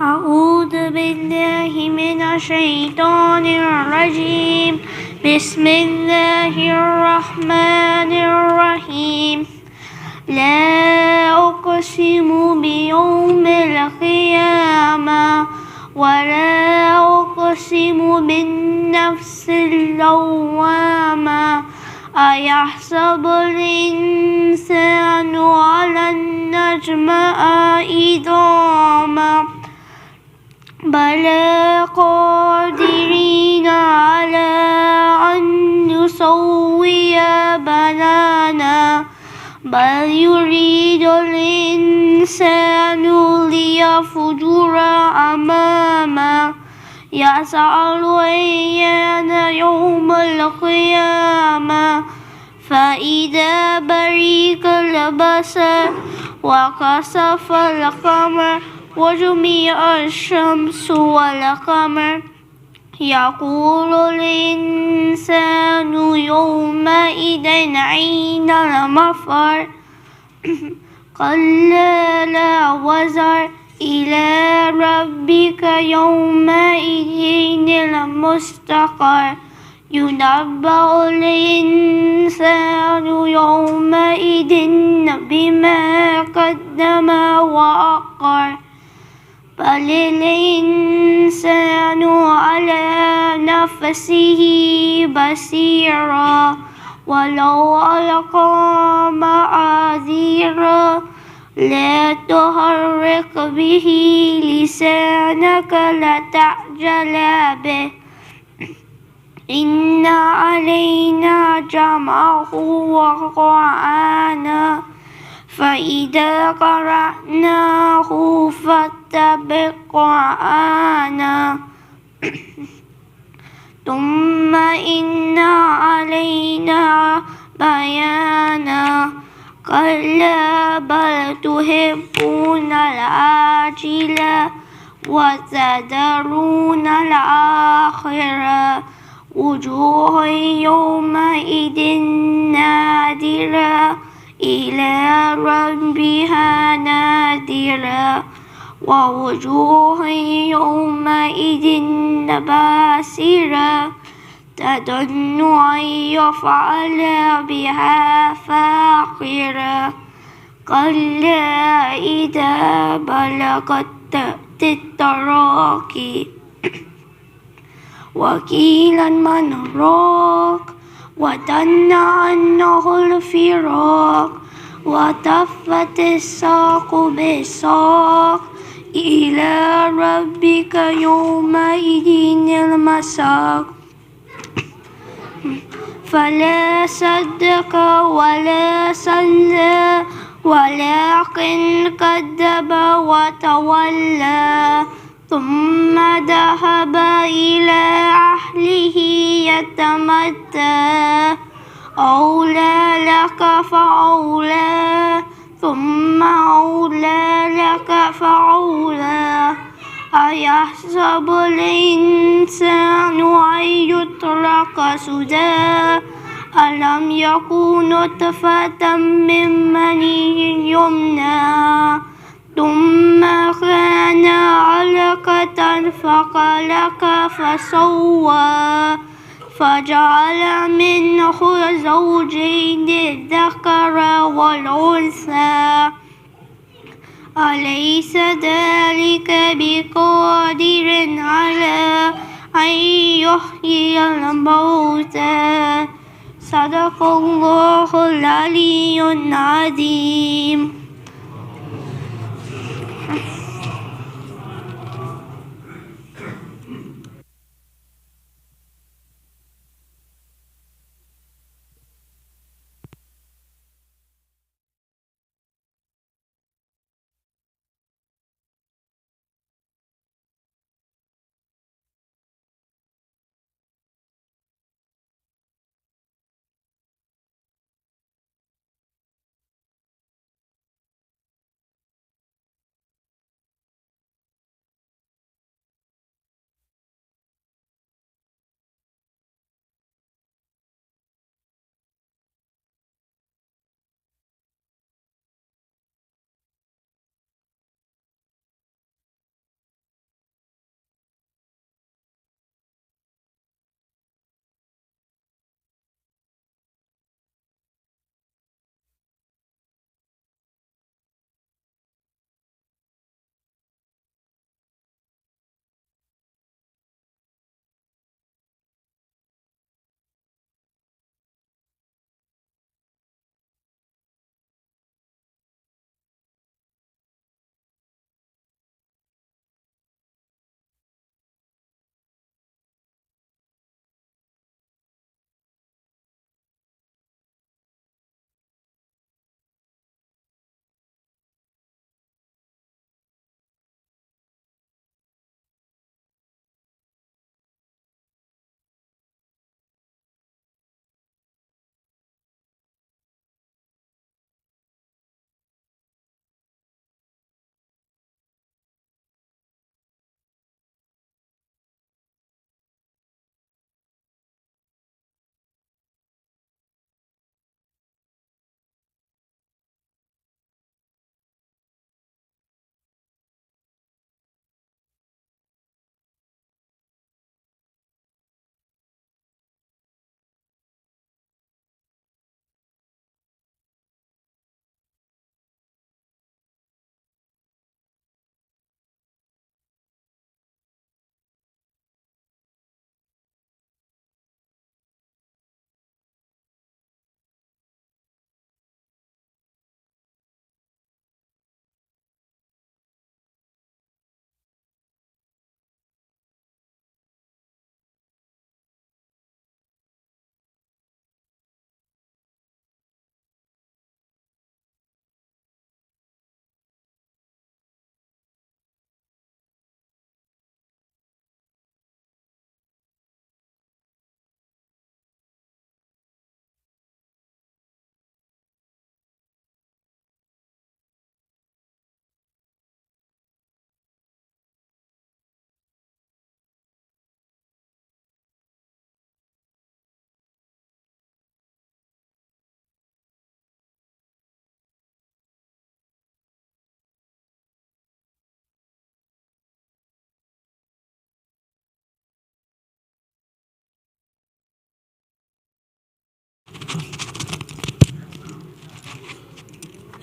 أعوذ بالله من الشيطان الرجيم. بسم الله الرحمن الرحيم. لا أقسم بيوم القيامة ولا أقسم بالنفس اللوامة. أيحسب الإنسان أن نجمع عظاما بلى قادرين على أن نسوي بنانا بل يريد الإنسان ليفجر أمامه يسأل أيان يوم القيامة فإذا برق البصر وخسف القمر وجمع الشمس والقمر يقول الإنسان يومئذ أين المفر كلا لا وزر إلى ربك يومئذ المستقر ينبأ الإنسان يومئذ بما قدم وأخر بل الإنسان على نفسه بصيرا ولو ألقى معاذيرا لا تحرك به لسانك لتعجل به إن علينا جمعه وقرآنه فإذا قرأناه فاتبع قرآنه ثم إن علينا بيانا كلا بل تحبون العاجلة وتذرون الآخرة وجوه يومئذ نادرة إلى ربها نادرة ووجوه يومئذ باسرة تظن أن يفعل بها فاقرة كلا إذا بلغت التراقي وقيل من راق وظن أنه الفراق وتفت الساق بالساق إلى ربك يومئذ المساق فلا صدق ولا صلى ولكن كذب وتولى ثم ذهب إلى أهله يتمتع أولى لك فأولى ثم أولى لك فأولى أيحسب الإنسان أن يترك سدى ألم يكن نطفة من مني يمنى ثم كان علقة فخلق فسوى فجعل منه زوجين الذكر والأنثى أليس ذلك بقادر على أن يحيي الموتى صدق الله العلي العظيم.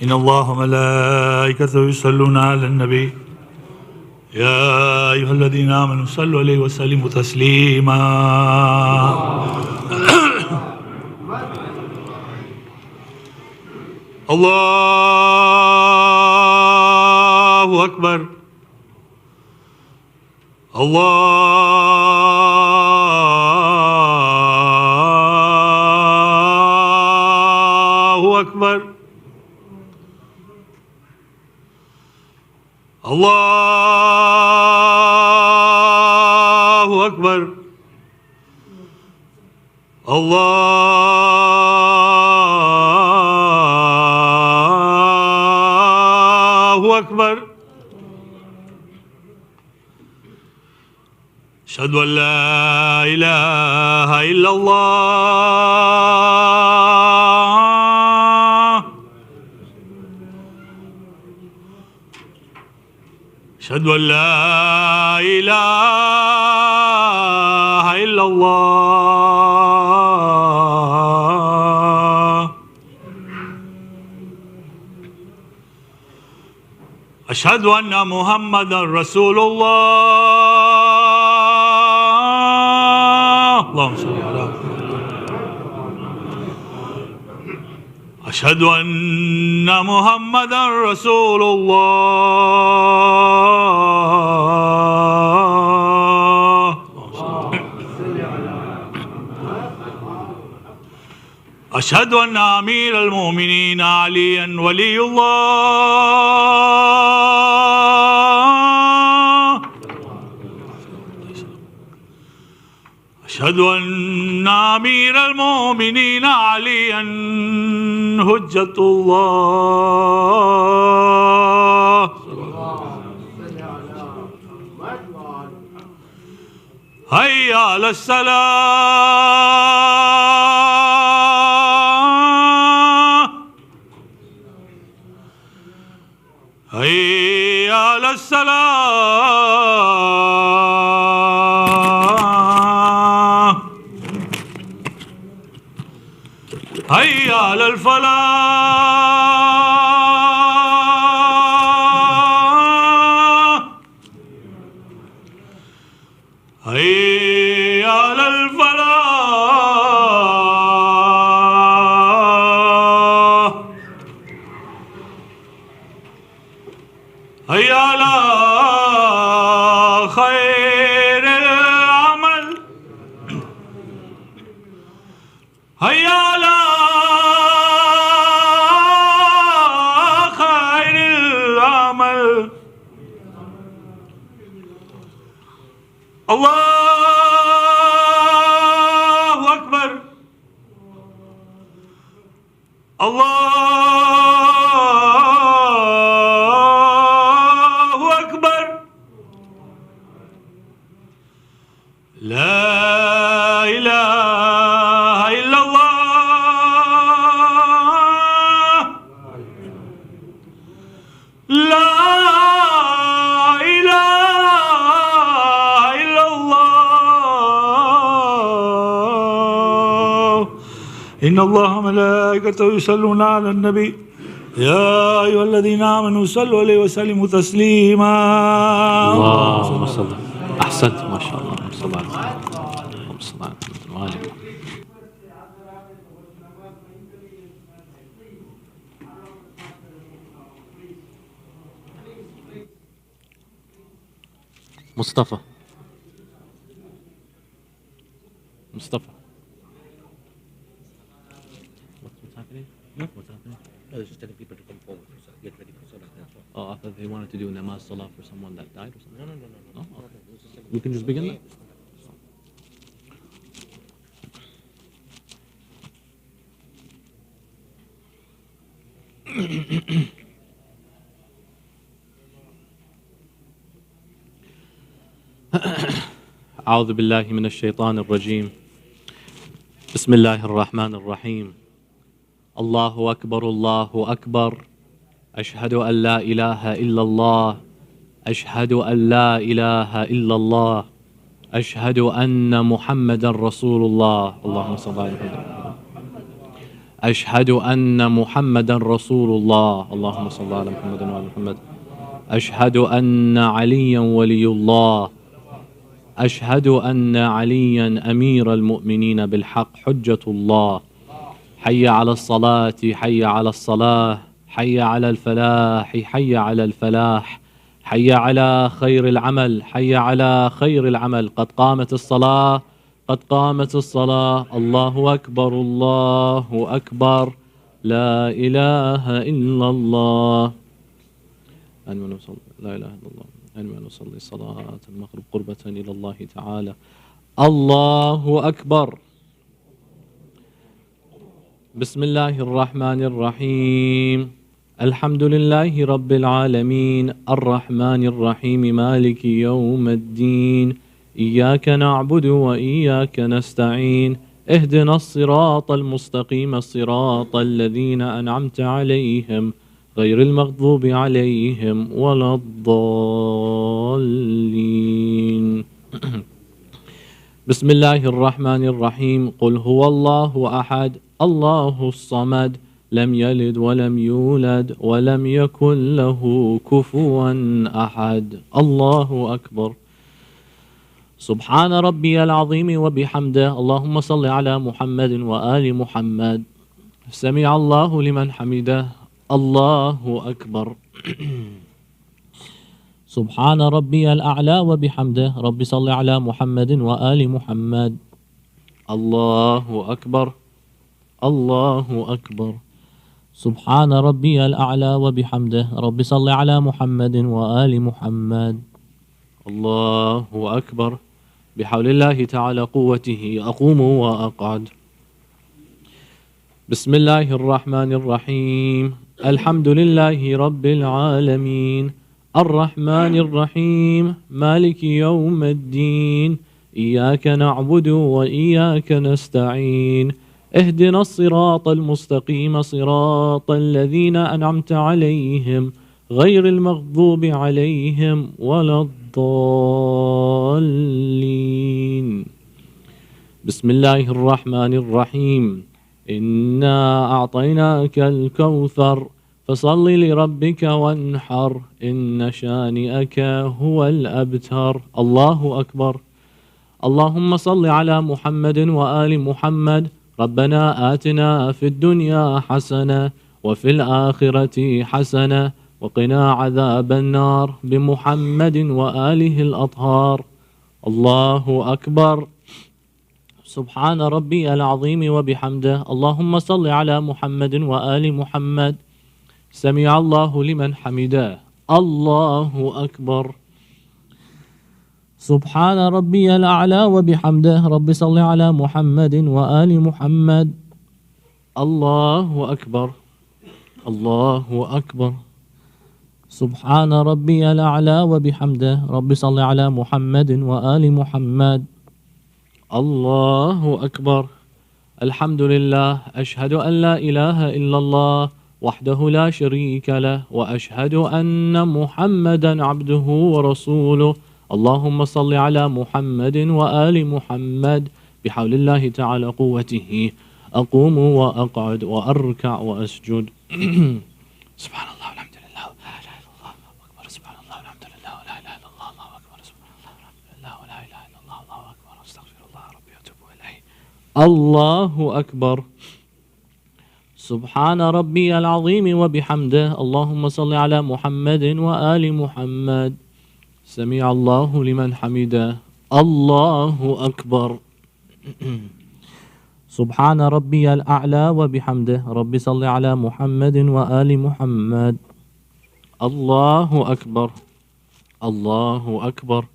إن الله وملائكته يصلون على النبي يا أيها الذين آمنوا صلوا عليه وسلموا تسليما. الله أكبر. الله أكبر. الله أكبر. الله أكبر. أشهد أن لا إله إلا الله. أشهد أن لا إله إلا الله. أشهد أن محمدا رسول الله. اللهم صل على أشهد أن محمدا رسول الله. أشهد أن أمير المؤمنين عليا ولي الله. أشهد أن أمير المؤمنين عليا حجة الله. هيا على الصلاة. هيا على الصلاة. هيا على الفلاح. هيا على الفلاح. هيا على خير العمل. هيا على خير العمل. الله أكبر. الله أكبر. لا إله إلا الله. لا إله إلا الله. إن الله وملائكته يصلون على النبي يا أيها الذين آمنوا صلوا عليه وسلموا تسليما. اللهم صل. أحسنت ما شاء الله. اللهم صل على محمد. اللهم صل على محمد وآل محمد. مصطفى. Mustafa. What's happening? What's happening? No, they're just telling people to come forward, so get ready for Salat. That's all. Oh, I thought they wanted to do namaz salah for someone that died or something. No. Oh, okay. We can just begin that? أعوذ بالله من الشيطان الرجيم. بسم الله الرحمن الرحيم. الله أكبر الله أكبر. أشهد أن لا إله إلا الله. أشهد أن لا إله إلا الله. أشهد أن محمدا رسول الله. اللهم صل على محمد. أشهد أن محمدا رسول الله. اللهم صل على محمد وعلى محمد. أشهد أن عليا ولي الله. أشهد أن عليا أمير المؤمنين بالحق حجة الله. حي على الصلاة، حي على الصلاة، حي على الفلاح، حي على الفلاح، حي على خير العمل، حي على خير العمل. قد قامت الصلاة، قد قامت الصلاة. الله أكبر، الله أكبر، لا إله إلا الله. أنوي نصلي لا إله إلا الله، أنوي نصلي صلاة المغرب قربة إلى الله تعالى. الله أكبر. بسم الله الرحمن الرحيم. الحمد لله رب العالمين الرحمن الرحيم مالك يوم الدين. إياك نعبد وإياك نستعين. اهدنا الصراط المستقيم صراط الذين أنعمت عليهم غير المغضوب عليهم ولا الضالين. بسم الله الرحمن الرحيم. قل هو الله أحد الله الصمد لم يلد ولم يولد ولم يكن له كفوا أحد. الله أكبر. سبحان ربي العظيم وبحمده. اللهم صل على محمد وآل محمد. سمع الله لمن حمده. الله أكبر. سبحان ربي الأعلى وبحمده. رب صل على محمد وآل محمد. الله أكبر، الله أكبر. سبحان ربي الأعلى وبحمده. رب صل على محمد وآل محمد. الله أكبر. بحول الله تعالى قوته أقوم وأقعد. بسم الله الرحمن الرحيم. الحمد لله رب العالمين الرحمن الرحيم مالك يوم الدين. إياك نعبد وإياك نستعين. اهدنا الصراط المستقيم صراط الذين أنعمت عليهم غير المغضوب عليهم ولا الضالين. بسم الله الرحمن الرحيم. إنا أعطيناك الكوثر فصل لربك وانحر إن شانئك هو الأبتر. الله أكبر. اللهم صل على محمد وآل محمد. ربنا آتنا في الدنيا حسنة وفي الآخرة حسنة وقنا عذاب النار بمحمد وآله الأطهار. الله أكبر. سبحان ربي العظيم وبحمده. اللهم صل على محمد وآل محمد. سمع الله لمن حمده. الله أكبر. سبحان ربي الأعلى وبحمده. رب صل على محمد وآل محمد. الله أكبر، الله أكبر. سبحان ربي الأعلى وبحمده. رب صل على محمد وآل محمد. الله أكبر. الحمد لله. أشهد أن لا إله إلا الله وحده لا شريك له وأشهد أن محمدا عبده ورسوله. اللهم صل على محمد وآل محمد. بحول الله تعالى قوته أقوم وأقعد وأركع وأسجد. سبحان الله والحمد لله ولا إله إلا الله الله أكبر. سبحان الله والحمد لله ولا إله إلا الله الله أكبر. سبحان الله والحمد لله ولا إله إلا الله الله أكبر. أستغفر الله ربي وأتوب إليه. الله أكبر. سبحان ربي العظيم وبحمده. اللهم صل على محمد وآل محمد. سمع الله لمن حمده. الله أكبر. سبحان ربي الأعلى وبحمده. رب صل على محمد وآل محمد. الله أكبر، الله أكبر.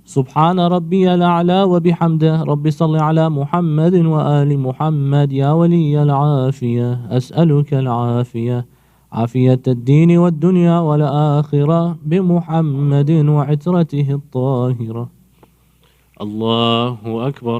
سبحان ربي الأعلى وبحمده. رب صل على محمد وآل محمد. يا ولي العافية أسألك العافية، عافية الدين والدنيا والآخرة بمحمد وعترته الطاهرة. الله أكبر.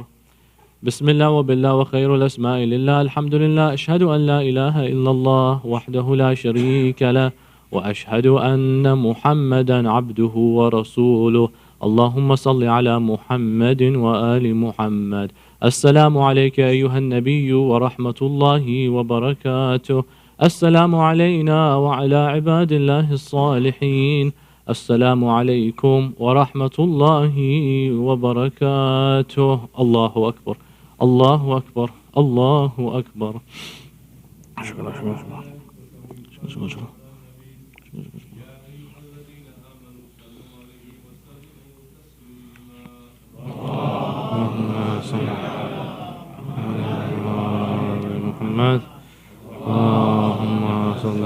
بسم الله وبالله وخير الأسماء لله. الحمد لله. أشهد أن لا إله إلا الله وحده لا شريك له وأشهد أن محمدا عبده ورسوله. اللهم صل على محمد وآل محمد. السلام عليك أيها النبي ورحمة الله وبركاته. السلام علينا وعلى عباد الله الصالحين. السلام عليكم ورحمة الله وبركاته. الله أكبر، الله أكبر، الله أكبر. شكرا شكرا شكرا شكرا. اللهم صل على محمد. اللهم صل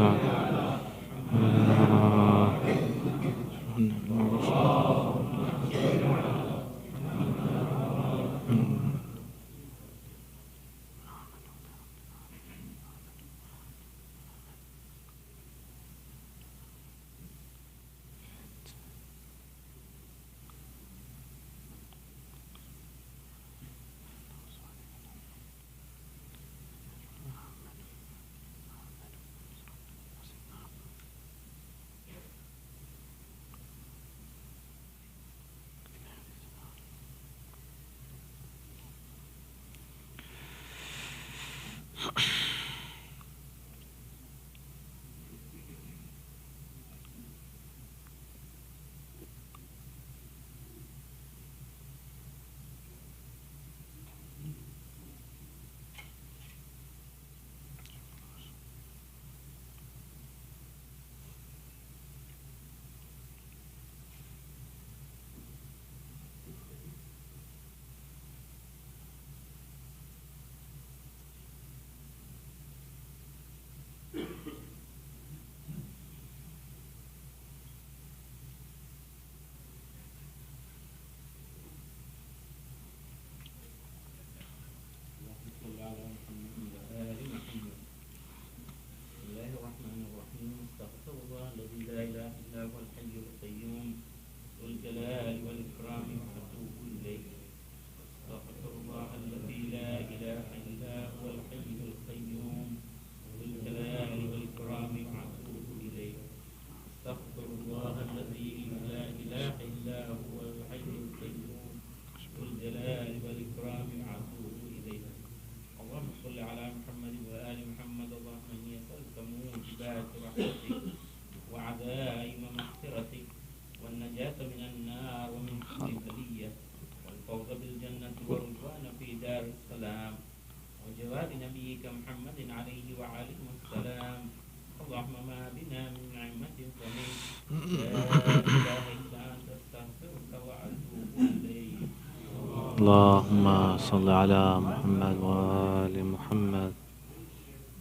اللهم صل على محمد وآل محمد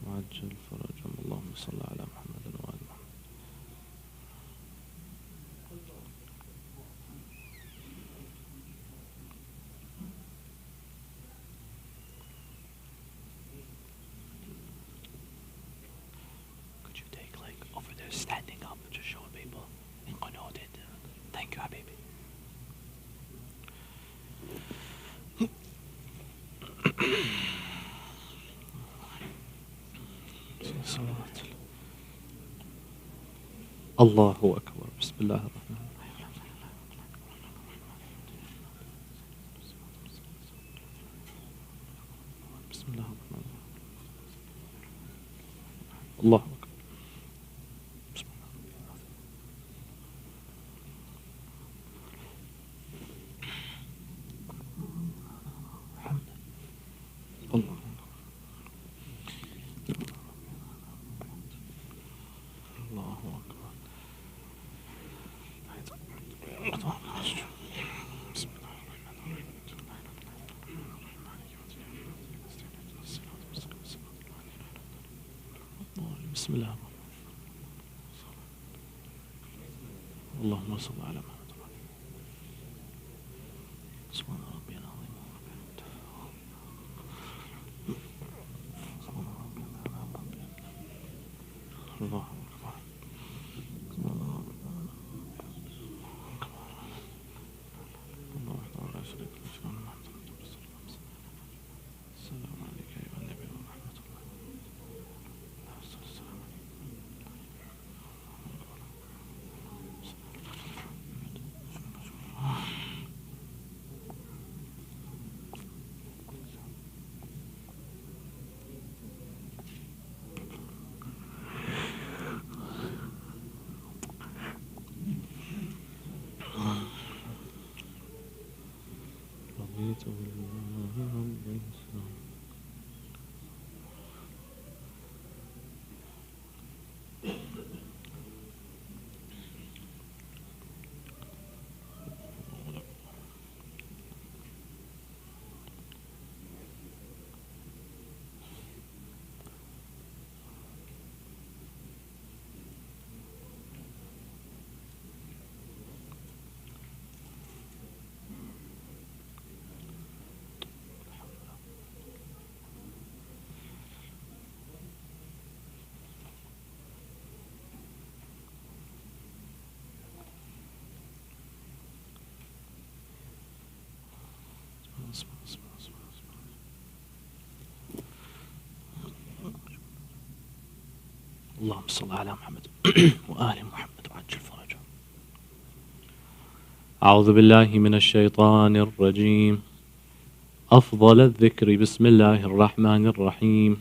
وعجل فرجهم. اللهم صل على محمد وآل محمد. Could you take like over there standing up and just show people in Qanudid? Thank you, Habibi. الله أكبر. بسم الله الرحمن الرحيم. بسم الله الرحمن الرحيم. الله أكبر. بسم الله الله. بسم الله. اللهم صل على محمد. سبحان ربي العظيم. الله أكبر. السلام عليك أيها النبي ورحمة الله. اللهم صل على محمد وآل محمد وعجل فرجهم. أعوذ بالله من الشيطان الرجيم. أفضل الذكر بسم الله الرحمن الرحيم.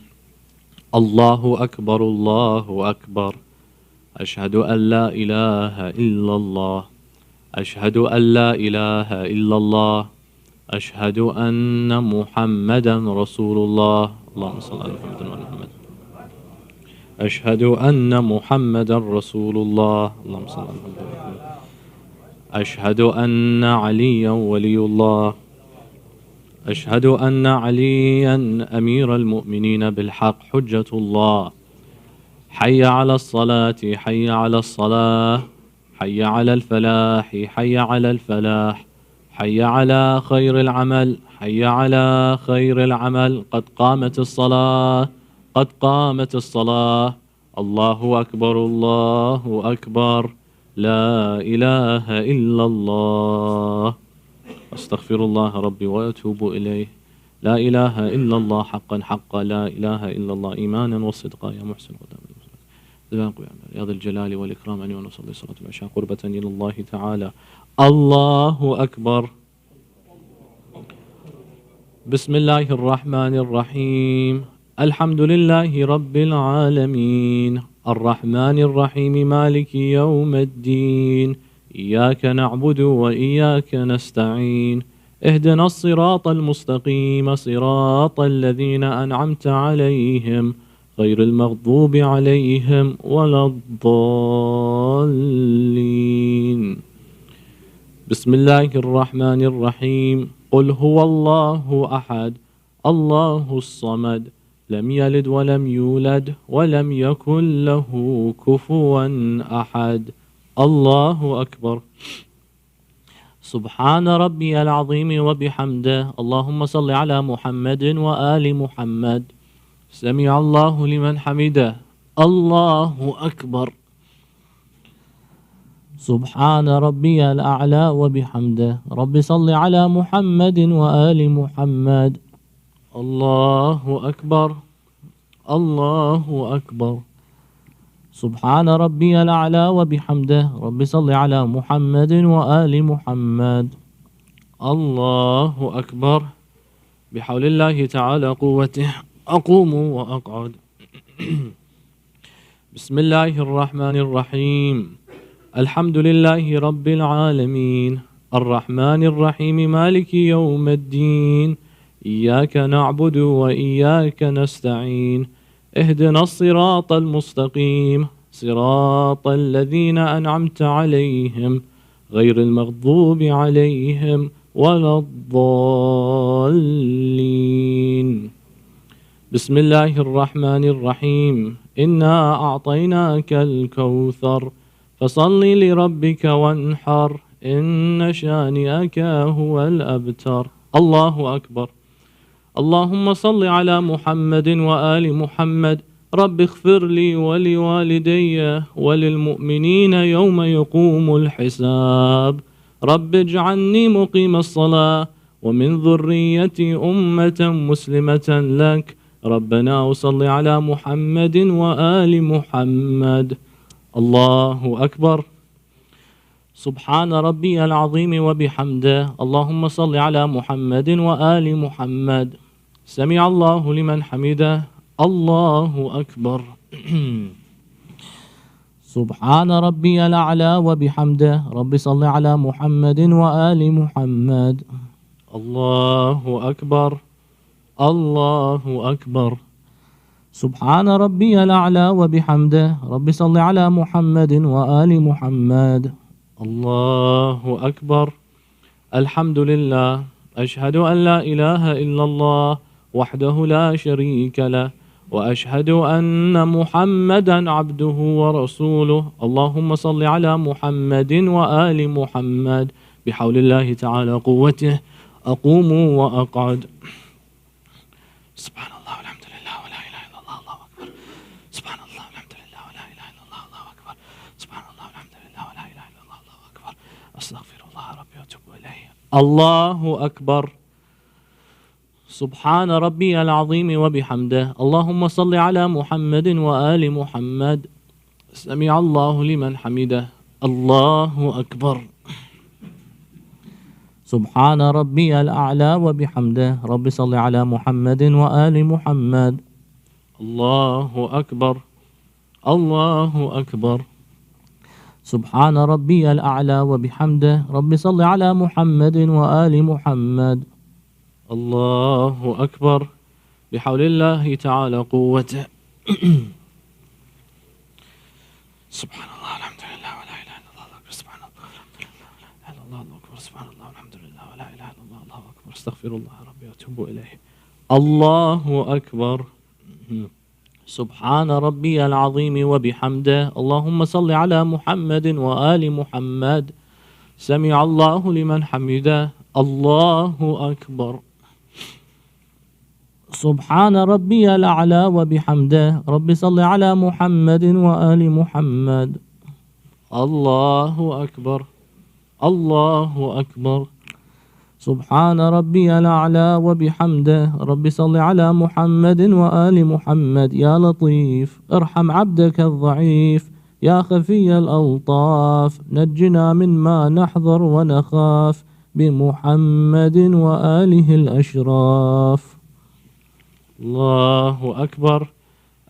الله أكبر الله أكبر. أشهد أن لا إله إلا الله. أشهد أن لا إله إلا الله. أشهد أن محمدا رسول الله. اللهم صل على محمد وآل محمد. أشهد أن محمدا رسول الله. اللهم صل على محمد وآل محمد. أشهد أن عليا ولي الله. أشهد أن عليا أمير المؤمنين بالحق حجة الله. حي على الصلاة حي على الصلاة. حي على الفلاح حي على الفلاح. حي على خير العمل حي على خير العمل. قد قامت الصلاة قد قامت الصلاة. الله أكبر الله أكبر. لا إله إلا الله. أستغفر الله ربي وأتوب إليه. لا إله إلا الله حقا حقا. لا إله إلا الله إيمانا وصدقا. يا محسن قدام يا ذا الجلال والإكرام أن نصلي صلاة العشاء قربة إلى الله تعالى. الله أكبر. بسم الله الرحمن الرحيم. الحمد لله رب العالمين الرحمن الرحيم مالك يوم الدين. إياك نعبد وإياك نستعين. اهدنا الصراط المستقيم صراط الذين أنعمت عليهم غير المغضوب عليهم ولا الضالين. بسم الله الرحمن الرحيم. قل هو الله أحد الله الصمد لم يلد ولم يولد ولم يكن له كفوا أحد. الله أكبر. سبحان ربي العظيم وبحمده. اللهم صل على محمد وآل محمد. سمع الله لمن حمده. الله أكبر. سبحان ربي الأعلى وبحمده. رب صل على محمد وآل محمد. الله أكبر. الله أكبر. سبحان ربي الأعلى وبحمده. رب صل على محمد وآل محمد. الله أكبر. بحول الله تعالى قوته أقوم وأقعد. بسم الله الرحمن الرحيم. الحمد لله رب العالمين الرحمن الرحيم مالك يوم الدين. إياك نعبد وإياك نستعين. اهدنا الصراط المستقيم صراط الذين أنعمت عليهم غير المغضوب عليهم ولا الضالين. بسم الله الرحمن الرحيم. إنا أعطيناك الكوثر فصل لربك وانحر إن شانئك هو الأبتر. الله أكبر. اللهم صل على محمد وآل محمد. رب اغفر لي ولوالدي وللمؤمنين يوم يقوم الحساب. رب اجعلني مقيم الصلاة ومن ذريتي أمة مسلمة لك. ربنا وصل على محمد وآل محمد. الله أكبر. سبحان ربي العظيم وبحمده. اللهم صل على محمد وآل محمد. سمع الله لمن حمده. الله أكبر. سبحان ربي الأعلى وبحمده. رب صل على محمد وآل محمد. الله أكبر. الله أكبر. سبحان ربي الأعلى وبحمده. رب صل على محمد وآل محمد. الله أكبر. الحمد لله. أشهد أن لا إله إلا الله وحده لا شريك له وأشهد أن محمدا عبده ورسوله. اللهم صل على محمد وآل محمد. بحول الله تعالى قوته أقوم وأقعد. سبحان الله والحمد لله ولا إله إلا الله. الله أكبر. سبحان الله والحمد لله ولا إله إلا الله. الله أكبر. سبحان الله والحمد لله ولا إله إلا الله. الله أكبر. أستغفر الله ربي وأتوب إليه. الله أكبر. سبحان ربي العظيم وبحمده اللهم صل على محمد وآل محمد سمع الله لمن حمده الله أكبر سبحان ربي الأعلى وبحمده رب صل على محمد وآل محمد الله أكبر الله أكبر سبحان ربي الأعلى وبحمده رب صل على محمد وآل محمد الله أكبر بحول الله تعالى قوته سبحان الله الحمد لله ولا إله إلا الله أكبر سبحان الله الله أكبر سبحان الله الحمد لله ولا إله إلا الله الله أكبر استغفر الله ربي وأتوب إليه الله أكبر سبحان ربي العظيم وبحمده اللهم صل على محمد وآل محمد سمع الله لمن حمده الله أكبر سبحان ربي الأعلى وبحمده رب صل على محمد وآل محمد الله أكبر الله أكبر سبحان ربي الأعلى وبحمده رب صل على محمد وآل محمد يا لطيف ارحم عبدك الضعيف يا خفي الألطاف نجنا مما نحذر ونخاف بمحمد وآله الأشراف الله أكبر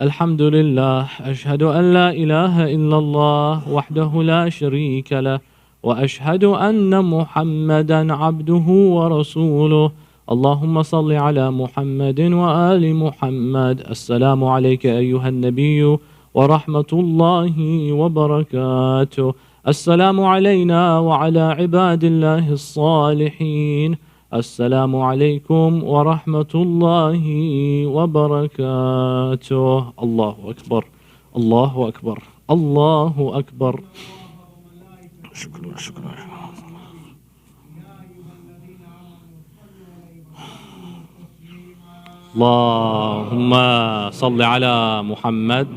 الحمد لله أشهد أن لا إله إلا الله وحده لا شريك له وأشهد أن محمدا عبده ورسوله اللهم صل على محمد وآل محمد السلام عليك أيها النبي ورحمة الله وبركاته السلام علينا وعلى عباد الله الصالحين السلام عليكم ورحمة الله وبركاته الله أكبر الله أكبر الله أكبر شكرا شكرا اللهم صل على محمد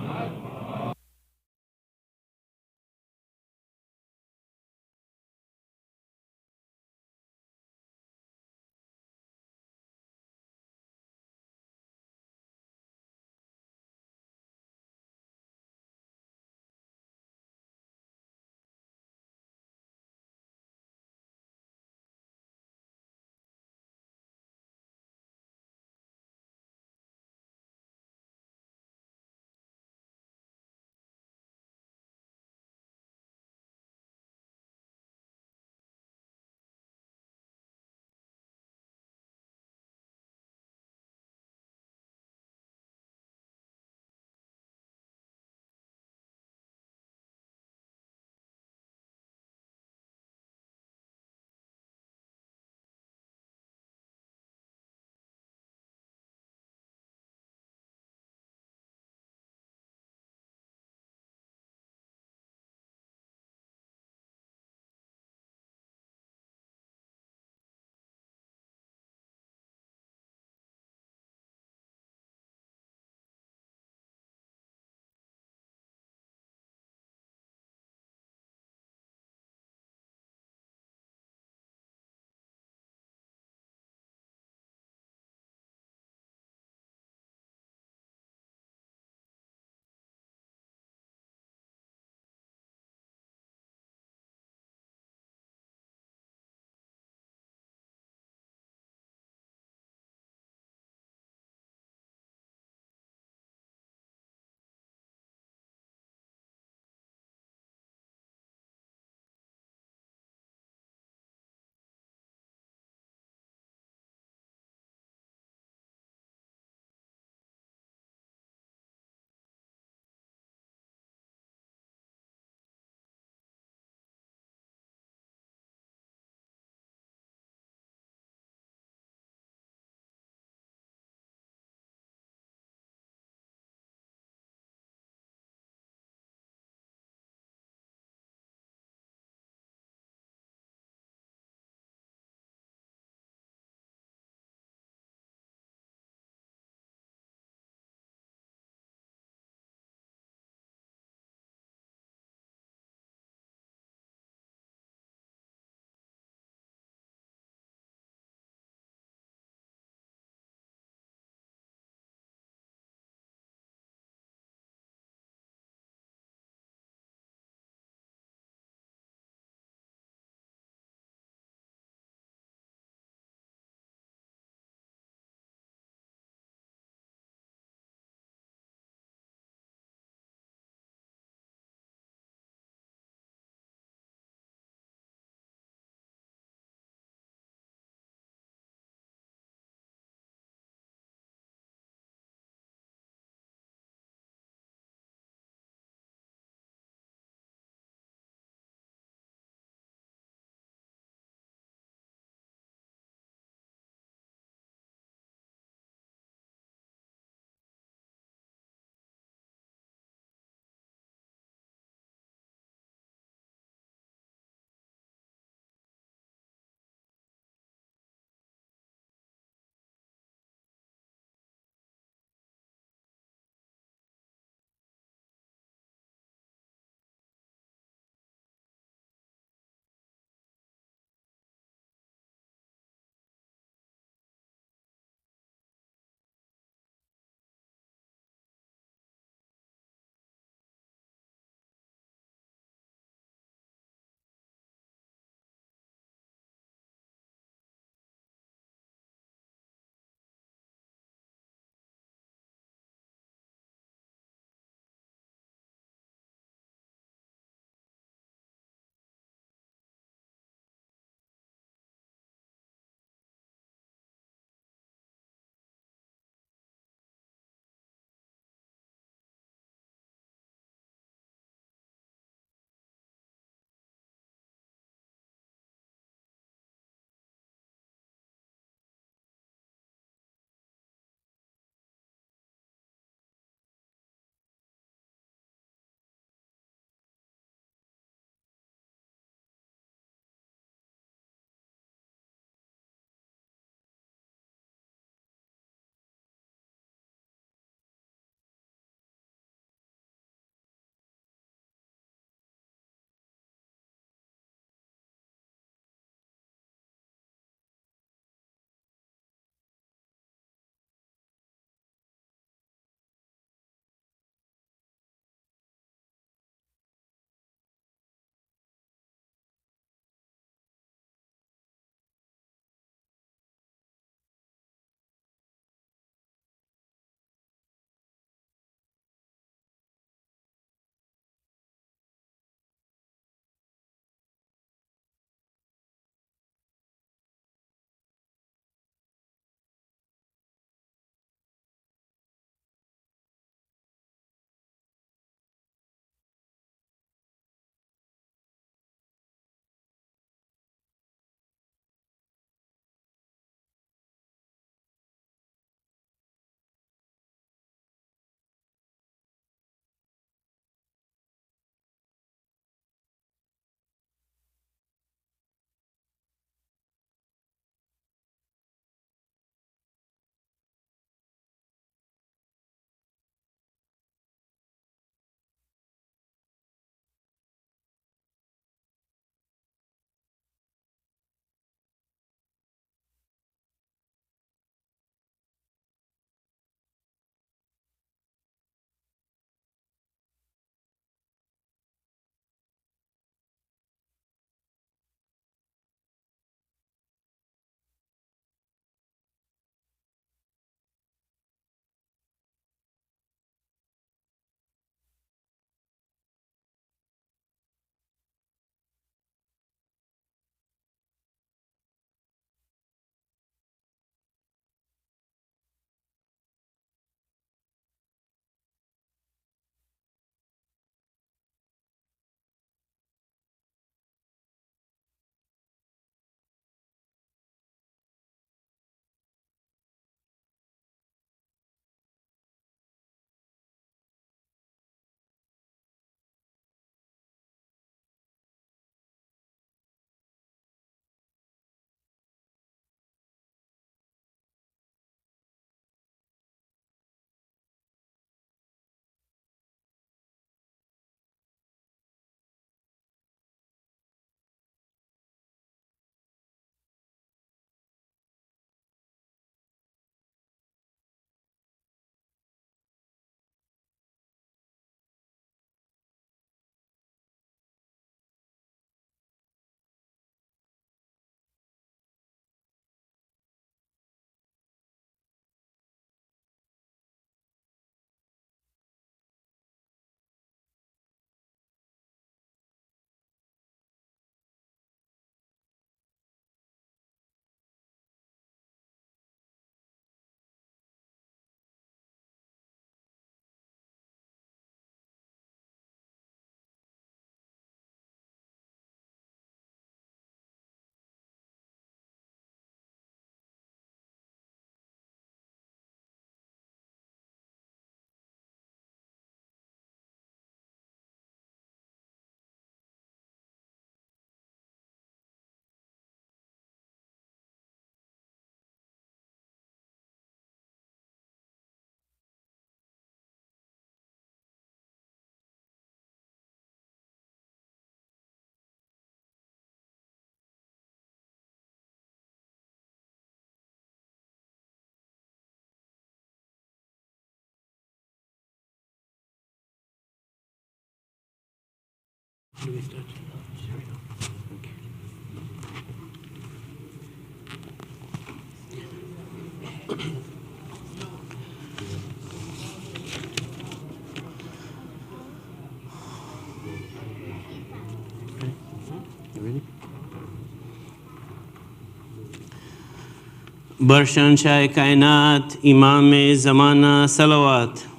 برشنشاہ کائنات امام زمانہ صلوات.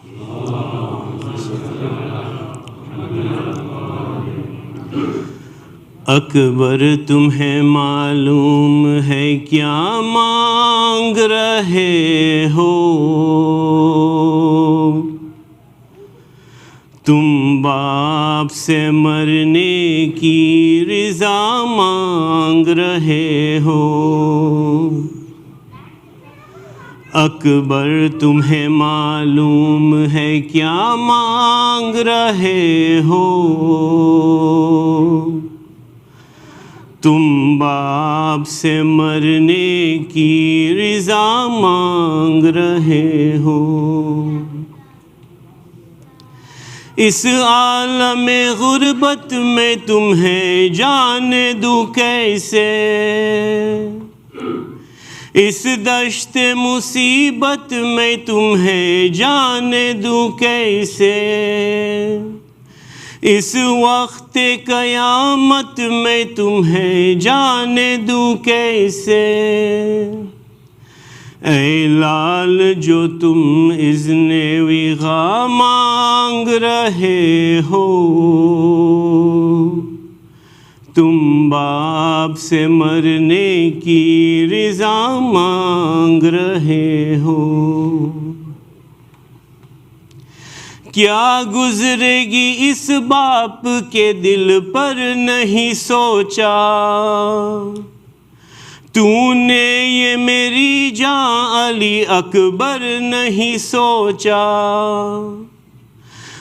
اکبر تمہیں معلوم ہے کیا مانگ رہے ہو، تم باپ سے مرنے کی رضا مانگ رہے ہو. اکبر تمہیں معلوم ہے کیا مانگ رہے ہو، تم باپ سے مرنے کی رضا مانگ رہے ہو. اس عالم غربت میں تمہیں جانے دوں کیسے، اس دشت مصیبت میں تمہیں جانے دوں کیسے، اس وقت قیامت میں تمہیں جانے دوں کیسے. اے لال جو تم اذن وغا مانگ رہے ہو، تم باپ سے مرنے کی رضا مانگ رہے ہو. کیا گزرے گی اس باپ کے دل پر نہیں سوچا، تو نے یہ میری جاں علی اکبر نہیں سوچا.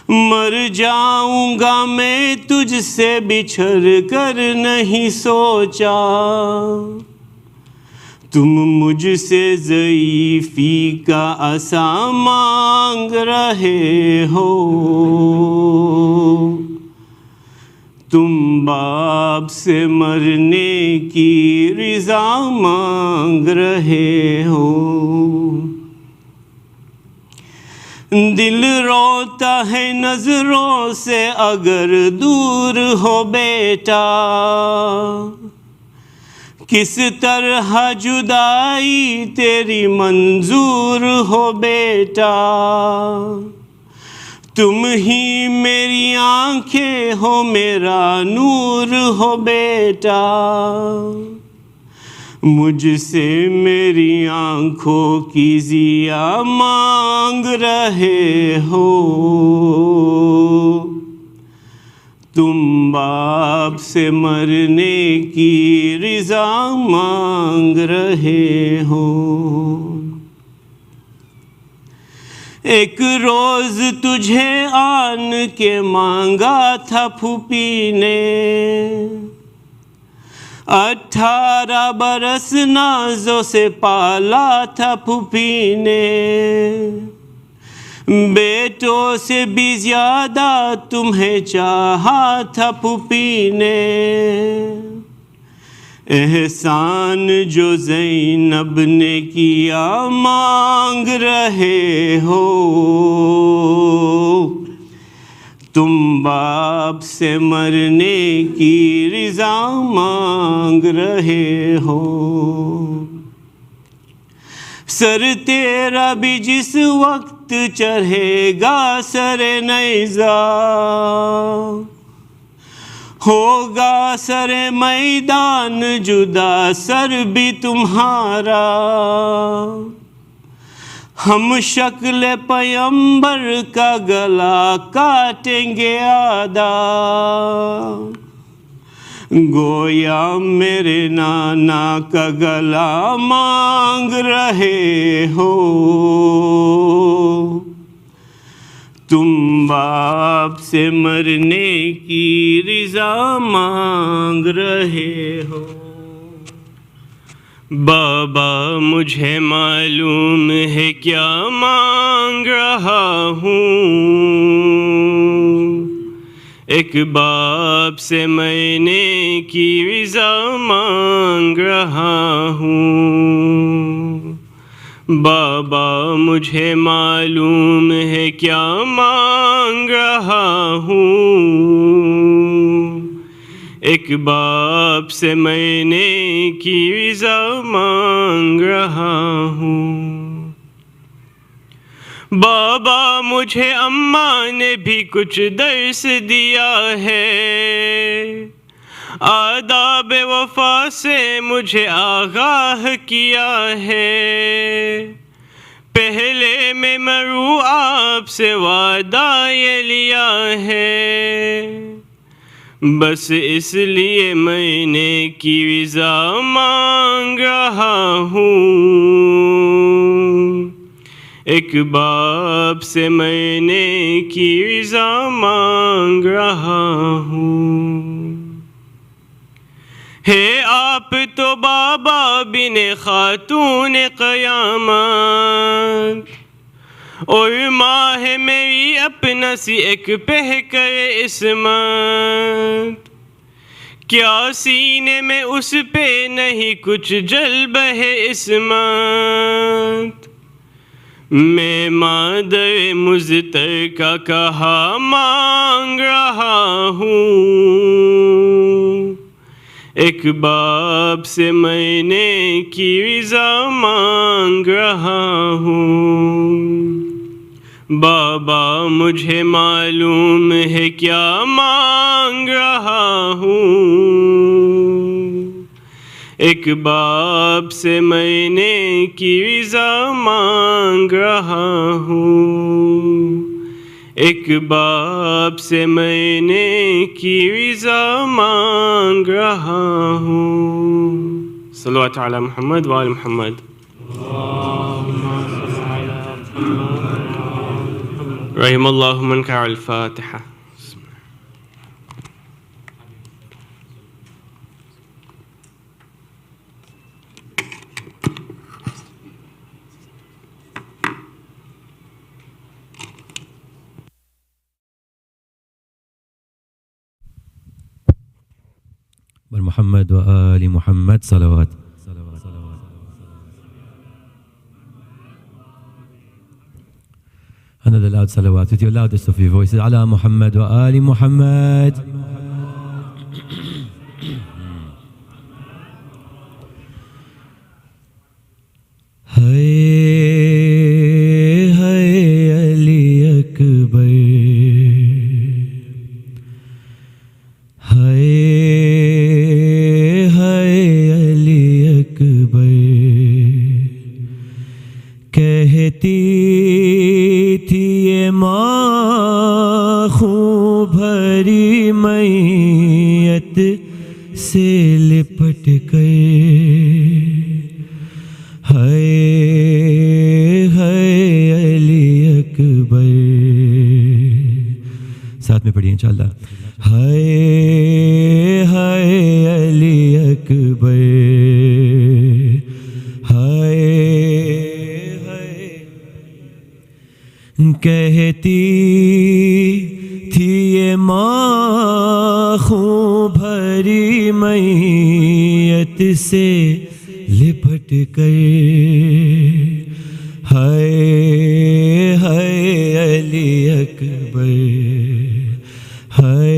مر جاؤں گا میں تجھ سے بچھڑ کر نہیں سوچا، تم مجھ سے ضعیفی کا عصا مانگ رہے ہو، تم باپ سے مرنے کی رضا مانگ رہے ہو. دل روتا ہے نظروں سے اگر دور ہو بیٹا، کس طرح جدائی تیری منظور ہو بیٹا. تم ہی میری آنکھیں ہو میرا نور ہو بیٹا، مجھ سے میری آنکھوں کی ضیا مانگ رہے ہو، تم باپ سے مرنے کی رضا مانگ رہے ہو. ایک روز تجھے آن کے مانگا تھا پھوپھی نے، 18 برس نازوں سے پالا تھا پھوپھی نے، بیٹوں سے بھی زیادہ تمہیں چاہا تھا پھوپھی نے. احسان جو زینب نے کیا مانگ رہے ہو، تم باپ سے مرنے کی رضا مانگ رہے ہو. سر تیرا بھی جس وقت چڑھے گا سر نیزہ، ہوگا سر میدان جدا سر بھی تمہارا. ہم شکل پیمبر کا گلا کاٹیں گے آدھا، گویا میرے نانا کا گلا مانگ رہے ہو، تم باپ سے مرنے کی رضا مانگ رہے ہو. بابا مجھے معلوم ہے کیا مانگ رہا ہوں، ایک باپ سے میں نے کی رضا مانگ رہا ہوں، بابا مجھے معلوم ہے کیا مانگ رہا ہوں، ایک باپ سے میں نے کی رضا مانگ رہا ہوں۔ بابا مجھے اماں نے بھی کچھ درس دیا ہے، آداب وفا سے مجھے آگاہ کیا ہے، پہلے میں مروں آپ سے وعدہ یہ لیا ہے، بس اس لیے میں نے کی رضا مانگ رہا ہوں، ایک باپ سے میں نے کی رضا مانگ رہا ہوں۔ ہے آپ تو بابا بن خاتون قیامت، اور ماں ہے میری اپنا سی ایک پہ کر عصمت، کیا سینے میں اس پہ نہیں کچھ جلب ہے عصمت، میں مادر مزتر کا کہا مانگ رہا ہوں، ایک باپ سے میں نے کی رضا مانگ رہا ہوں، بابا مجھے معلوم ہے کیا مانگ رہا ہوں، ایک باپ سے میں نے کی رضا مانگ رہا ہوں، ایک باپ سے میں نے کی رضا مانگ رہا ہوں۔ صلوات علی محمد وآل محمد۔ رحم اللہ من قرأ الفاتحہ۔ محمد وآل محمد صلوات۔ Another loud salawat with your loudest of your voices. Ala Muhammad wa ali Muhammad. Hay hay Ali Akbar. Hay hay Ali Akbar. Kehti ماں خوں بھری میت سے لپٹ کر، ہے علی اکبر، ساتھ میں پڑھیے انشاءاللہ، ہے علی اکبر، کہتی تھی یہ ماں خوں بھری میت سے لپٹ کر، ہے علی اکبر، ہے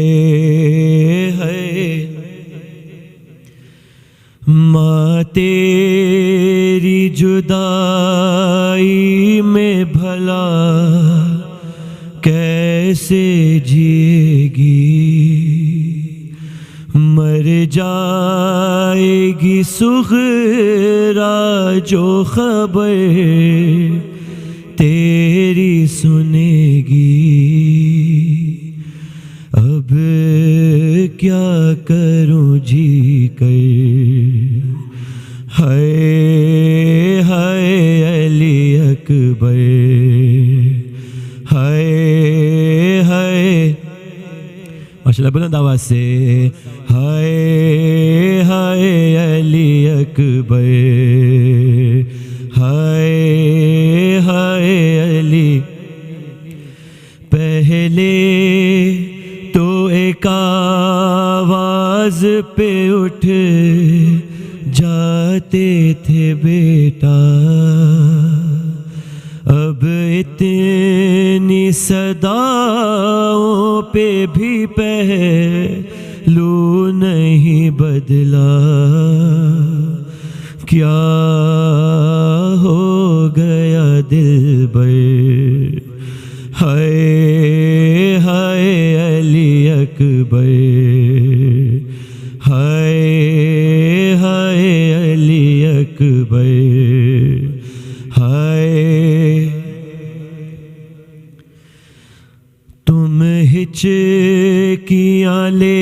ماں تیری جدائی میں بھلا کیسے جیے گی، مر جائے گی صغرا جو خبر تیری سنے گی، اب کیا کروں جی کر، ہے علی اکبر، ماشاءاللہ بلند آواز سے، ہے علی اکبر، ہے علی، پہلے تو ایک ایک آواز پہ اٹھ جاتے تھے بیٹا، اب اتنی صداؤں پہ بھی پہلو نہیں بدلا، کیا ہو گیا دلبر، ہائے ہائے علی اکبر، ہائے ہائے علی اکبر، ہائے تم ہچکیاں لے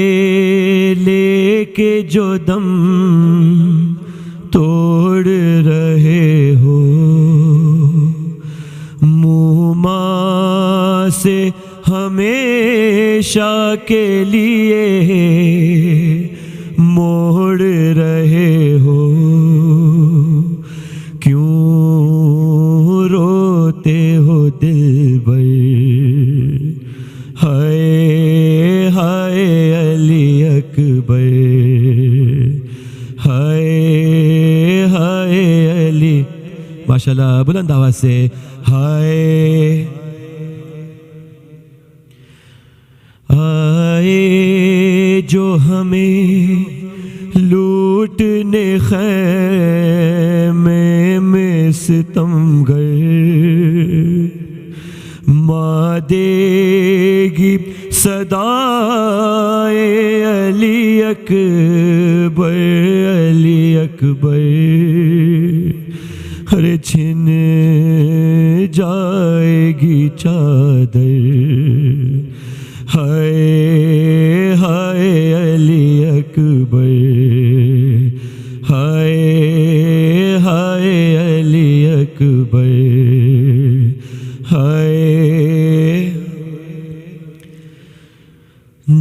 لے کے جو دم توڑ رہے ہو، موما سے ہمیشہ کے لیے موڑ رہے ہو، کیوں روتے ہو دلبر، ہائے ہائے علی اکبر، ہائے ہائے علی، ماشاءاللہ بلند آواز سے ہائے آئے جو ہمیں لوٹنے خیمے میں ستمگر، ماں دے گی صدائے علی اکبر، علی اکبر، ہر چھن جائے گی چادر، ہائے ہائے علی اکبر، ہائے ہائے علی اکبر، ہائے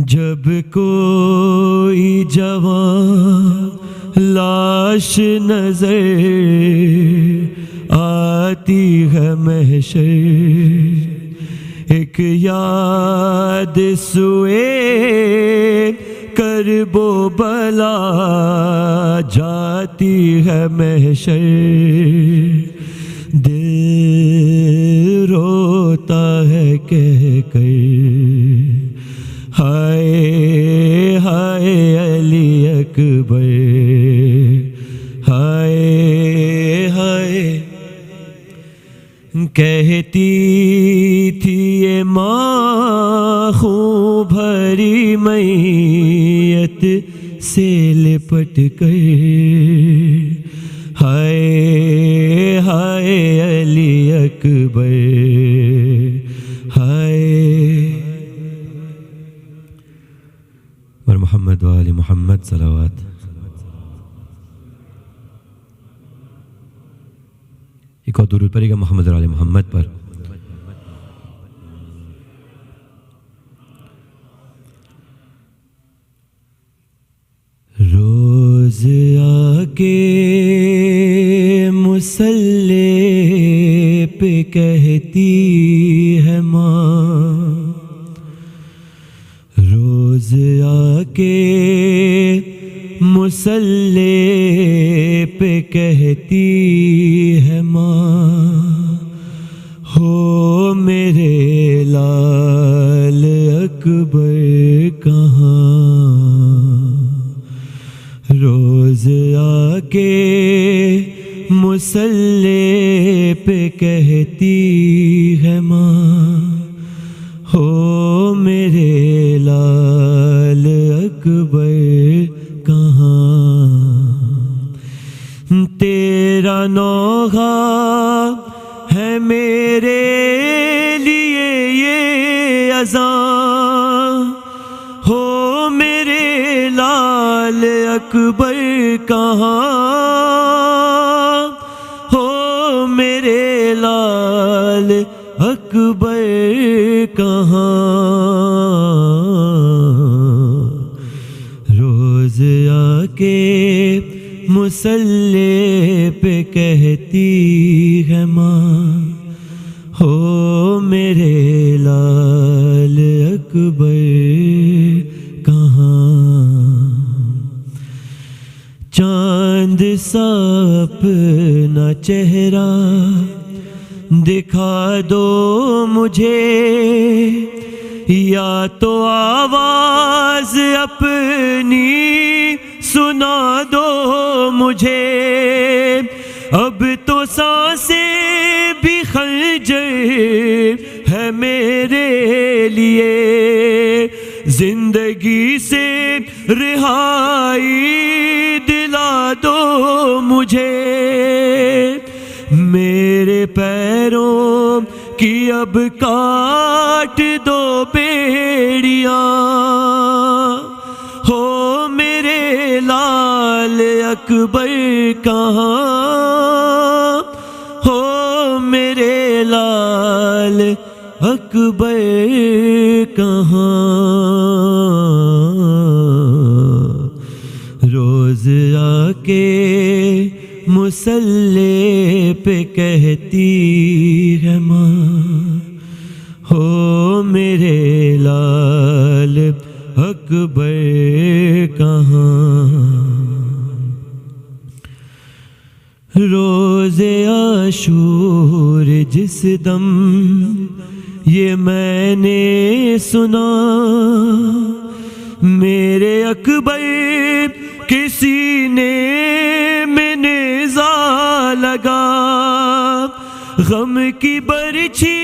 جب کوئی جوان لاش نظر آتی ہے محشر، ایک یاد سوئے کرب و بلا جاتی ہے محشر، دل روتا ہے کہہ کر، ہائے ہائے علی اکبر، ہائے ہائے کہتی تھی یہ ماں خوں بھری میت سے لپٹ کر، ہائے ہائے علی اکبر، ہائے اور محمد و آل محمد صلوات۔ ایک اور درود پڑھے گا محمد و آل محمد پر۔ روز آ کے مصلی پہ کہتی ہے ماں، روز آ کے مصلی پہ کہتی ہے ماں، ہو میرے لال اکبر کہاں، روز آ کے مصلی پہ کہتی ہے ماں، ہو میرے لال اکبر کہاں، تیرا نوحہ ہے میرے لیے یہ اذان، ہو میرے لال اکبر کہاں، ہو میرے لال اکبر کہاں، روز آ کے مصلی پہ کہتی ہے ماں، ہو میرے لال اکبر چاند سا اپنا چہرہ دکھا دو مجھے، یا تو آواز اپنی سنا دو مجھے، اب تو سانسیں بھی خنجر ہے میرے لیے، زندگی سے رہائی دلا دو مجھے، میرے پیروں کی اب کاٹ دو بیڑیاں، ہو میرے لال اکبر کہاں، ہو میرے لال اکبر کہاں، روز آ کے مصلی پہ کہتی ہے ماں، ہو میرے لال اکبر کہاں، روز عاشور جس دم یہ میں نے سنا، میرے اکبر کے سینے میں نیزہ لگا، غم کی برچھی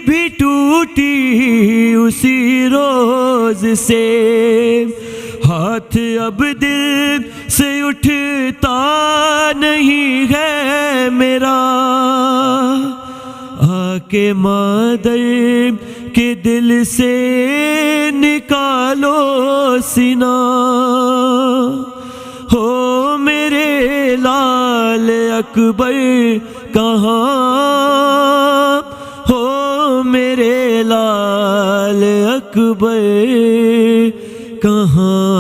بھی ٹوٹی اسی روز سے، ہاتھ اب دل سے اٹھتا نہیں ہے میرا، آ کے مادر کے دل سے نکالو سینہ، ہو میرے لال اکبر کہاں، ہو میرے لال اکبر کہاں،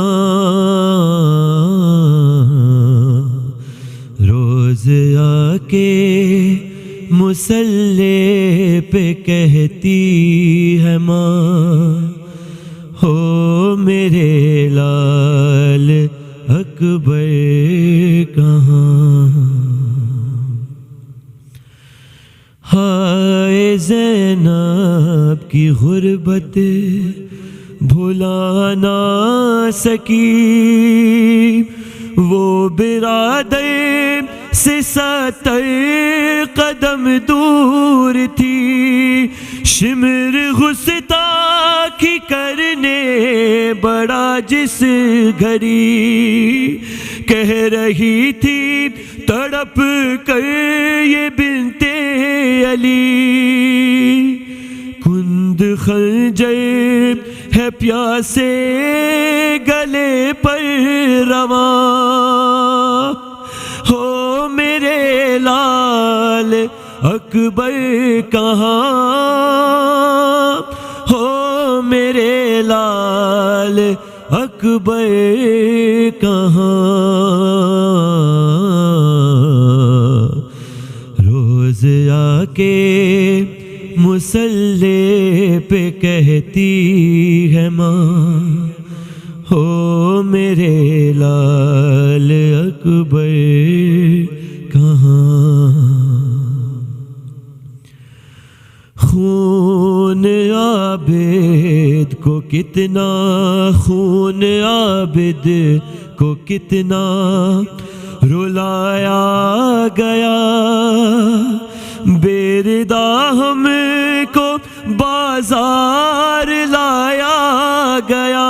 روز آ کے مصلی پہ کہتی ہے ماں، ہو میرے لال اکبر کہاں، ہائے زینب کی غربت بھلا نہ سکی، وہ برادر سے 70 قدم دور تھی، شمر گستاخی کرنے بڑا جس گھڑی، کہہ رہی تھی تڑپ کر یہ بنت علی، کند خنجر ہے پیاسے گلے پر رواں، ہو میرے لال اکبر کہاں، ہو میرے لال اکبر کہاں، روز آ کے مصلی پہ کہتی ہے ماں، ہو میرے لال اکبر کہاں، خون عابد کو کتنا، خون عابد کو کتنا رلایا گیا، بے ردا ہم کو بازار لایا گیا،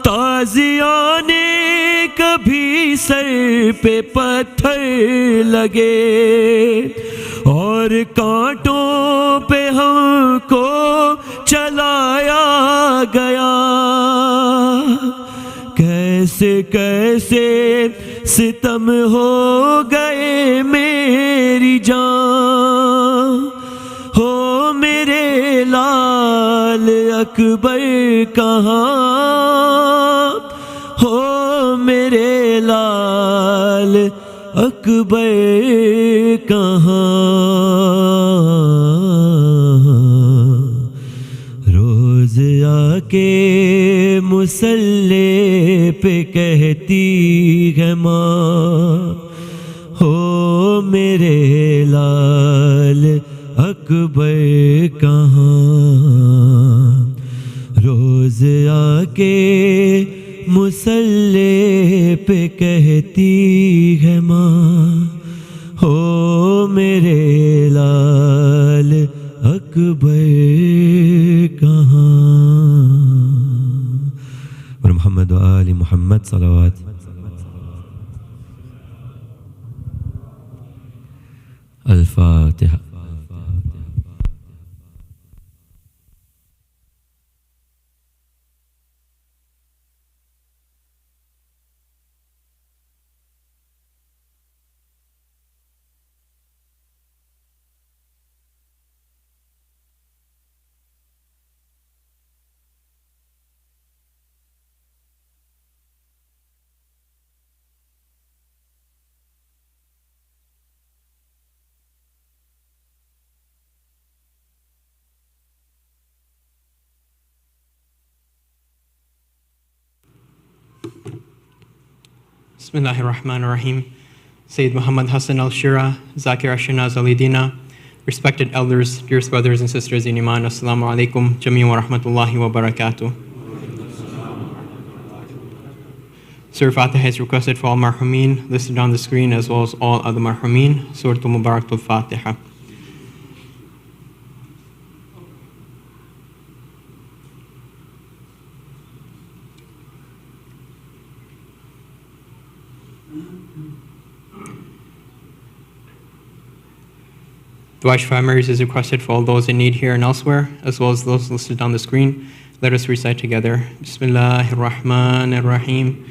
تازیاں نے کبھی سر پہ پتھر لگے، اور کانٹوں پہ ہم کو چلایا گیا، کیسے کیسے ستم ہو گئے میری جان، ہو میرے لال اکبر کہاں، ہو میرے لال اکبر کہاں، روز آ کے مصلی پہ کہتی ہے अकबर कहाँ रोज आके मुसल्ले पे कहती है माँ हो मेरे लाल अकबर कहाँ और मोहम्मद व आली मोहम्मद सलावत अल-फातिहा Bismillahir Rahmanir Rahim. Sayyid Muhammad Hassan Alsheraa, Zakir Ashanaz Alidina, respected elders, dearest brothers and sisters in Iman, Assalamu alaikum, Jameen wa rahmatullahi wa barakatuh. Surah Fatiha is requested for all marhumin listed on the screen as well as all other marhumin. Surah Al-Mubarakatul Fatiha. Dua Shfa Memories is requested for all those in need here and elsewhere, as well as those listed on the screen. Let us recite together. Bismillahir Rahmanir Rahim.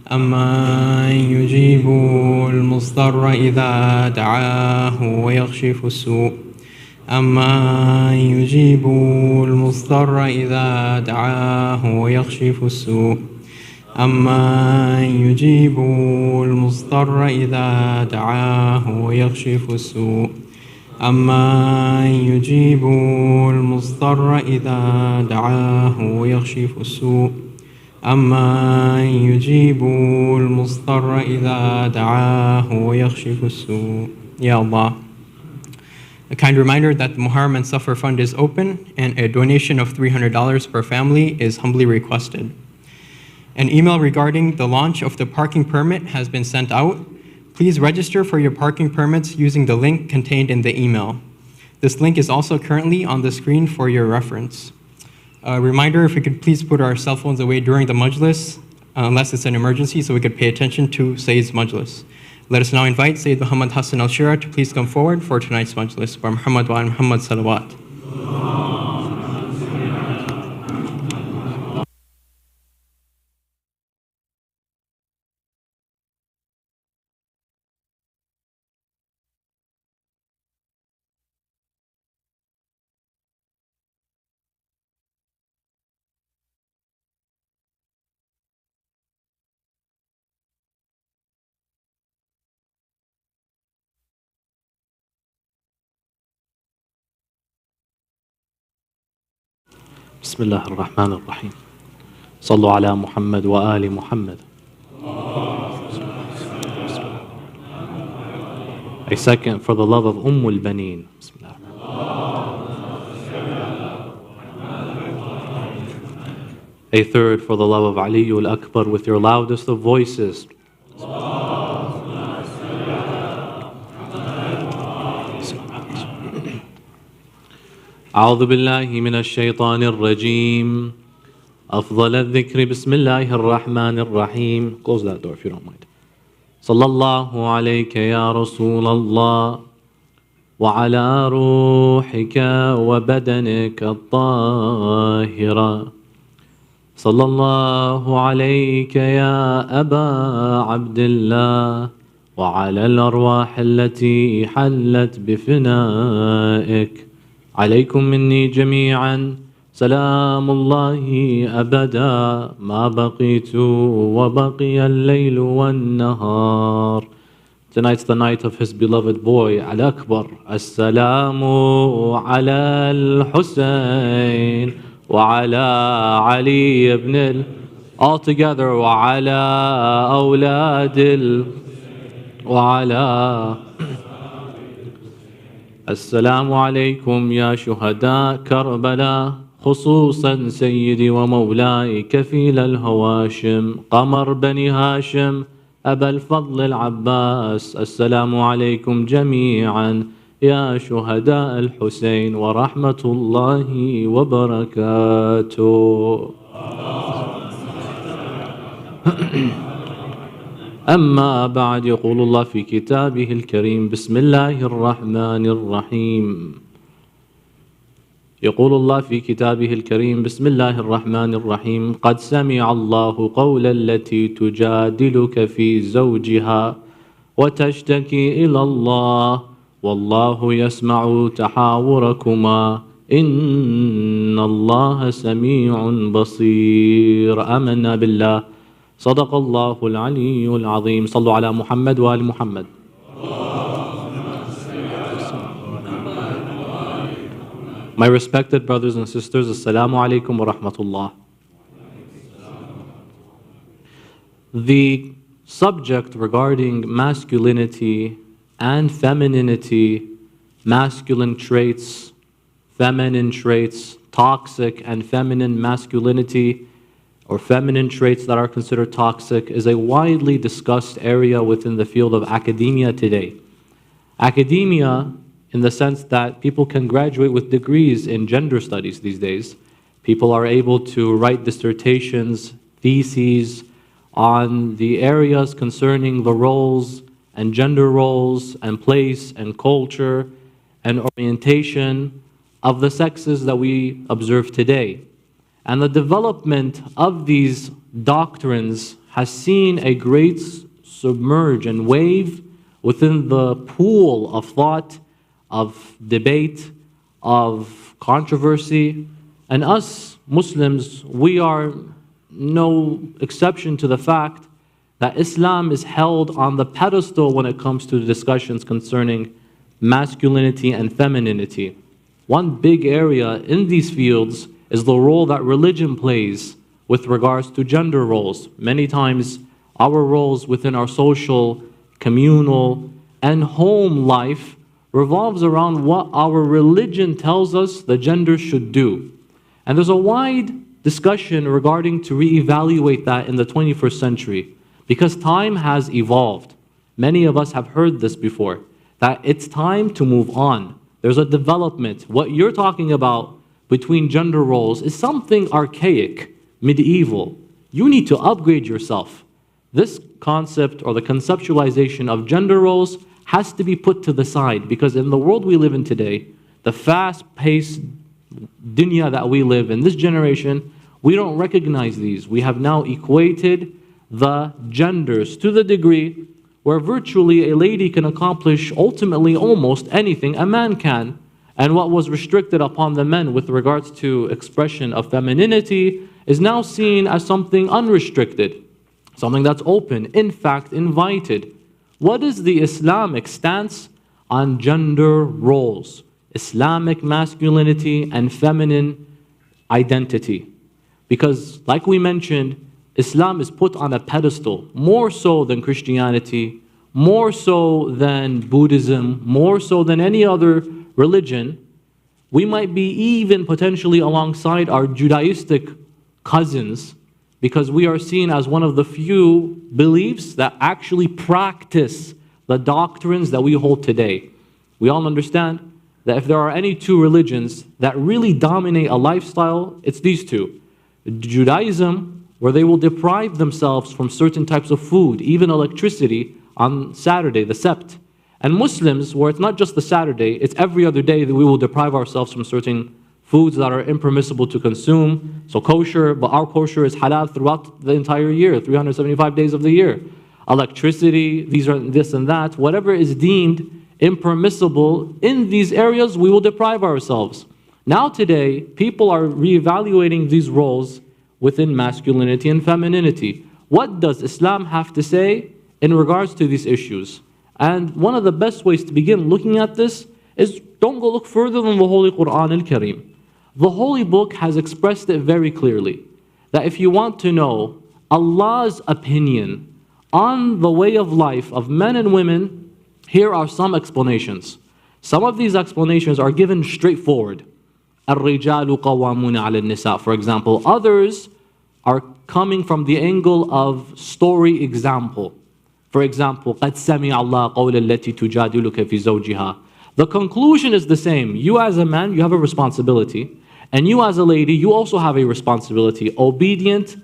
Amma yujibu al-mustarra idha da'ahu wa yakhshifu as-su'. Amma yujibu al-mustarra idha da'ahu wa yakhshifu as-su'. Amma yujibu al-mustarra idha da'ahu wa yakhshifu as-su'. أما يجيب المضطر إذا دعاه ويكشف السوء أما يجيب المضطر إذا دعاه ويكشف السوء Ya Allah. A kind reminder that the Muharram and Safar Fund is open and a donation of $300 per family is humbly requested. An email regarding the launch of the parking permit has been sent out. Please register for your parking permits using the link contained in the email. This link is also currently on the screen for your reference. A reminder, if we could please put our cell phones away during the Majlis, unless it's an emergency, so we could pay attention to Sayyid's Majlis. Let us now invite Sayyid Muhammad Hassan Alsheraa to please come forward for tonight's Majlis. Wa Muhammad wa Muhammad Salawat. بسم الله الرحمن الرحيم صلوا على محمد وآل محمد. A second for the love of al-Baneen. A third for the love of Ali al-Akbar with your loudest of voices. أعوذ بالله من الشيطان الرجيم أفضل الذكر بسم الله الرحمن الرحيم. Close that door if you don't mind. صلى الله عليك يا رسول الله وعلى روحك وبدنك الطاهرة. صلى الله عليك يا أبا عبد الله وعلى الأرواح التي حلت بفنائك. عليكم مني جميعا سلام الله أبدا ما بقيت وبقي الليل والنهار. Tonight's the night of his beloved boy Al-Akbar. السلام على الحسين وعلى علي ibn all together وعلى أولاد وعلى السلام عليكم يا شهداء كربلاء خصوصا سيدي ومولاي كفيل الهواشم قمر بني هاشم أبا الفضل العباس. السلام عليكم جميعا يا شهداء الحسين ورحمة الله وبركاته. أما بعد، يقول الله في كتابه الكريم: بسم الله الرحمن الرحيم. يقول الله في كتابه الكريم: بسم الله الرحمن الرحيم. قد سمع الله قول التي تجادلك في زوجها وتشتكي إلى الله والله يسمع تحاوركما إن الله سميع بصير. آمنا بالله. صدق الله العلي العظيم. صلوا على محمد وآل محمد. My respected brothers and sisters, Assalamu alaikum wa rahmatullah. The subject regarding masculinity and femininity, masculine traits, feminine traits, toxic and feminine masculinity, or feminine traits that are considered toxic, is a widely discussed area within the field of academia today. Academia, in the sense that people can graduate with degrees in gender studies these days. People are able to write dissertations, theses on the areas concerning the roles and gender roles and place and culture and orientation of the sexes that we observe today. And the development of these doctrines has seen a great submerge and wave within the pool of thought, of debate, of controversy. And us Muslims, we are no exception to the fact that Islam is held on the pedestal when it comes to discussions concerning masculinity and femininity. One big area in these fields is the role that religion plays with regards to gender roles. Many times our roles within our social, communal, and home life revolves around what our religion tells us the gender should do. And there's a wide discussion regarding to reevaluate that in the 21st century, because time has evolved. Many of us have heard this before, that it's time to move on. There's a development. What you're talking about between gender roles is something archaic, medieval. You need to upgrade yourself. This concept or the conceptualization of gender roles has to be put to the side, because in the world we live in today, the fast-paced dunya that we live in, this generation, we don't recognize these. We have now equated the genders to the degree where virtually a lady can accomplish ultimately almost anything a man can. And what was restricted upon the men with regards to expression of femininity is now seen as something unrestricted, something that's open, in fact invited. What is the Islamic stance on gender roles, Islamic masculinity and feminine identity? Because like we mentioned, Islam is put on a pedestal, more so than Christianity, more so than Buddhism, more so than any other religion. We might be even potentially alongside our Judaistic cousins, because we are seen as one of the few beliefs that actually practice the doctrines that we hold today. We all understand that if there are any two religions that really dominate a lifestyle, it's these two. Judaism, where they will deprive themselves from certain types of food, even electricity, on Saturday, the Sept. And Muslims, where it's not just the Saturday, it's every other day that we will deprive ourselves from certain foods that are impermissible to consume. So kosher, but our kosher is halal throughout the entire year, 375 days of the year. Electricity, these are this and that, whatever is deemed impermissible in these areas, we will deprive ourselves. Now today, people are reevaluating these roles within masculinity and femininity. What does Islam have to say in regards to these issues? And one of the best ways to begin looking at this is, don't go look further than the Holy Quran Al-Kareem. The Holy Book has expressed it very clearly, that if you want to know Allah's opinion on the way of life of men and women, here are some explanations. Some of these explanations are given straightforward. الرجال قوامون على النساء, for example. Others are coming from the angle of story example. For example, قد سمع الله قول التي تجادلك في زوجها. The conclusion is the same. You as a man, you have a responsibility. And you as a lady, you also have a responsibility. Obedient,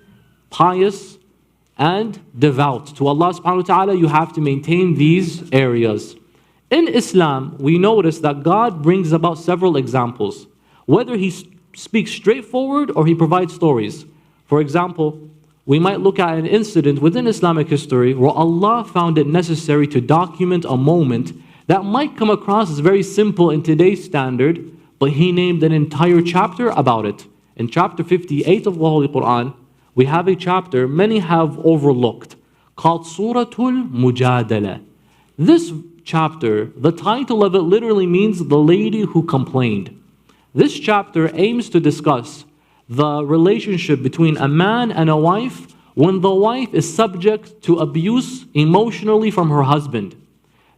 pious, and devout to Allah subhanahu wa ta'ala, you have to maintain these areas. In Islam, we notice that God brings about several examples. Whether He speaks straightforward or He provides stories. For example, we might look at an incident within Islamic history where Allah found it necessary to document a moment that might come across as very simple in today's standard, but He named an entire chapter about it. In chapter 58 of the Holy Quran, we have a chapter many have overlooked called Sura Al-Mujadala. This chapter, the title of it literally means the lady who complained. This chapter aims to discuss the relationship between a man and a wife when the wife is subject to abuse emotionally from her husband.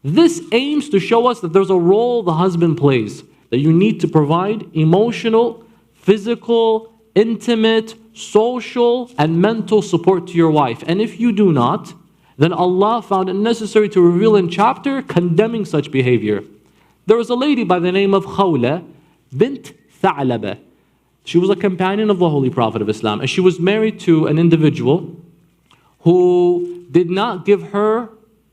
This aims to show us that there's a role the husband plays, that you need to provide emotional, physical, intimate, social, and mental support to your wife. And if you do not, then Allah found it necessary to reveal in chapter condemning such behavior. There was a lady by the name of Khawla bint Tha'laba. She was a companion of the Holy Prophet of Islam, and she was married to an individual who did not give her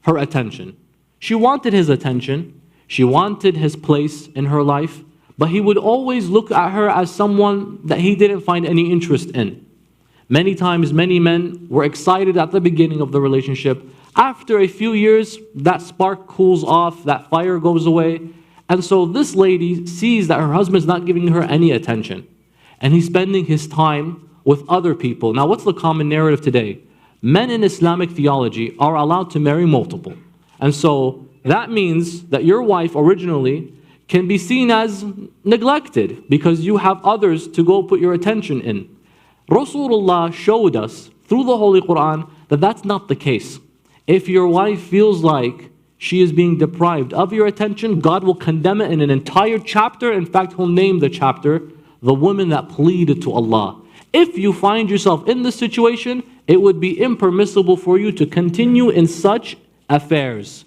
attention. She wanted his attention, she wanted his place in her life, but he would always look at her as someone that he didn't find any interest in. Many times, many men were excited at the beginning of the relationship. After a few years, that spark cools off, that fire goes away. And so this lady sees that her husband's not giving her any attention. And he's spending his time with other people. Now, what's the common narrative today? Men in Islamic theology are allowed to marry multiple. And so that means that your wife originally can be seen as neglected because you have others to go put your attention in. Rasulullah showed us through the Holy Quran that that's not the case. If your wife feels like she is being deprived of your attention, God will condemn it in an entire chapter. In fact, He'll name the chapter, the woman that pleaded to Allah. If you find yourself in this situation, it would be impermissible for you to continue in such affairs.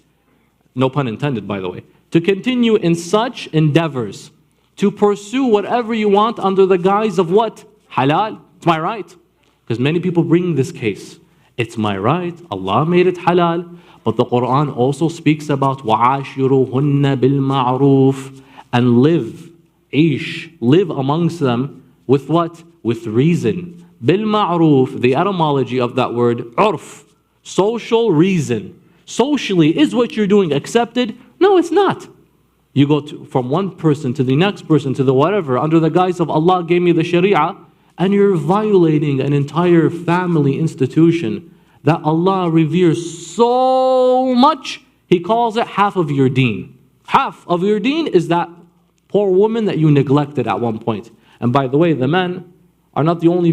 No pun intended, by the way. To continue in such endeavors. To pursue whatever you want under the guise of what? Halal. It's my right. Because many people bring this case. It's my right. Allah made it halal. But the Quran also speaks about وَعَاشِرُهُنَّ بِالْمَعْرُوفِ and live amongst them with what? With reason. Bil-ma'ruf, the etymology of that word, urf, social reason. Socially, is what you're doing accepted? No, it's not. You go from one person to the next person to the whatever, under the guise of Allah gave me the Sharia, and you're violating an entire family institution that Allah reveres so much, He calls it half of your deen. Half of your deen is that poor woman that you neglected at one point. And by the way, the men are not the only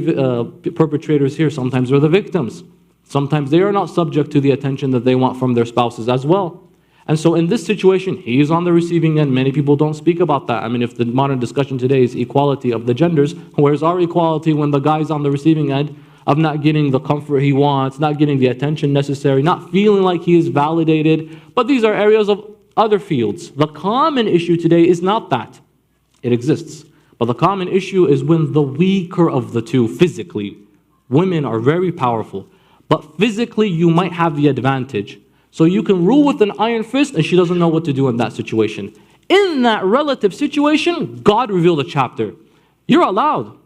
perpetrators here. Sometimes they're the victims. Sometimes they are not subject to the attention that they want from their spouses as well. And so in this situation, he is on the receiving end. Many people don't speak about that. I mean, if the modern discussion today is equality of the genders, where's our equality when the guy's on the receiving end of not getting the comfort he wants, not getting the attention necessary, not feeling like he is validated? But these are areas of other fields. The common issue today is not that. It exists. But the common issue is when the weaker of the two, physically, women are very powerful, but physically you might have the advantage. So you can rule with an iron fist and she doesn't know what to do in that situation. In that relative situation, God revealed a chapter. You're allowed.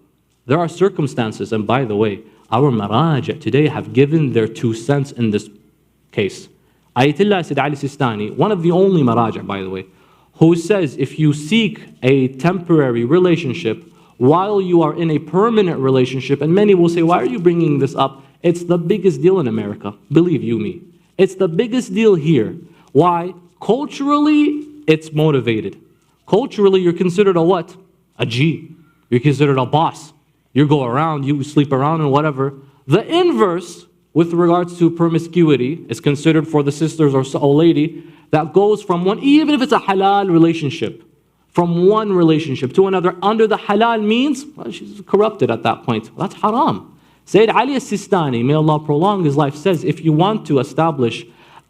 There are circumstances, and by the way, our maraj' today have given their 2 cents in this case. Ayatollah Sayyid Ali Sistani, one of the only maraj', by the way, who says if you seek a temporary relationship while you are in a permanent relationship, and many will say, why are you bringing this up? It's the biggest deal in America, believe you me. It's the biggest deal here. Why? Culturally, it's motivated. Culturally, you're considered a what? A G. You're considered a boss. You go around, you sleep around and whatever. The inverse with regards to promiscuity is considered for the sisters or a lady that goes from one, even if it's a halal relationship, from one relationship to another under the halal means, well, she's corrupted at that point. That's haram. Sayyid Ali as-Sistani, may Allah prolong his life, says if you want to establish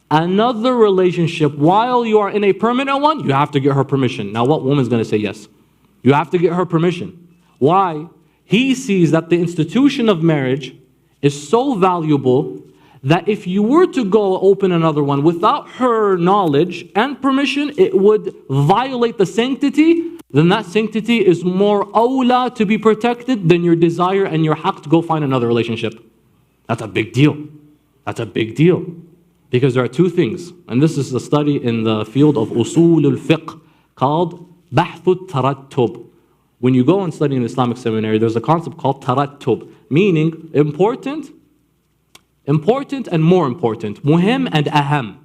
another relationship while you are in a permanent one, you have to get her permission. Now what woman's going to say yes? You have to get her permission. Why? He sees that the institution of marriage is so valuable that if you were to go open another one without her knowledge and permission, it would violate the sanctity. Then that sanctity is more awla to be protected than your desire and your haqq to go find another relationship. That's a big deal. That's a big deal. Because there are two things, and this is a study in the field of usul al-fiqh called bahth tarattub. When you go and study in Islamic seminary, there's a concept called tarattub, meaning important and more important, muhim and aham.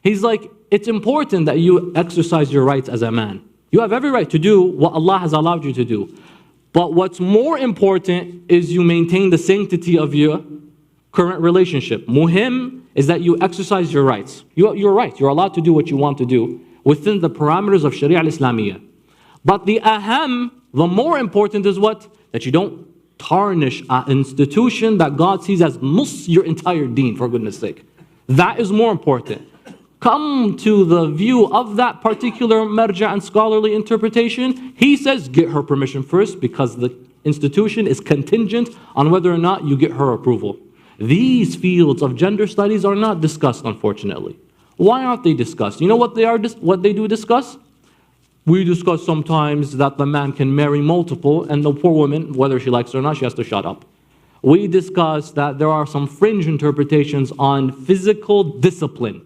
He's like, it's important that you exercise your rights as a man. You have every right to do what Allah has allowed you to do. But what's more important is you maintain the sanctity of your current relationship. Muhim is that you exercise your rights. You're right, you're allowed to do what you want to do within the parameters of Sharia al-Islamiyya. But the aham, the more important is what? That you don't tarnish an institution that God sees as your entire deen, for goodness sake. That is more important. Come to the view of that particular marja and scholarly interpretation, he says get her permission first because the institution is contingent on whether or not you get her approval. These fields of gender studies are not discussed, unfortunately. Why aren't they discussed? You know what they do discuss? We discuss sometimes that the man can marry multiple and the poor woman, whether she likes it or not, she has to shut up. We discuss that there are some fringe interpretations on physical discipline.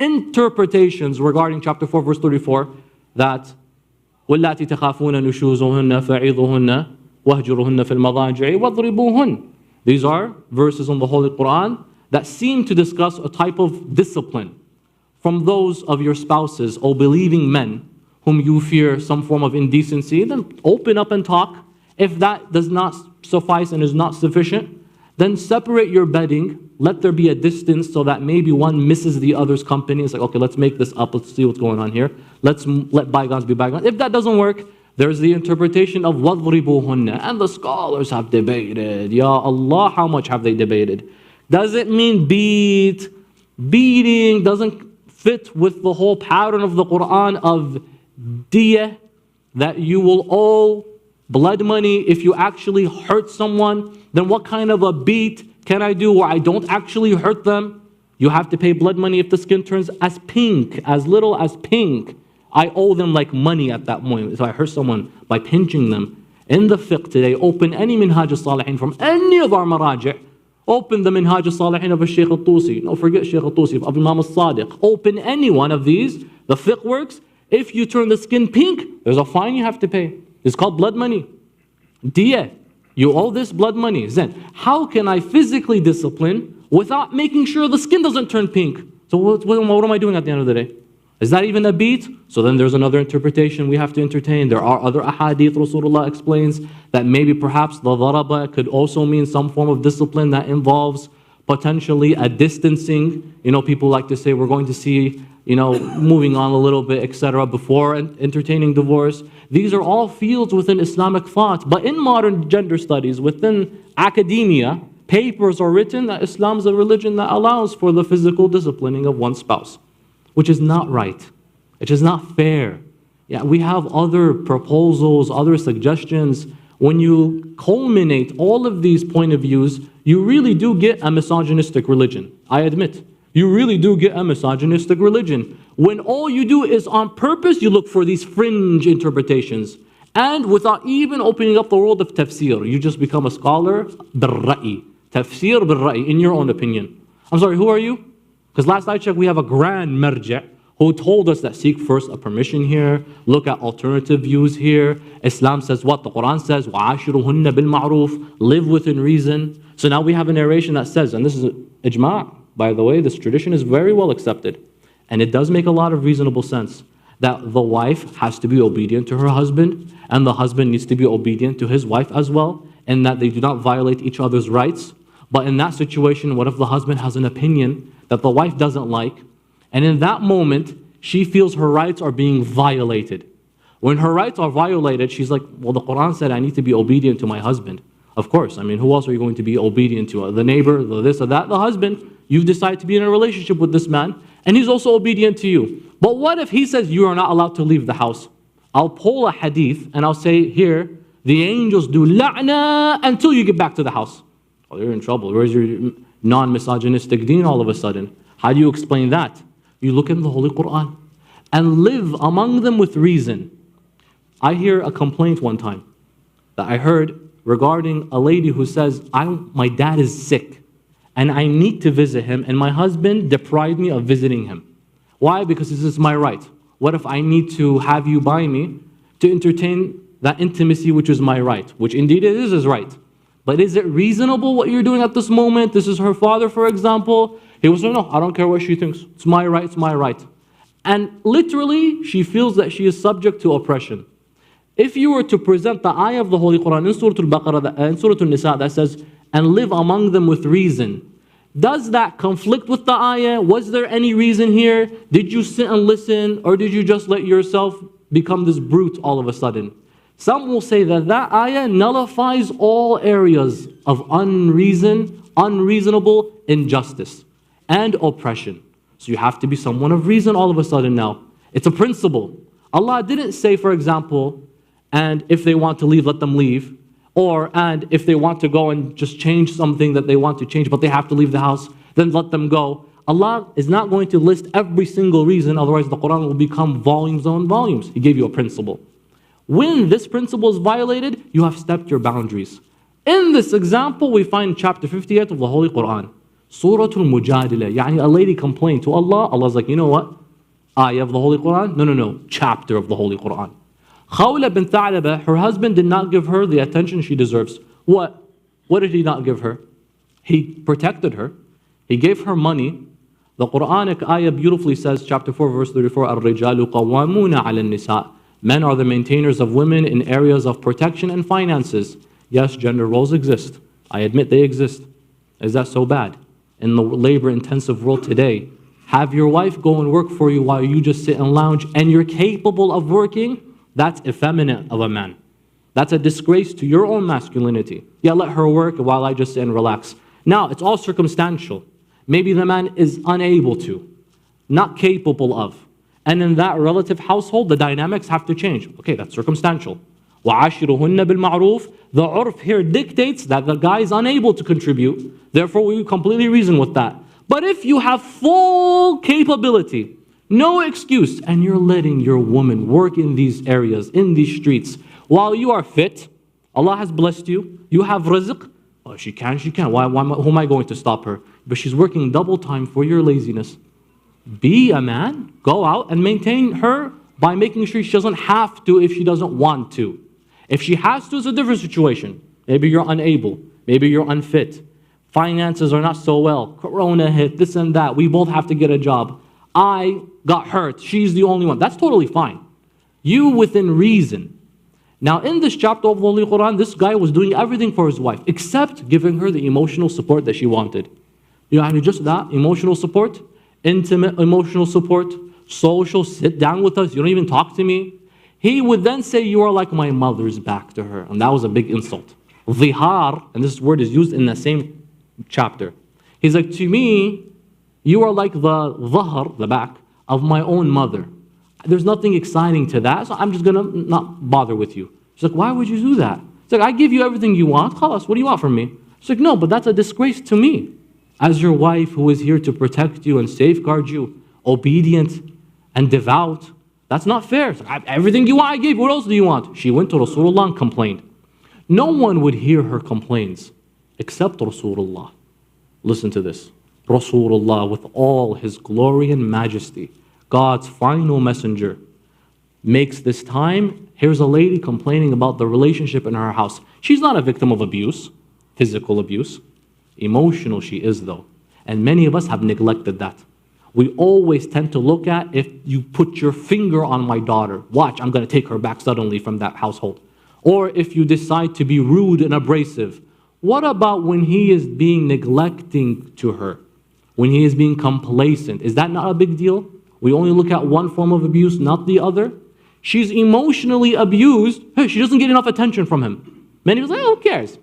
Interpretations regarding chapter 4 verse 34 that وَاللَّاتِ تَخَافُونَ نُشُوزُهُنَّ فَعِظُهُنَّ وَهْجُرُهُنَّ فِي الْمَضَاجِعِ وَاضْرِبُوهُنَّ. These are verses in the Holy Quran that seem to discuss a type of discipline from those of your spouses, O believing men, whom you fear some form of indecency. Then open up and talk. If that does not suffice and is not sufficient, then separate your bedding. Let there be a distance so that maybe one misses the other's company. It's like, okay, let's make this up. Let's see what's going on here. Let's let bygones be bygones. If that doesn't work, there's the interpretation of وَضْرِبُوهُنَّ. And the scholars have debated. Ya Allah, how much have they debated? Does it mean beat? Beating doesn't fit with the whole pattern of the Quran of diyah, that you will owe blood money if you actually hurt someone. Then what kind of a beat can I do where I don't actually hurt them? You have to pay blood money if the skin turns as pink, as little as pink. I owe them like money at that point. If I hurt someone by pinching them. In the fiqh today, open any minhaj al-salihin from any of our maraji'. Open the minhaj al-salihin of Shaykh al-Tusi. No, forget Shaykh al-Tusi, of Imam al-Sadiq. Open any one of these. The fiqh works. If you turn the skin pink, there's a fine you have to pay. It's called blood money. Diyah. You owe this blood money. Then, how can I physically discipline without making sure the skin doesn't turn pink? So what am I doing at the end of the day? Is that even a beat? So then there's another interpretation we have to entertain. There are other ahadith Rasulullah explains that maybe perhaps the daraba could also mean some form of discipline that involves potentially a distancing. You know, people like to say we're going to see, you know, moving on a little bit, etc. before entertaining divorce. These are all fields within Islamic thought. But in modern gender studies, within academia, papers are written that Islam is a religion that allows for the physical disciplining of one spouse, which is not right. It is not fair. Yeah, we have other proposals, other suggestions. When you culminate all of these point of views, you really do get a misogynistic religion. I admit. You really do get a misogynistic religion. When all you do is on purpose, you look for these fringe interpretations. And without even opening up the world of tafsir, you just become a scholar bil-ra'i. Tafsir bil-ra'i, in your own opinion. I'm sorry, who are you? Because last I checked, we have a grand marja' who told us that seek first a permission here, look at alternative views here. Islam says what? The Quran says, وَعَاشِرُهُنَّ بِالْمَعْرُوفِ, live within reason. So now we have a narration that says, and this is ijma', by the way, this tradition is very well accepted. And it does make a lot of reasonable sense that the wife has to be obedient to her husband, and the husband needs to be obedient to his wife as well, and that they do not violate each other's rights. But in that situation, what if the husband has an opinion that the wife doesn't like, and in that moment, she feels her rights are being violated. When her rights are violated, she's like, well, the Quran said I need to be obedient to my husband. Of course, I mean, who else are you going to be obedient to? The neighbor, the this or that, the husband. You've decided to be in a relationship with this man, and he's also obedient to you. But what if he says you are not allowed to leave the house? I'll pull a hadith, and I'll say, here, the angels do la'na until you get back to the house. Oh, you're in trouble. Where's your non-misogynistic deen all of a sudden? How do you explain that? You look in the Holy Quran and live among them with reason. I hear a complaint one time that I heard regarding a lady who says, my dad is sick and I need to visit him and my husband deprived me of visiting him. Why? Because this is my right. What if I need to have you by me to entertain that intimacy which is my right? Which indeed it is his right. But is it reasonable what you're doing at this moment? This is her father, for example. He was like, no, I don't care what she thinks. It's my right, it's my right. And literally, she feels that she is subject to oppression. If you were to present the ayah of the Holy Quran in Surah Al-Baqarah, in Surah Al-Nisa that says, and live among them with reason, does that conflict with the ayah? Was there any reason here? Did you sit and listen, or did you just let yourself become this brute all of a sudden? Some will say that that ayah nullifies all areas of unreasonable injustice and oppression. So you have to be someone of reason all of a sudden now. It's a principle. Allah didn't say, for example, and if they want to leave, let them leave. Or, and if they want to go and just change something that they want to change, but they have to leave the house, then let them go. Allah is not going to list every single reason, otherwise the Quran will become volumes on volumes. He gave you a principle. When this principle is violated, you have stepped your boundaries. In this example, we find chapter 58 of the Holy Quran. Surah Al-Mujadila. Yani a lady complained to Allah. Allah's like, you know what? Ayah of the Holy Quran? No. Chapter of the Holy Quran. Khawla bint Tha'laba, her husband did not give her the attention she deserves. What? What did he not give her? He protected her. He gave her money. The Quranic ayah beautifully says, chapter 4, verse 34, الرِّجَالُ قَوَّامُونَ عَلَى النِّسَاءِ. Men are the maintainers of women in areas of protection and finances. Yes, gender roles exist. I admit they exist. Is that so bad? In the labor-intensive world today, have your wife go and work for you while you just sit and lounge and you're capable of working? That's effeminate of a man. That's a disgrace to your own masculinity. Yeah, let her work while I just sit and relax. Now, it's all circumstantial. Maybe the man is unable to, not capable of. And in that relative household, the dynamics have to change. Okay, that's circumstantial. وَعَاشِرُهُنَّ بِالْمَعْرُوفِ. The urf here dictates that the guy is unable to contribute. Therefore, we completely reason with that. But if you have full capability, no excuse, and you're letting your woman work in these areas, in these streets, while you are fit, Allah has blessed you, you have rizq, oh, she can. Who am I going to stop her? But she's working double time for your laziness. Be a man, go out and maintain her by making sure she doesn't have to if she doesn't want to. If she has to, it's a different situation. Maybe you're unable, maybe you're unfit. Finances are not so well, Corona hit, this and that, we both have to get a job. I got hurt, she's the only one. That's totally fine. You within reason. Now in this chapter of the Holy Quran, this guy was doing everything for his wife, except giving her the emotional support that she wanted. You know, just that, emotional support, intimate emotional support, social, sit down with us, you don't even talk to me. He would then say, you are like my mother's back to her. And that was a big insult. Zihar, and this word is used in the same chapter. He's like, to me, you are like the dhahr, the back, of my own mother. There's nothing exciting to that, so I'm just going to not bother with you. She's like, why would you do that? He's like, I give you everything you want. Khalas, what do you want from me? She's like, no, but that's a disgrace to me. As your wife who is here to protect you and safeguard you, obedient and devout, that's not fair. Like, everything you want, I gave you. What else do you want? She went to Rasulullah and complained. No one would hear her complaints except Rasulullah. Listen to this. Rasulullah, with all his glory and majesty, God's final messenger, makes this time. Here's a lady complaining about the relationship in her house. She's not a victim of abuse, physical abuse. Emotional she is though. And many of us have neglected that. We always tend to look at, if you put your finger on my daughter, watch, I'm going to take her back suddenly from that household. Or if you decide to be rude and abrasive, What about when he is being neglecting to her? When he is being complacent? Is that not a big deal? We only look at one form of abuse, not the other. She's emotionally abused. Hey, she doesn't get enough attention from him. Many people say, oh, who cares?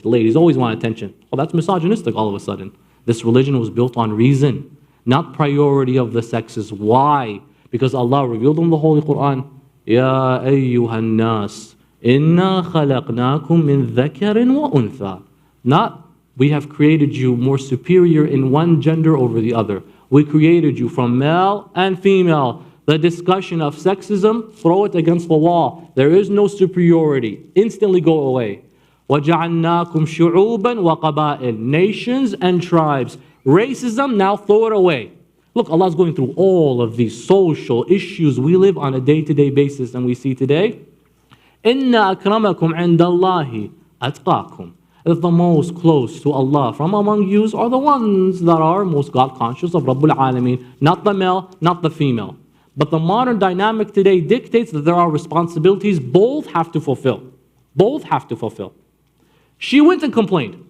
Ladies always want attention. Well, that's misogynistic all of a sudden. This religion was built on reason, not priority of the sexes. Why? Because Allah revealed in the Holy Quran, Ya ayyuhan nas, inna khalaqnakum min dhakarin wa untha. Not, we have created you more superior in one gender over the other. We created you from male and female. The discussion of sexism, throw it against the wall. There is no superiority. Instantly go away. وَجَعَلْنَاكُمْ شُعُوبًا وَقَبَائِلٍ. Nations and tribes. Racism, now throw it away. Look, Allah's going through all of these social issues we live on a day-to-day basis and we see today. إِنَّ أَكْرَمَكُمْ عِنْدَ اللَّهِ أَتْقَاكُمْ. If the most close to Allah from among you are the ones that are most God-conscious of Rabbul Alameen, not the male, not the female. But the modern dynamic today dictates that there are responsibilities both have to fulfill. Both have to fulfill. She went and complained.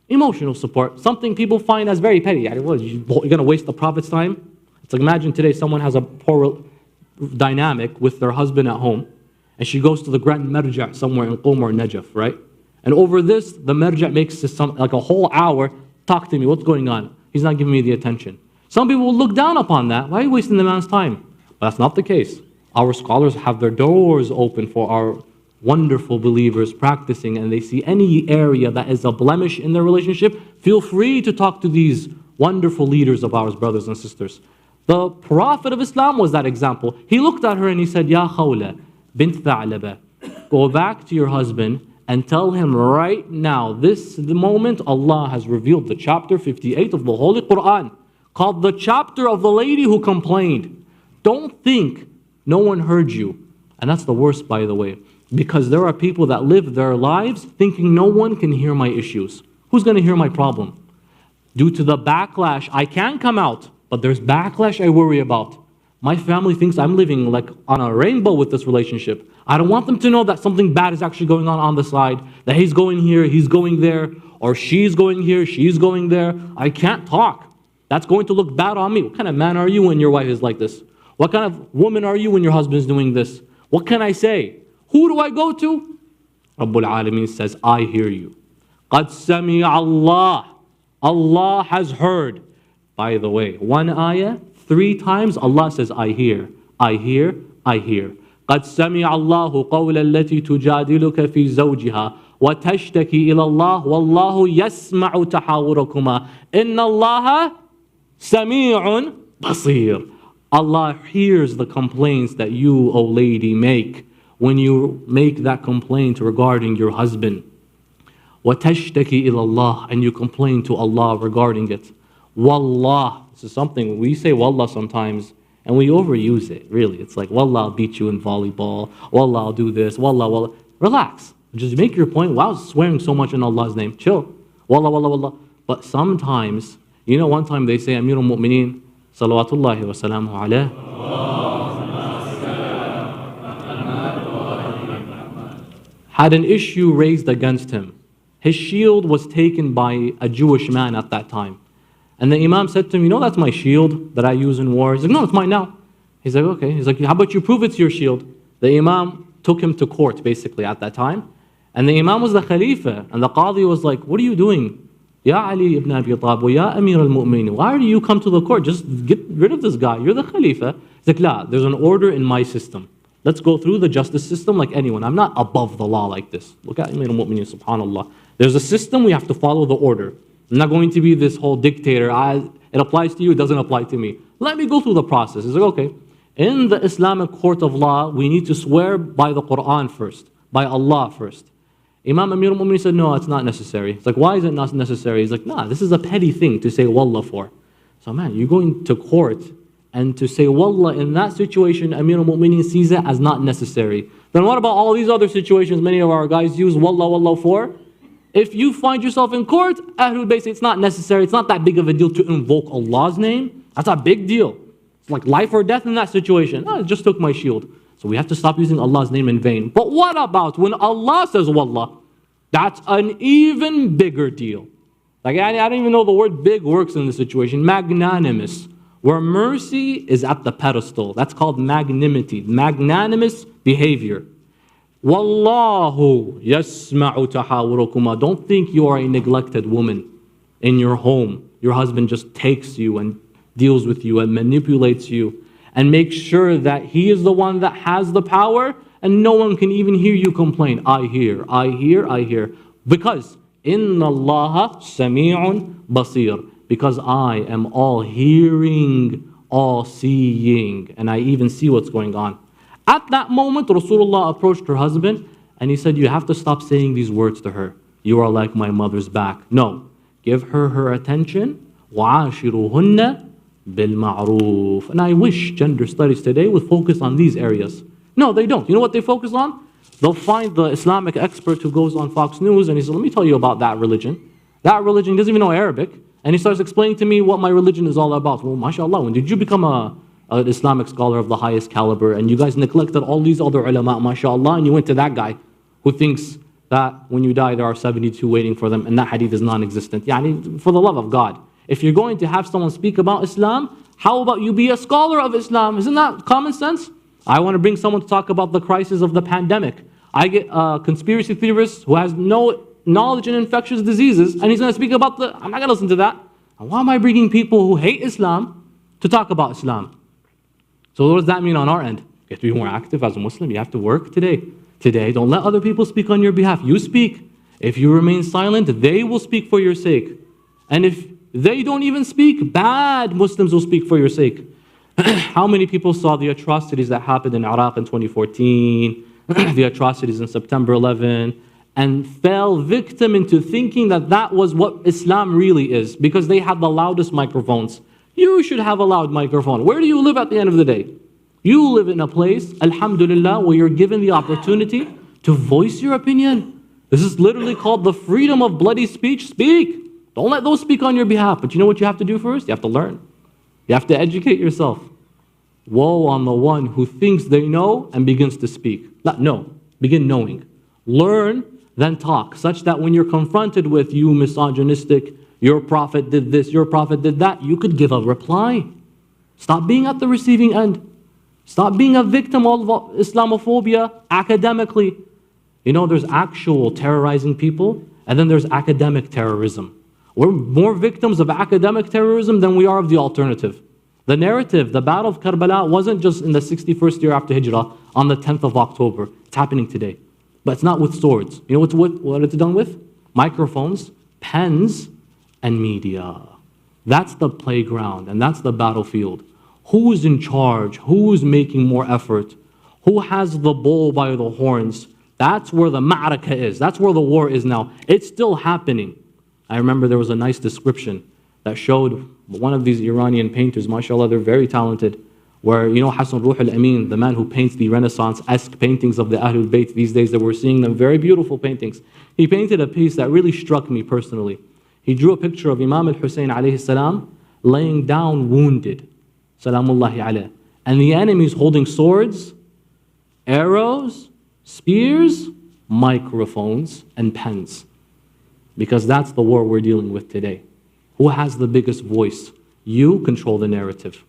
Emotional support, something people find as very petty. You're going to waste the Prophet's time? It's like, imagine today someone has a poor dynamic with their husband at home, and she goes to the Grand Marja somewhere in Qom or Najaf, right? And over this, the Marja makes like a whole hour, talk to me, what's going on? He's not giving me the attention. Some people will look down upon that. Why are you wasting the man's time? But that's not the case. Our scholars have their doors open for our wonderful believers practicing, and they see any area that is a blemish in their relationship, feel free to talk to these wonderful leaders of ours, brothers and sisters. The Prophet of Islam was that example. He looked at her and he said, Ya Khawla bint Tha'laba, go back to your husband and tell him right now, the moment Allah has revealed the chapter 58 of the Holy Quran, called the chapter of the lady who complained. Don't think no one heard you. And that's the worst, by the way. Because there are people that live their lives thinking no one can hear my issues. Who's going to hear my problem? Due to the backlash, I can come out, but there's backlash I worry about. My family thinks I'm living like on a rainbow with this relationship. I don't want them to know that something bad is actually going on the side, that he's going here, he's going there, or she's going here, she's going there. I can't talk. That's going to look bad on me. What kind of man are you when your wife is like this? What kind of woman are you when your husband is doing this? What can I say? Who do I go to? Rabbul Alameen says, I hear you. قَدْ سَمِعَ اللَّهُ. Allah has heard. By the way, one ayah, 3 times Allah says, I hear, I hear, I hear. قَدْ سَمِعَ اللَّهُ قَوْلَ الَّتِي تُجَادِلُكَ فِي زَوْجِهَا وَتَشْتَكِي إِلَى اللَّهِ وَاللَّهُ يَسْمَعُ تَحَاوُرَكُمَا إِنَّ اللَّهَ سَمِيعٌ بَصِيرٌ. Allah hears the complaints that you, O lady, make when you make that complaint regarding your husband. وَتَشْتَكِي إِلَى اللَّهِ. And you complain to Allah regarding it. Wallah. This is something, we say wallah sometimes, and we overuse it, really. It's like, wallah, I'll beat you in volleyball. Wallah, I'll do this. Wallah, wallah. Relax. Just make your point. Wow, swearing so much in Allah's name. Chill. Wallah, wallah, wallah. But sometimes, you know, one time they say, Amirul Mu'mineen, salawatullahi wa salamuhu alayh, had an issue raised against him. His shield was taken by a Jewish man at that time. And the Imam said to him, you know, that's my shield that I use in war. He's like, no, it's mine now. He's like, okay. He's like, how about you prove it's your shield? The Imam took him to court, basically, at that time. And the Imam was the Khalifa. And the Qadi was like, what are you doing? Ya Ali ibn Abi Talib, Ya Amir al-Mu'minin, why do you come to the court? Just get rid of this guy. You're the Khalifa. He's like, la, there's an order in my system. Let's go through the justice system like anyone. I'm not above the law like this. Look at Amir al-Mu'minin, subhanAllah. There's a system, we have to follow the order. I'm not going to be this whole dictator. It applies to you, it doesn't apply to me. Let me go through the process. He's like, okay. In the Islamic court of law, we need to swear by the Quran first, by Allah first. Imam Amir al-Mu'minin said, no, it's not necessary. It's like, why is it not necessary? He's like, nah, this is a petty thing to say wallah for. So man, you're going to court and to say wallah in that situation, Amir al-Mu'minin sees it as not necessary. Then what about all these other situations many of our guys use wallah, wallah for? If you find yourself in court, Ahlul Bayt say it's not necessary, it's not that big of a deal to invoke Allah's name. That's a big deal. It's like life or death in that situation. Oh, it just took my shield. So we have to stop using Allah's name in vain. But what about when Allah says wallah? That's an even bigger deal. Like, I don't even know the word big works in this situation. Magnanimous, where mercy is at the pedestal. That's called magnanimity, magnanimous behavior. Wallahu yasma'u tahawurukuma. Don't think you are a neglected woman in your home. Your husband just takes you and deals with you and manipulates you, and makes sure that he is the one that has the power and no one can even hear you complain. I hear, I hear, I hear. Because Inna Allaha Sami'un Basir. Because I am all hearing, all seeing, and I even see what's going on. At that moment, Rasulullah approached her husband and he said, you have to stop saying these words to her. You are like my mother's back. No, give her her attention. وَعَاشِرُهُنَّ بِالْمَعْرُوفِ. And I wish gender studies today would focus on these areas. No, they don't. You know what they focus on? They'll find the Islamic expert who goes on Fox News and he says, let me tell you about that religion. That religion doesn't even know Arabic. And he starts explaining to me what my religion is all about. Well, mashallah, when did you become an Islamic scholar of the highest caliber, and you guys neglected all these other ulama, mashallah, and you went to that guy who thinks that when you die there are 72 waiting for them, and that hadith is non-existent. Yani, for the love of God, if you're going to have someone speak about Islam, how about you be a scholar of Islam? Isn't that common sense? I want to bring someone to talk about the crisis of the pandemic. I get a conspiracy theorist who has no knowledge in infectious diseases, and he's going to speak about I'm not going to listen to that. And why am I bringing people who hate Islam to talk about Islam? So what does that mean on our end? You have to be more active as a Muslim. You have to work today. Today, don't let other people speak on your behalf. You speak. If you remain silent, they will speak for your sake. And if they don't even speak, bad Muslims will speak for your sake. How many people saw the atrocities that happened in Iraq in 2014, the atrocities in September 11, and fell victim into thinking that that was what Islam really is, because they had the loudest microphones. You should have a loud microphone. Where do you live at the end of the day? You live in a place, alhamdulillah, where you're given the opportunity to voice your opinion. This is literally called the freedom of bloody speech. Speak. Don't let those speak on your behalf. But you know what you have to do first? You have to learn. You have to educate yourself. Woe on the one who thinks they know and begins to speak. Not know. Begin knowing. Learn, then talk, such that when you're confronted with you misogynistic, your prophet did this, your prophet did that, you could give a reply. Stop being at the receiving end. Stop being a victim of Islamophobia academically. You know, there's actual terrorizing people, and then there's academic terrorism. We're more victims of academic terrorism than we are of the alternative. The narrative, the Battle of Karbala, wasn't just in the 61st year after Hijrah, on the 10th of October. It's happening today. But it's not with swords. You know what it's done with? Microphones, pens, and media. That's the playground, and that's the battlefield. Who is in charge? Who is making more effort? Who has the bull by the horns? That's where the ma'rakah is. That's where the war is now. It's still happening. I remember there was a nice description that showed one of these Iranian painters, mashallah, they're very talented, where, you know, Hassan Al-Amin, the man who paints the Renaissance-esque paintings of the Ahlul Bayt these days, that we're seeing them, very beautiful paintings. He painted a piece that really struck me personally. He drew a picture of Imam Al-Hussein alayhi salam laying down wounded, salamullahi alayh. And the enemies holding swords, arrows, spears, microphones, and pens. Because that's the war we're dealing with today. Who has the biggest voice? You control the narrative.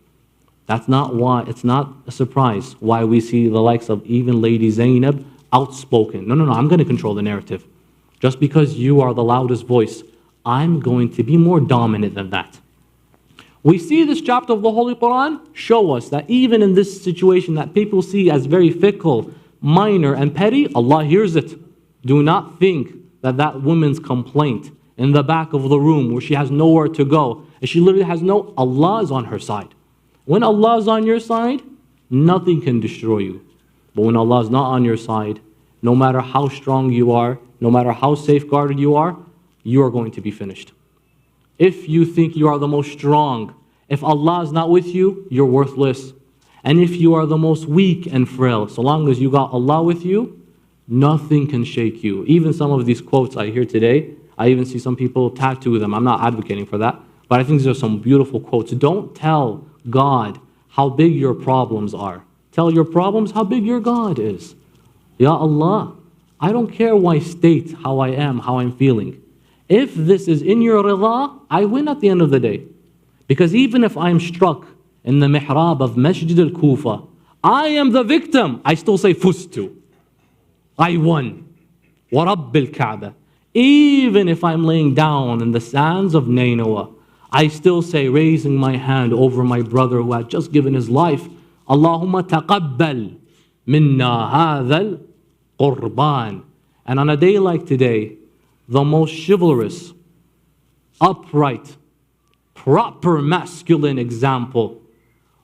That's not why, it's not a surprise why we see the likes of even Lady Zainab outspoken. No, I'm going to control the narrative. Just because you are the loudest voice, I'm going to be more dominant than that. We see this chapter of the Holy Quran show us that even in this situation that people see as very fickle, minor, and petty, Allah hears it. Do not think that that woman's complaint in the back of the room where she has nowhere to go, and she literally has Allah is on her side. When Allah is on your side, nothing can destroy you. But when Allah is not on your side, no matter how strong you are, no matter how safeguarded you are going to be finished. If you think you are the most strong, if Allah is not with you, you're worthless. And if you are the most weak and frail, so long as you got Allah with you, nothing can shake you. Even some of these quotes I hear today, I even see some people tattoo them. I'm not advocating for that, but I think these are some beautiful quotes. Don't tell God how big your problems are. Tell your problems how big your God is. Ya Allah, I don't care why state, how I am, how I'm feeling. If this is in your rida, I win at the end of the day. Because even if I'm struck in the mihrab of Masjid al-Kufa, I am the victim, I still say fustu. I won. وَرَبِّ الْكَعْبَةِ. Even if I'm laying down in the sands of Nainawa, I still say, raising my hand over my brother who had just given his life, Allahumma taqabbal minna hadhal qurban. And on a day like today, the most chivalrous, upright, proper masculine example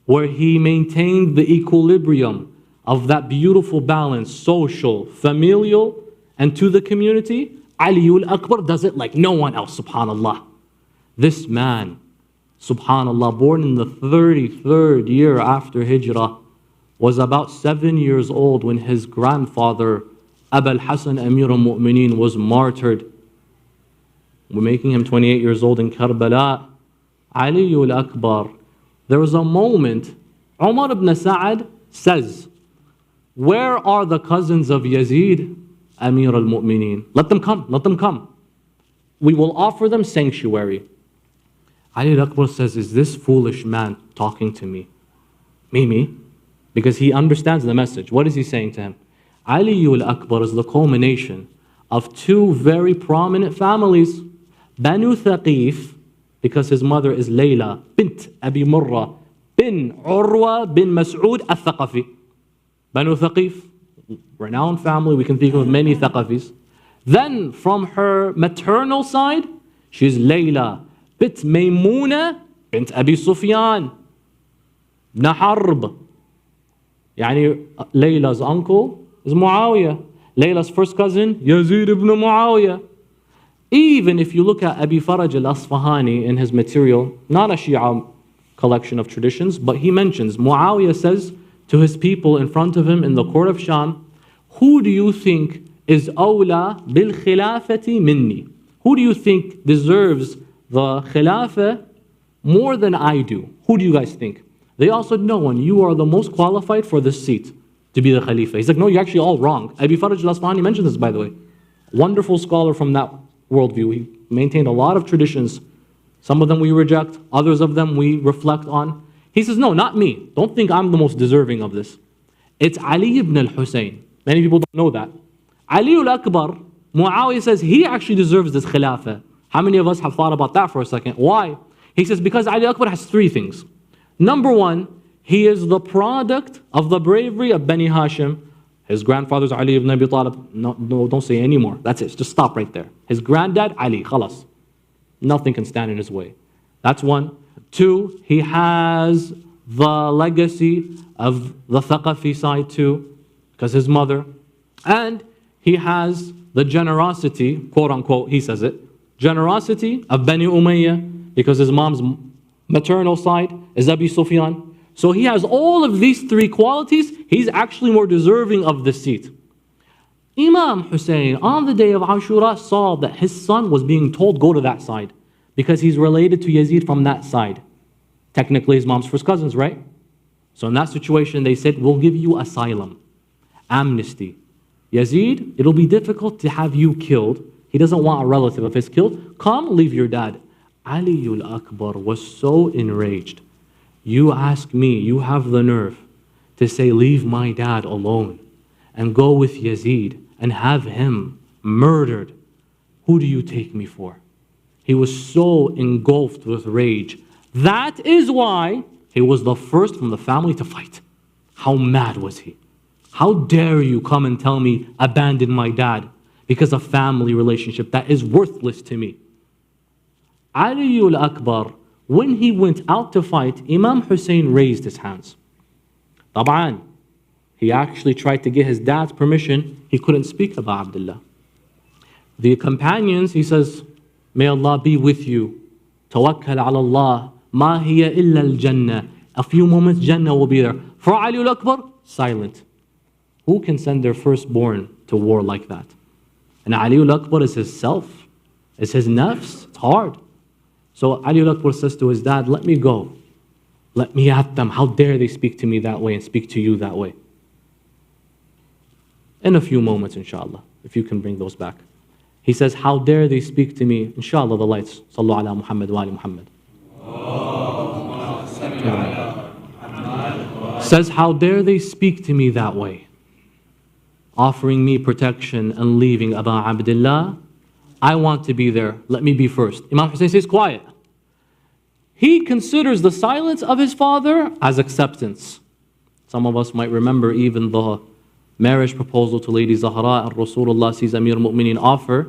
where he maintained the equilibrium of that beautiful balance, social, familial, and to the community, Aliul Akbar does it like no one else, subhanallah. This man, subhanallah, born in the 33rd year after Hijrah, was about 7 years old when his grandfather, Abul Hassan Amir al-Mu'mineen, was martyred. We're making him 28 years old in Karbala. Aliul Akbar. There was a moment, Umar ibn Sa'ad says, where are the cousins of Yazid, Amir al-Mu'mineen? Let them come, let them come. We will offer them sanctuary. Ali Akbar says, is this foolish man talking to me? Me? Because he understands the message. What is he saying to him? Ali Akbar is the culmination of two very prominent families. Banu Thaqif, because his mother is Layla bint Abi Murrah bin Urwa bin Mas'ud al-Thaqafi. Banu Thaqif, renowned family, we can think of many Thaqafis. Then from her maternal side, she's Layla bint Maymuna bint Abi Sufyan ibn Harb. Yani Layla's uncle is Muawiyah. Layla's first cousin, Yazid ibn Muawiyah. Even if you look at Abi Faraj al-Asfahani in his material, not a Shia collection of traditions, but he mentions, Muawiyah says to his people in front of him in the court of Sham, who do you think is awla bil khilafati minni? Who do you think deserves the khilafah more than I do? Who do you guys think? They all said, no one. You are the most qualified for this seat to be the khalifa. He's like, no, you're actually all wrong. Abi Faraj al-Asfahani mentioned this, by the way. Wonderful scholar from that worldview. He maintained a lot of traditions. Some of them we reject, others of them we reflect on. He says, no, not me. Don't think I'm the most deserving of this. It's Ali ibn al-Hussein. Many people don't know that. Ali al-Akbar, Muawiyah says he actually deserves this khilafah. How many of us have thought about that for a second? Why? He says because Ali al-Akbar has three things. Number one, he is the product of the bravery of Bani Hashim. His grandfather's Ali ibn Abi Talib. No, don't say anymore. That's it. Just stop right there. His granddad, Ali. Khalas. Nothing can stand in his way. That's one. Two, he has the legacy of the Thaqafi side too, because his mother. And he has the generosity, quote unquote, he says it, generosity of Bani Umayyah, because his mom's maternal side is Abi Sufyan. So he has all of these three qualities. He's actually more deserving of the seat. Imam Hussein, on the day of Ashura, saw that his son was being told, go to that side, because he's related to Yazid from that side. Technically, his mom's first cousins, right? So in that situation, they said, we'll give you asylum, amnesty. Yazid, it'll be difficult to have you killed. He doesn't want a relative of his killed. Come, leave your dad. Ali al-Akbar was so enraged. You ask me, you have the nerve to say, leave my dad alone and go with Yazid and have him murdered. Who do you take me for? He was so engulfed with rage. That is why he was the first from the family to fight. How mad was he? How dare you come and tell me, abandon my dad because of family relationship that is worthless to me. Ali al-Akbar, when he went out to fight, Imam Hussein raised his hands. Tab'an, he actually tried to get his dad's permission. He couldn't speak about Abdullah. The companions, he says, may Allah be with you. Tawakkal ala Allah. Ma hiya illa al-Jannah. A few moments, Jannah will be there. For Ali al-Akbar, silent. Who can send their firstborn to war like that? And Ali al-Akbar is his self, is his nafs. It's hard. So Ali al-Akbar says to his dad, let me go. Let me at them. How dare they speak to me that way and speak to you that way? In a few moments, inshallah. if you can bring those back. He says, how dare they speak to me? Inshallah, the lights. Sallu ala Muhammad wa ali Muhammad. Says, how dare they speak to me that way? Offering me protection and leaving Aba Abdullah. I want to be there. Let me be first. Imam Hussein says, quiet. He considers the silence of his father as acceptance. Some of us might remember even the marriage proposal to Lady Zahra, and Rasulullah sees Amir al-Mu'mineen offer,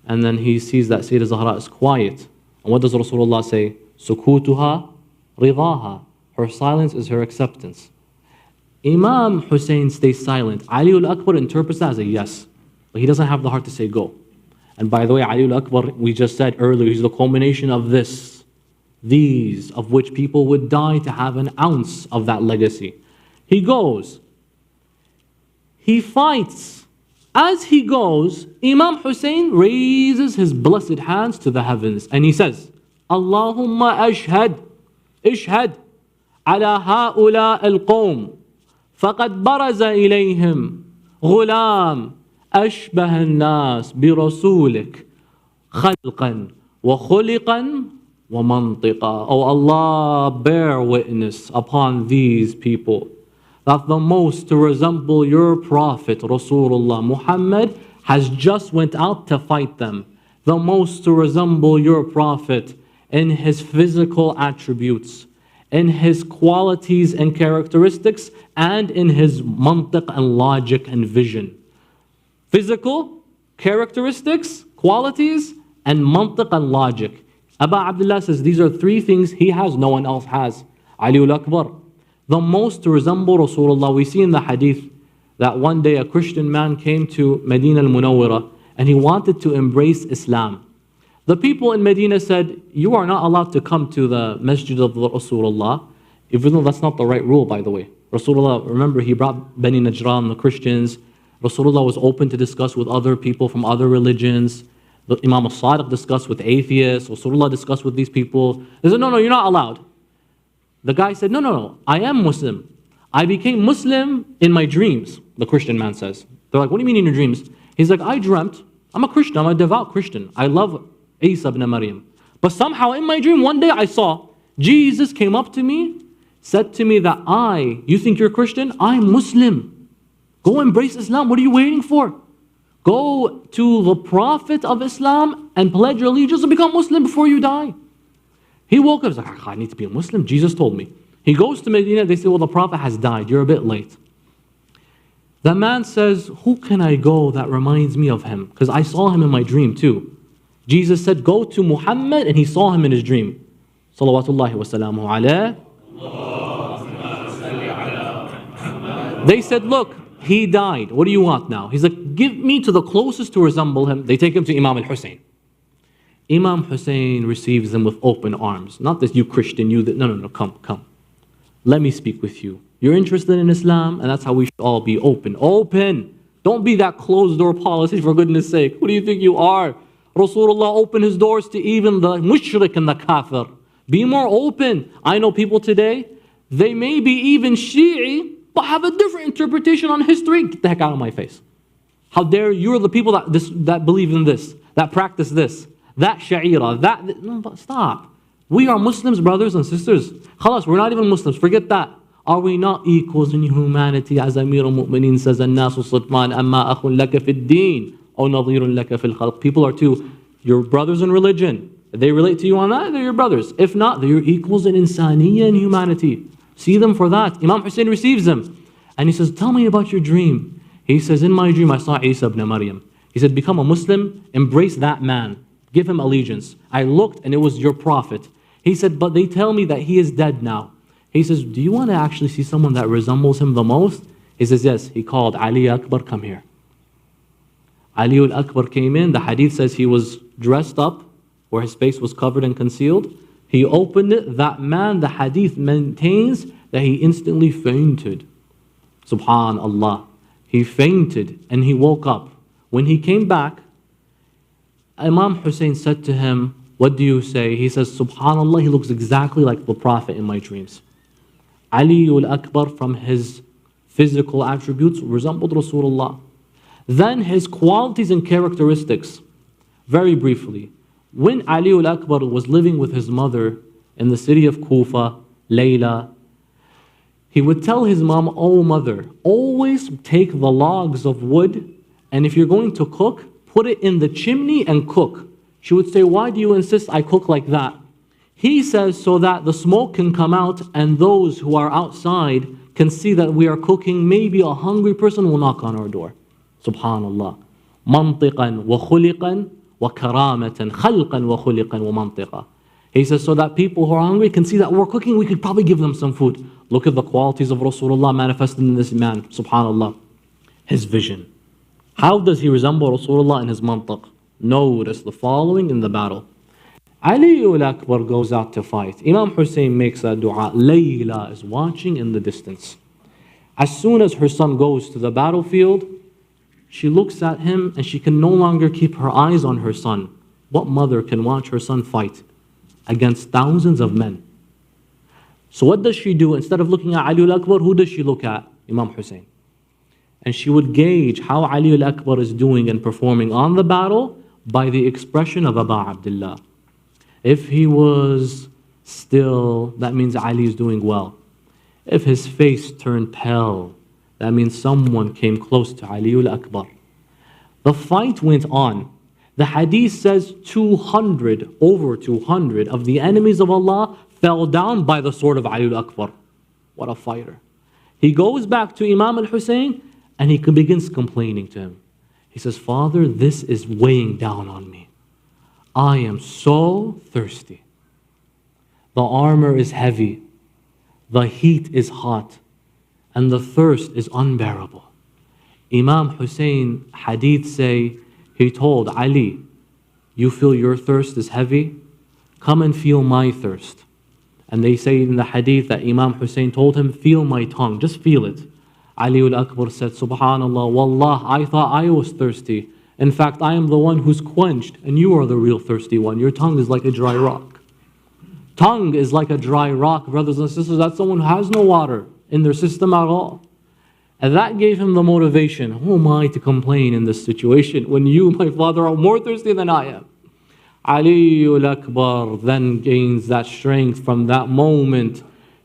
and then he sees that Sayyidah Zahra is quiet. And what does Rasulullah say? Sukutuha ridaha. Her silence is her acceptance. Imam Hussein stays silent. Ali al-Akbar interprets that as a yes, but he doesn't have the heart to say go. And by the way, Ali al-Akbar, we just said earlier, he's the culmination of these of which people would die to have an ounce of that legacy. He goes. He fights. As he goes, Imam Hussein raises his blessed hands to the heavens and he says, Allahumma ishhad ala ha'ula al-qawm faqad baraza ilayhim ghulam ashbah al-nas bi rasulik khalqan wa khuliqan wa mantiqa. Oh Allah, bear witness upon these people that the most to resemble your Prophet Rasulullah Muhammad has just went out to fight them. The most to resemble your Prophet in his physical attributes, in his qualities and characteristics, and in his mantiq and logic and vision. Physical, characteristics, qualities, and mantiq and logic. Aba Abdullah says these are three things he has, no one else has. Ali al-Akbar, the most to resemble Rasulullah. We see in the hadith that one day a Christian man came to Medina al-Munawwara and he wanted to embrace Islam. The people in Medina said, you are not allowed to come to the masjid of Rasulullah, even though that's not the right rule, by the way. Rasulullah, remember, he brought Bani Najran, the Christians. Rasulullah was open to discuss with other people from other religions. The Imam al-Sadiq discussed with atheists. Rasulullah discussed with these people. They said, no, you're not allowed. The guy said, no, I am Muslim. I became Muslim in my dreams, the Christian man says. They're like, what do you mean in your dreams? He's like, I dreamt, I'm a Christian, I'm a devout Christian. I love Isa ibn Maryam. But somehow in my dream, one day I saw Jesus came up to me, said to me that you think you're a Christian? I'm Muslim. Go embrace Islam. What are you waiting for? Go to the Prophet of Islam and pledge your allegiance and become Muslim before you die. He woke up, he's like, I need to be a Muslim. Jesus told me. He goes to Medina, they say, well, the Prophet has died. You're a bit late. The man says, who can I go that reminds me of him? Because I saw him in my dream too. Jesus said, go to Muhammad, and he saw him in his dream. Salawatullahi wa salamuhu alayh. They said, look, he died. What do you want now? He's like, give me to the closest to resemble him. They take him to Imam al-Hussein. Imam Hussein receives them with open arms. Not this, you Christian, you that. No, come. Let me speak with you. You're interested in Islam, and that's how we should all be open. Open. Don't be that closed door policy, for goodness sake. Who do you think you are? Rasulullah opened his doors to even the mushrik and the kafir. Be more open. I know people today, they may be even Shi'i, but have a different interpretation on history. Get the heck out of my face. How dare you're the people that believe in this, that practice this, that sha'ira, no, but stop. We are Muslims, brothers and sisters. Khalas, we're not even Muslims, forget that. Are we not equals in humanity? As Amir al-Mu'mineen says, النَّاسُ صِدْمَانِ أَمَّا أَخٌ لَكَ فِي الدِّينِ أَوْ نَظِيرٌ لَكَ فِي الْخَلْقِ. People are too, your brothers in religion. If they relate to you on that, they're your brothers. If not, they're your equals in insaniyya and humanity. See them for that. Imam Hussein receives them. And he says, tell me about your dream. He says, in my dream I saw Isa ibn Maryam. He said, become a Muslim, embrace that man. Give him allegiance. I looked and it was your prophet. He said, but they tell me that he is dead now. He says, do you want to actually see someone that resembles him the most? He says, yes. He called Ali Akbar, come here. Ali al-Akbar came in. The hadith says he was dressed up where his face was covered and concealed. He opened it. That man, the hadith maintains that he instantly fainted. Subhanallah. He fainted and he woke up. When he came back, Imam Hussein said to him, what do you say? He says, Subhanallah, he looks exactly like the Prophet in my dreams. Ali al-Akbar, from his physical attributes, resembled Rasulullah. Then his qualities and characteristics. Very briefly, when Ali al-Akbar was living with his mother in the city of Kufa, Layla, he would tell his mom, "Oh mother, always take the logs of wood, and if you're going to cook, put it in the chimney and cook." She would say, "Why do you insist I cook like that?" He says, "So that the smoke can come out and those who are outside can see that we are cooking. Maybe a hungry person will knock on our door." Subhanallah. Mantiqan wa khuliqan wa karamatan, khalqan wa khuliqan wa mantiqa. He says, so that people who are hungry can see that we're cooking, we could probably give them some food. Look at the qualities of Rasulullah manifested in this man, subhanallah. His vision. How does he resemble Rasulullah in his mantiq? Notice the following in the battle. Ali al-Akbar goes out to fight. Imam Hussein makes a dua. Layla is watching in the distance. As soon as her son goes to the battlefield, she looks at him and she can no longer keep her eyes on her son. What mother can watch her son fight against thousands of men? So what does she do? Instead of looking at Ali al-Akbar, who does she look at? Imam Hussein. And she would gauge how Ali al-Akbar is doing and performing on the battle by the expression of Aba Abdullah. If he was still, that means Ali is doing well. If his face turned pale, that means someone came close to Ali al-Akbar. The fight went on. The hadith says 200, over 200 of the enemies of Allah fell down by the sword of Ali al-Akbar. What a fighter. He goes back to Imam al-Hussein and he begins complaining to him. He says, "Father, this is weighing down on me. I am so thirsty. The armor is heavy. The heat is hot. And the thirst is unbearable." Imam Hussein, hadith say, he told Ali, "You feel your thirst is heavy? Come and feel my thirst." And they say in the hadith that Imam Hussein told him, "Feel my tongue, just feel it." Ali al-Akbar said, "Subhanallah, wallah, I thought I was thirsty. In fact, I am the one who's quenched, and you are the real thirsty one. Your tongue is like a dry rock." Tongue is like a dry rock, brothers and sisters. That's someone who has no water in their system at all. And that gave him the motivation. Who am I to complain in this situation when you, my father, are more thirsty than I am? Ali al-Akbar then gains that strength from that moment.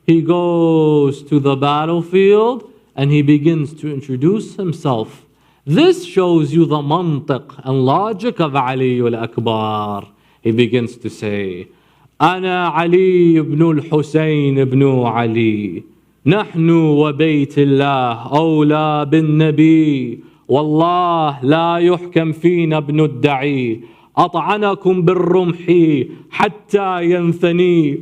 He goes to the battlefield and he begins to introduce himself. This shows you the mantiq and logic of Ali al-Akbar. He begins to say, "Ana Ali ibn al-Hussein ibn Ali. نحن وبيت الله أولى بالنبي والله لا يحكم فينا ابن الدعي أطعنكم بالرمح حتى ينثني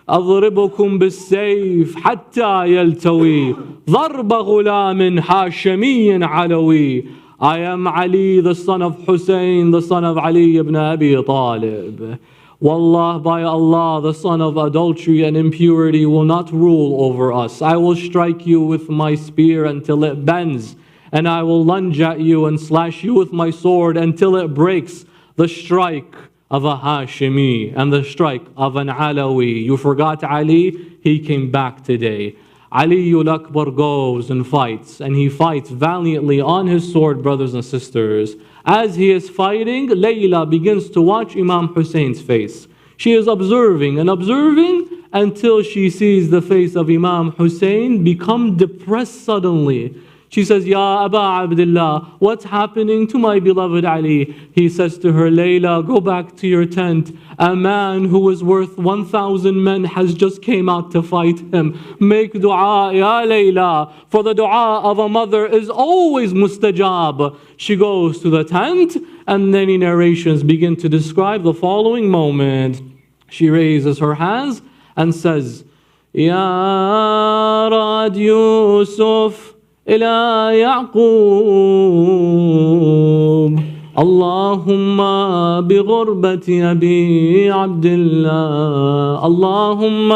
أضربكم بالسيف حتى يلتوي ضرب Ghulam Hashmi Alvi." I am Ali, the son of Hussein, the son of Ali ibn Abi Talib. Wallah, by Allah, the son of adultery and impurity will not rule over us. I will strike you with my spear until it bends, and I will lunge at you and slash you with my sword until it breaks. The strike of a Hashimi and the strike of an Alawi. You forgot Ali? He came back today. Ali al-Akbar goes and fights, and he fights valiantly on his sword, brothers and sisters. As he is fighting, Layla begins to watch Imam Hussein's face. She is observing and observing until she sees the face of Imam Hussein become depressed suddenly. She says, "Ya Aba Abdullah, what's happening to my beloved Ali?" He says to her, "Layla, go back to your tent. A man who is worth 1,000 men has just came out to fight him. Make dua, ya Layla, for the dua of a mother is always mustajab." She goes to the tent, and many narrations begin to describe the following moment. She raises her hands and says, "Ya Rad Yusuf إلى يعقوب اللهم بغربة أبي عبد الله اللهم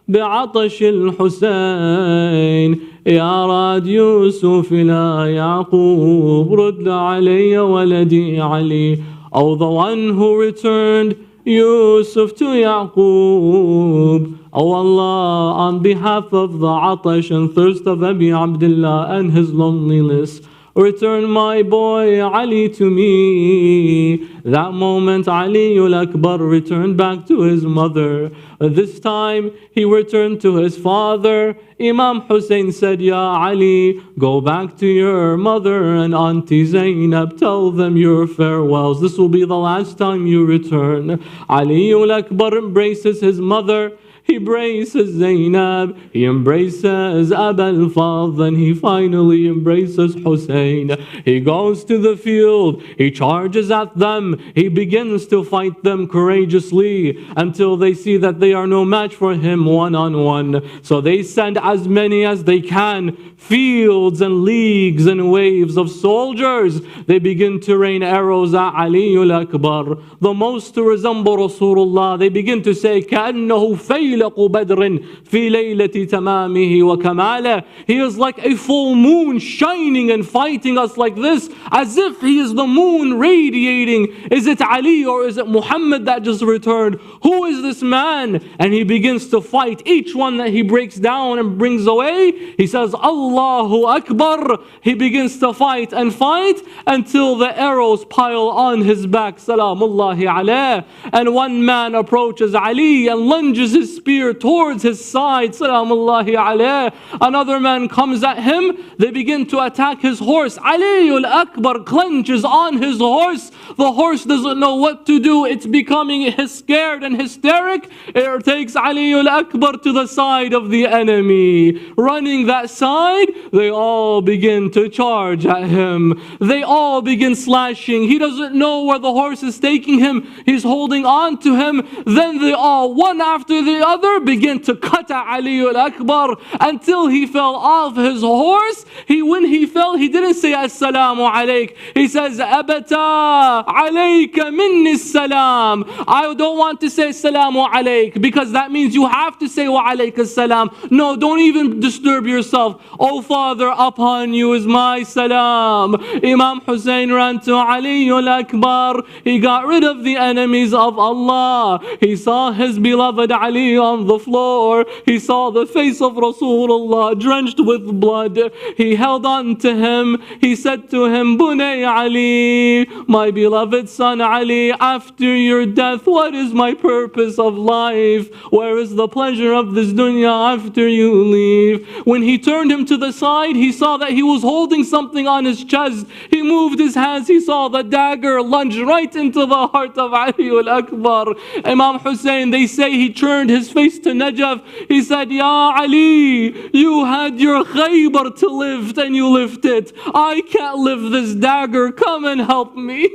بعطش الحسين يا راد يوسف إلى يعقوب رد علي ولدي علي." Oh, the one who returned Yusuf to Yaqub. Oh Allah, on behalf of the atash and thirst of Abi Abdullah and his loneliness, return my boy Ali to me. That moment Aliul Akbar returned back to his mother. This time he returned to his father. Imam Hussein said, Ya Ali, go back to your mother and Auntie Zainab, tell them your farewells. This will be the last time you return. Aliul Akbar embraces his mother. He embraces Zainab, he embraces Abul Fadl, and he finally embraces Hussein. He goes to the field, he charges at them, he begins to fight them courageously until they see that they are no match for him one-on-one. So they send as many as they can, fields and leagues and waves of soldiers. They begin to rain arrows at Aliul Akbar, the most to resemble Rasulullah. They begin to say, كَأَنَّهُ فَيْلَقُ بَدْرٍ فِي لَيْلَةِ تَمَامِهِ وَكَمَالِهِ. He is like a full moon shining and fighting us like this, as if he is the moon radiating. Is it Ali or is it Muhammad that just returned? Who is this man? And he begins to fight each one that he breaks down and brings away. He says, Allahu Akbar. He begins to fight and fight until the arrows pile on his back. Salamullahi alayh. And one man approaches Ali and lunges his spear towards his side. Salamullahi alayh. Another man comes at him. They begin to attack his horse. Aliul Akbar clenches on his horse. The horse doesn't know what to do. It's becoming scared and hysteric. It takes Aliul Akbar to the side of the enemy. Running that side, they all begin to charge at him. They all begin slashing. He doesn't know where the horse is taking him. He's holding on to him. Then they all, one after the other, begin to cut at Aliul Akbar until he fell off his horse. When he fell, he didn't say Assalamu alayk. He says, Abata alayka minni salam. I don't want to say Assalamu alayk because that means you have to say wa alayka salam. No, don't even disturb yourself. Oh Father, upon you is my salam. Imam Hussein ran to Aliul Akbar. He got rid of the enemies of Allah. He saw his beloved Ali on the floor. He saw the face of Rasulullah drenched with blood. He held on to him. He said to him, Bunay Ali, my beloved son Ali, after your death, what is my purpose of life? Where is the pleasure of this dunya after you leave? When he turned him to the side, he saw that he was holding something on his chest. He moved his hands. He saw the dagger lunge right into the heart of Aliul Akbar. Imam Hussein, they say he turned his face to Najaf. He said, Ya Ali, you had your Khaybar to lift and you lived it. I can't lift this dagger. Come and help me.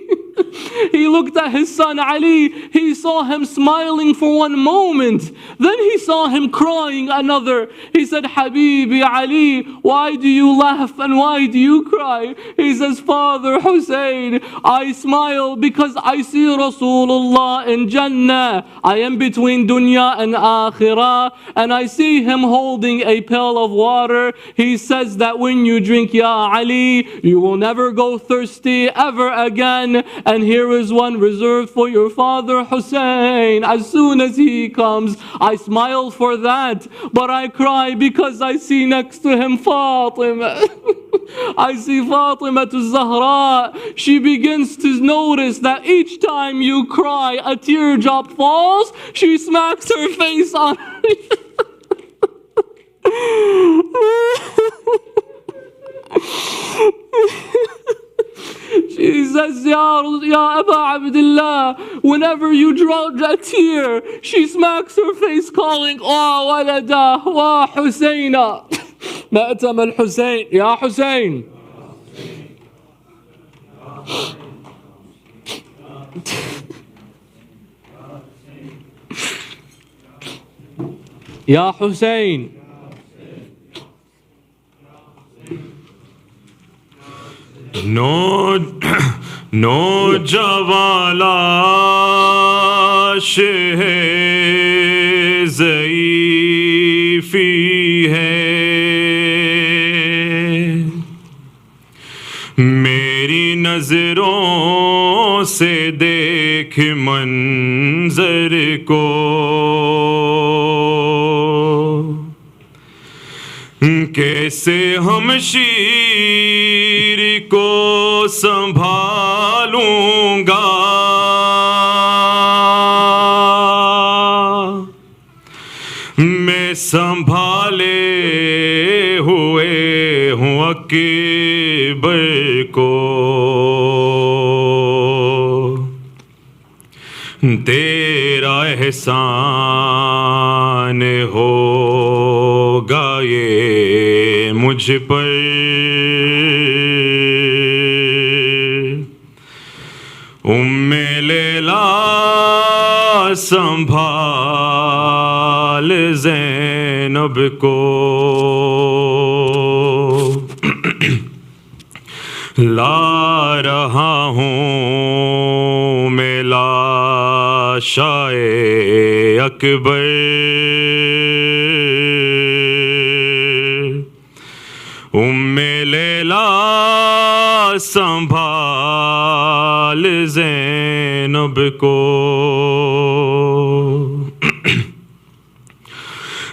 He looked at his son Ali. He saw him smiling for one moment. Then he saw him crying another. He said, Habibi Ali, why do you laugh and why do you cry? He says, Father Hussein, I smile because I see Rasulullah in Jannah. I am between dunya and akhirah, and I see him holding a pail of water. He says that when you drink, Ya Ali, you will never go thirsty ever again. And here is one reserved for your father Hussein. As soon as he comes, I smile for that, but I cry because I see next to him Fatima. I see Fatima to Zahra. She begins to notice that each time you cry, a teardrop falls. She smacks her face on She says, Ya Aba Abdullah, whenever you draw a tear, she smacks her face calling, Wa walada, wa Husseina. Ma'atam al-Hussein, Ya Hussein. Ya Hussein. नौजवान लाश है ज़ईफ़ी है मेरी नज़रों से देख मंज़र को کیسے ہم شیر کو سنبھالوں گا، میں سنبھالے ہوئے ہوں اکبر کو، تیرا احسان ہوگا یہ مجھ پر، ام لیلا سنبھال زینب کو، لا رہا ہوں میں لاشائے اکبر، ام لیلا سنبھال زینب کو،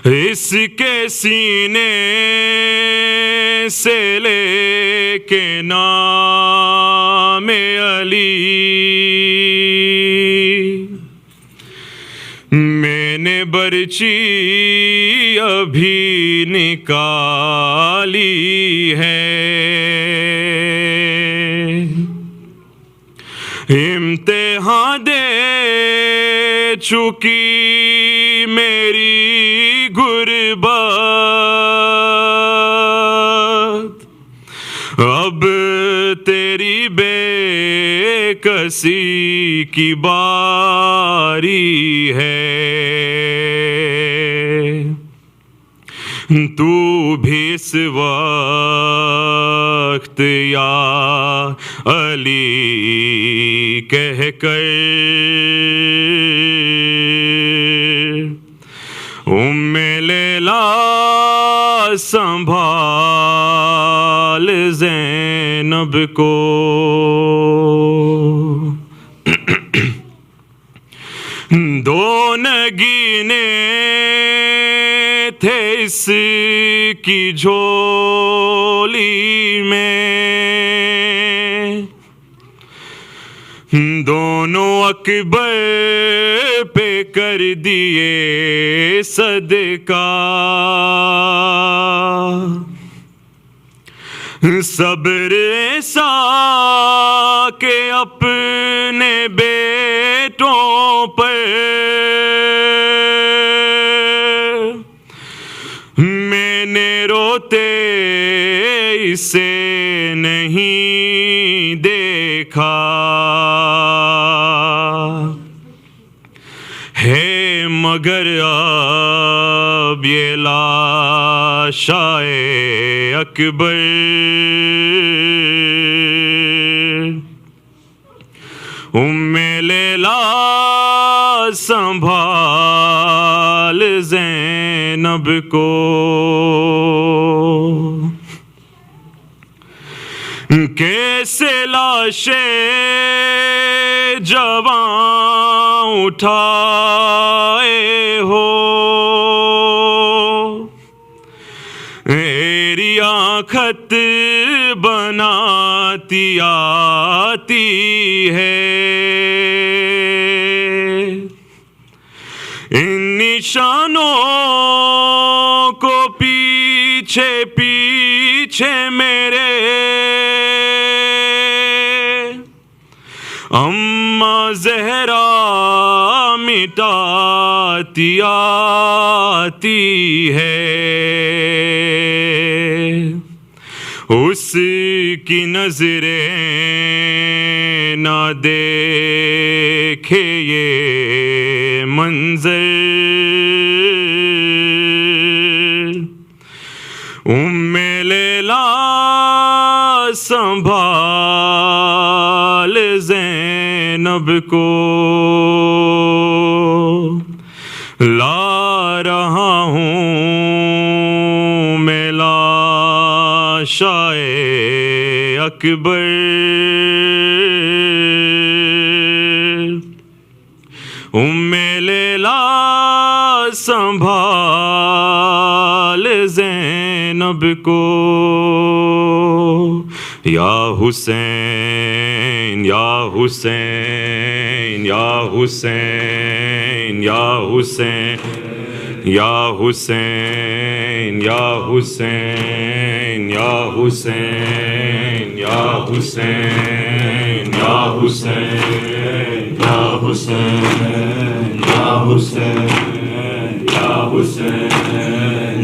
اس کے سینے سے لے کے نام علی میں نے برچی ابھی نکالی ہے، امتحان دے چکی میری غربت، اب تیری بے کسی کی باری ہے، تو بھی اس وقت یا علی کہہ کر ام لیلا سنبھال زینب کو، دو نگینے تھے اس کی جھولی میں، دونوں اکبر پہ کر دیے صدقہ، صبر ایسا کہ اپنے بیٹوں پر میں نے روتے اسے نہیں دیکھا، ہے مگر اب یہ لاشائے اکبر، ام لیلا سنبھال زینب کو، کیسے لاشیں جواں اٹھائے ہو، ایریا خط بناتی آتی ہے، ان نشانوں کو پیچھے پیچھے میرے اماں زہرا مٹاتی آتی ہے، اس کی نظریں نہ دیکھے یہ منظر، ام لیلا سنبھال زینب کو، لا رہا ہوں میں لاشائے اکبر، ام لیلا سنبھال زینب جانب کو یا حسین یا حسین یا حسین یا حسین یا حسین یا حسین یا حسین یا حسین یا حسین یا حسین یا حسین یا حسین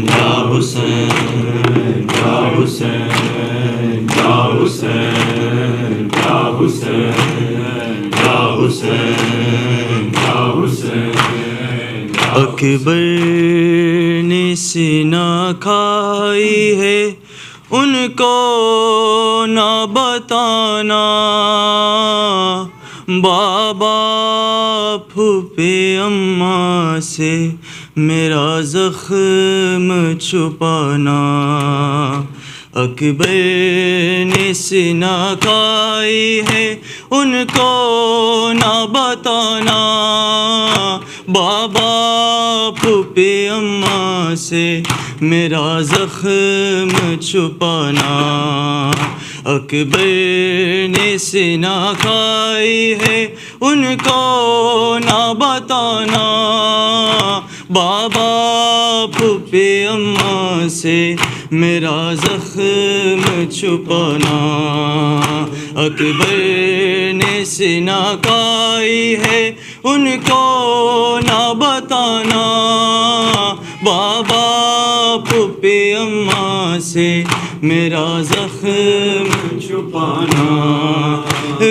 یا حسین یا حسین یا حسین یا حسین یا حسین یا حسین اکبر نے سینہ کھائی ہے ان کو نہ بتانا بابا پھوپھے اماں سے میرا زخم چھپانا اکبر نے سینہ کھائی ہے ان کو نہ بتانا بابا پھوپھے اماں سے میرا زخم چھپانا اکبر نے سینہ کھائی ہے ان کو نہ بتانا بابا پھوپھے اماں سے میرا زخم چھپانا اکبر نے سینہ کھائی ہے ان کو نہ بتانا بابا پھوپھے اماں سے میرا زخم چھپانا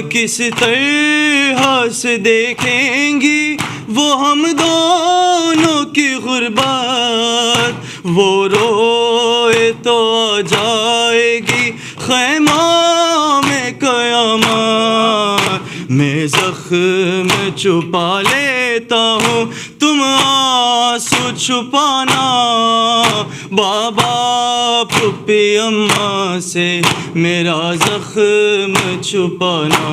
کس طرح سے دیکھیں گی وہ ہم دونوں کی غربت وہ روئے تو آ جائے گی خیمہ میں قیامت میں زخم چھپا لیتا ہوں تم آنسو چھپانا بابا پھوپھی اماں سے میرا زخم چھپانا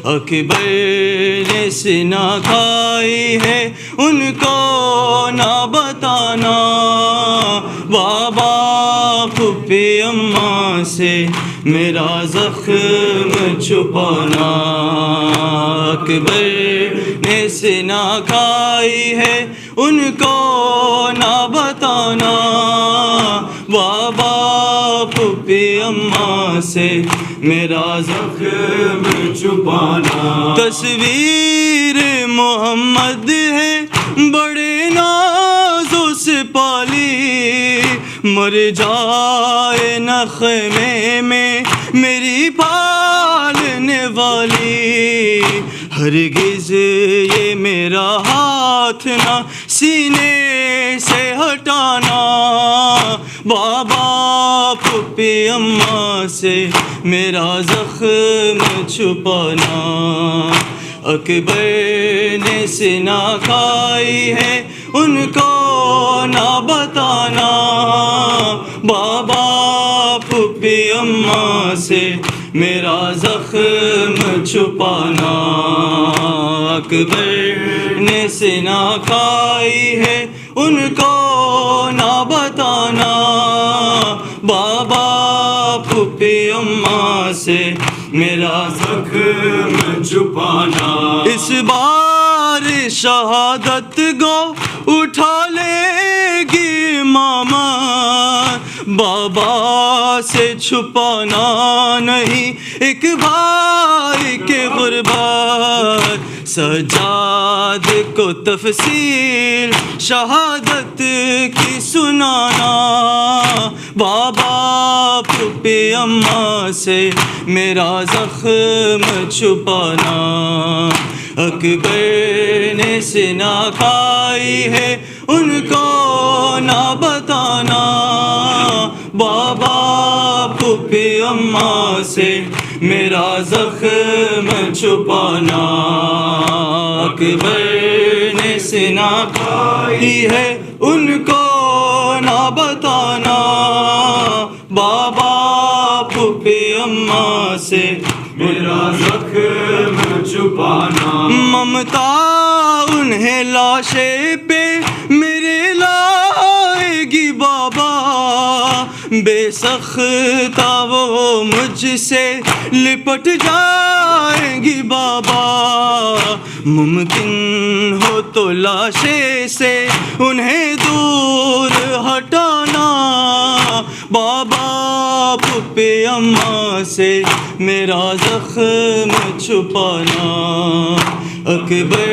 اکبر نے سینہ کھائی ہے ان کو نہ بتانا بابا پھوپھی اماں سے میرا زخم چھپانا اکبر نے سینہ کھائی ہے ان کو نہ بتانا بابا پھوپھی اماں سے میرا زخم چھپانا تصویر محمد ہے بڑے نازوں سے پالی مر جائے نہ خیمے میں میری پالنے والی ہرگز یہ میرا ہاتھ نہ سینے سے ہٹانا بابا پھوپھی اماں سے میرا زخم چھپانا اکبر نے سینہ کھائی ہے ان کو نہ بتانا بابا پھوپھی اماں سے میرا زخم چھپانا اکبر نے سینہ کھائی ہے ان کو نہ بتانا بابا پھوپھی اماں سے میرا زخم چھپانا اس بار شہادت گو اٹھا لے گی ماما بابا سے چھپانا نہیں ایک بھائی کے غربت سجاد کو تفصیل شہادت کی سنانا بابا پھوپھی اماں سے میرا زخم چھپانا اکبر نے سینہ کھائی ہے ان کو نہ بتانا بابا پھوپھی اماں سے میرا زخم چھپانا اکبر نے سینہ کھائی ہے ان کو نہ بتانا بابا پھوپھی اماں سے میرا زخم چھپانا ممتا انہیں لاشے پہ میرے لائے گی بابا بے سختہ وہ مجھ سے لپٹ جائیں گی بابا، ممکن ہو تو لاشے سے انہیں دور ہٹانا، بابا پھپھی اماں سے میرا زخم چھپانا، اکبر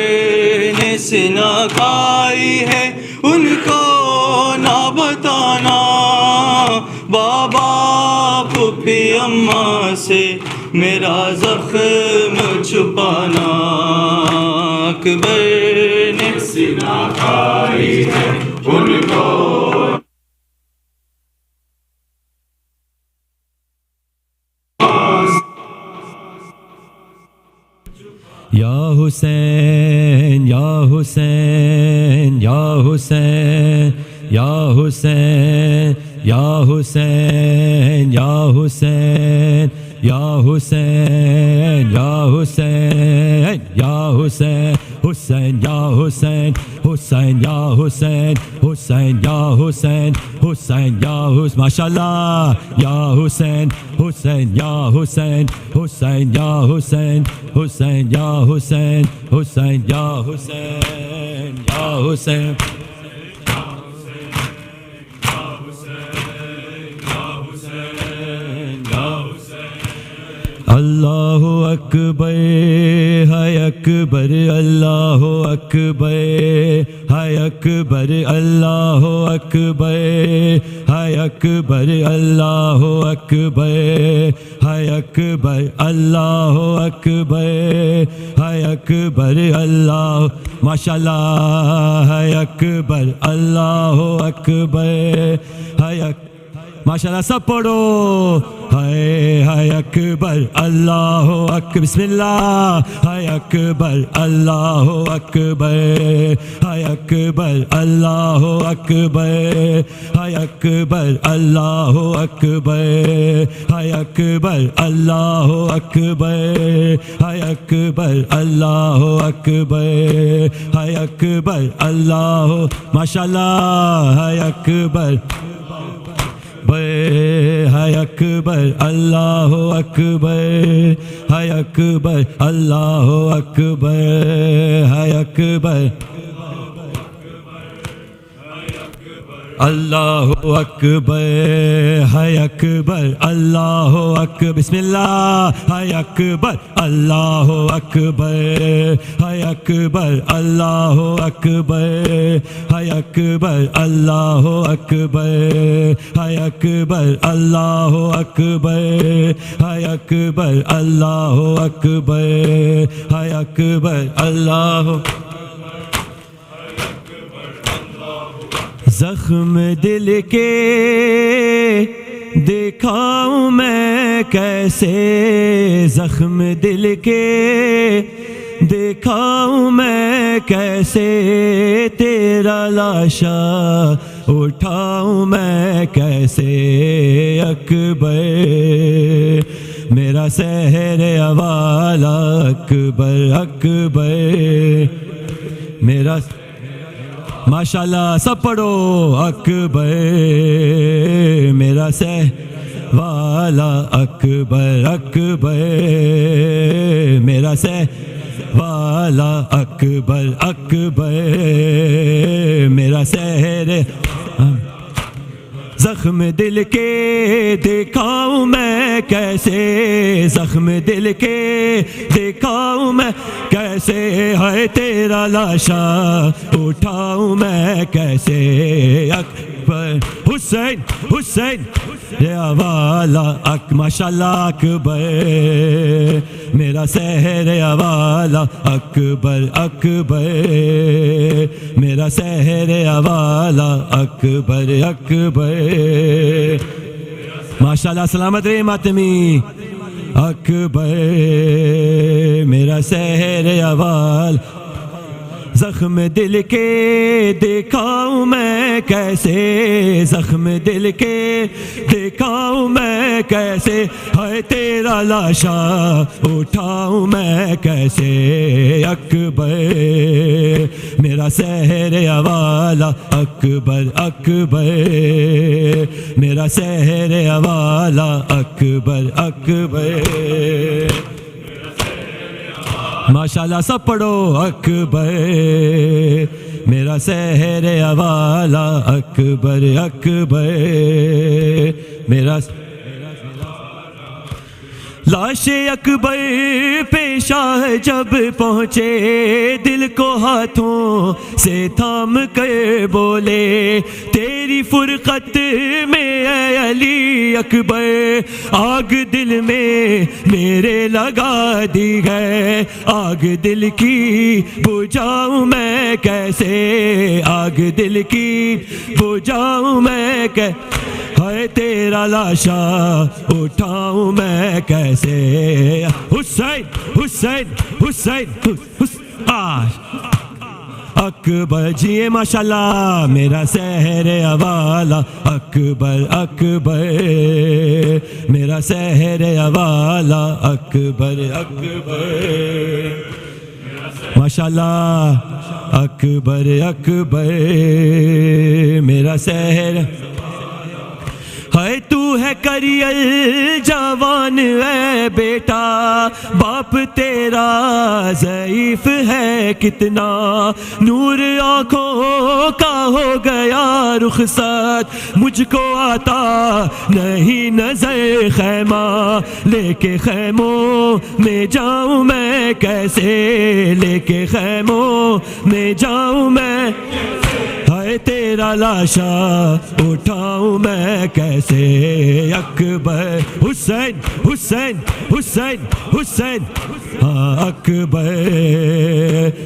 نے سنا کھائی ہے ان کو نہ بتانا، بابا پھپھی اماں سے میرا زخم چھپانا، اکبر نے سنا کھائی ہے ان کو۔ یا حسین یا حسین یا حسین یا حسین یا حسین یا حسین یا حسین یا حسین یا حسین حسین یا حسین حسین یا حسین حسین یا حسین حسین یا حسین ماشاء اللہ یا حسین حسین یا حسین حسین یا حسین حسین یا حسین حسین یا حسین یا حسین اللہ اکبر ہے اکبر اللہ اکبر ہے اکبر اللہ اکبر ہے اکبر اللہ اکبر ہے اکبر اللہ اکبر ہے اکبر اللہ ماشاء اللہ ہے اکبر اللہ اکبر ہے ماشاء اللہ سب پڑھو ہے اکبر اللہ اکبر بسم اللہ ہے اکبر اللہ اکبر ہے اکبر اللہ اکبر ہے اکبر اللہ اکبر ہے اکبر اللہ اکبر ہے اکبر اللہ اکبر ہے اکبر اللہ ماشاء اللہ ہے اکبر ہے اکبر اللہ اکبر ہے اکبر اللہ اکبر ہے اکبر اللہ اکبر ہے اکبر اللہ اکبر بسم اللہ ہے اکبر اللہ اکبر ہے اکبر اللہ اکبر ہے اکبر اللہ اکبر ہے اکبر اللہ اکبر ہے اکبر اللہ اکبر ہے اکبر اللہ زخم دل کے دکھاؤں میں کیسے زخم دل کے دکھاؤں میں کیسے تیرا لاشا اٹھاؤں میں کیسے اکبر میرا سحر والا اکبر اکبر میرا ماشاء اللہ سب پڑھو اکبر میرا سہ والا اکبر اکبر میرا سہ والا اکبر اکبر میرا سحر زخم دل کے دکھاؤں میں کیسے زخم دل کے دکھاؤں میں کیسے ہے تیرا لاشا اٹھاؤں میں کیسے اکبر حسین حسین یا والا ماشاء اللہ اکبر میرا سحر یا والا اکبر اکبر میرا سحر یا والا اکبر اکبر ماشاء اللہ سلامت رہے ماتمی اکبر میرا سحر یا والا زخم دل کے دکھاؤں میں کیسے، زخم دل کے دکھاؤں میں کیسے، ہے تیرا لاشا اٹھاؤں میں کیسے، اکبر میرا سحر والا، اکبر اکبر میرا سحر والا، اکبر اکبر ماشاءاللہ سب پڑھو، اکبر میرا سحر والا، اکبر اکبر میرا لاش اکبر پیشہ جب پہنچے، دل کو ہاتھوں سے تھام کر بولے، تیری فرقت میں اے علی اکبر، آگ دل میں میرے لگا دی ہے، آگ دل کی بجھاؤں میں کیسے، آگ دل کی بجھاؤں میں کیسے، ہے تیرا لاشا اٹھاؤں میں کیسے، حسین حسین حسین اکبر جی ماشاءاللہ میرا سحر والا، اکبر اکبر میرا سحر والا، اکبر اکبر ماشاءاللہ، اکبر اکبر میرا سحر، ہے تو ہے کریل جوان اے بیٹا، باپ تیرا ضعیف ہے کتنا، نور آنکھوں کا ہو گیا رخصت، مجھ کو آتا نہیں نظر خیمہ، لے کے خیموں میں جاؤں میں کیسے، لے کے خیموں میں جاؤں میں، ہے تیرا لاشا اٹھاؤں میں کیسے، اکبر حسین حسین حسین حسین ہاں اکبر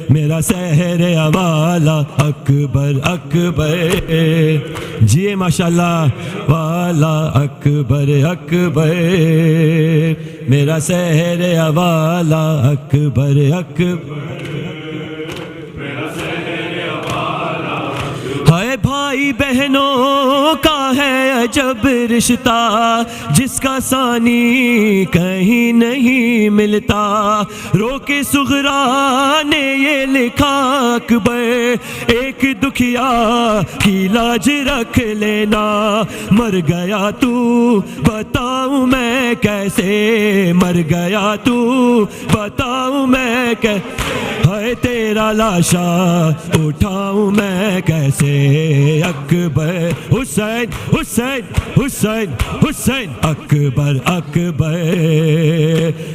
میرا سحر والا، اکبر اکبر جی ماشاءاللہ والا، اکبر اکبر میرا سحر والا، اکبر اکبر ہے بھائی بہنوں کا ہے عجب رشتہ، جس کا ثانی کہیں نہیں ملتا، رو کے صغرا نے یہ لکھا اکبر، ایک دکھیا کی لاج رکھ لینا، مر گیا تو بتاؤں میں کیسے، مر گیا تو بتاؤں میں کیسے، ہے تیرا لاشا اٹھاؤں میں کیسے، اکبر حسین حسین حسین حسین اکبر اکبر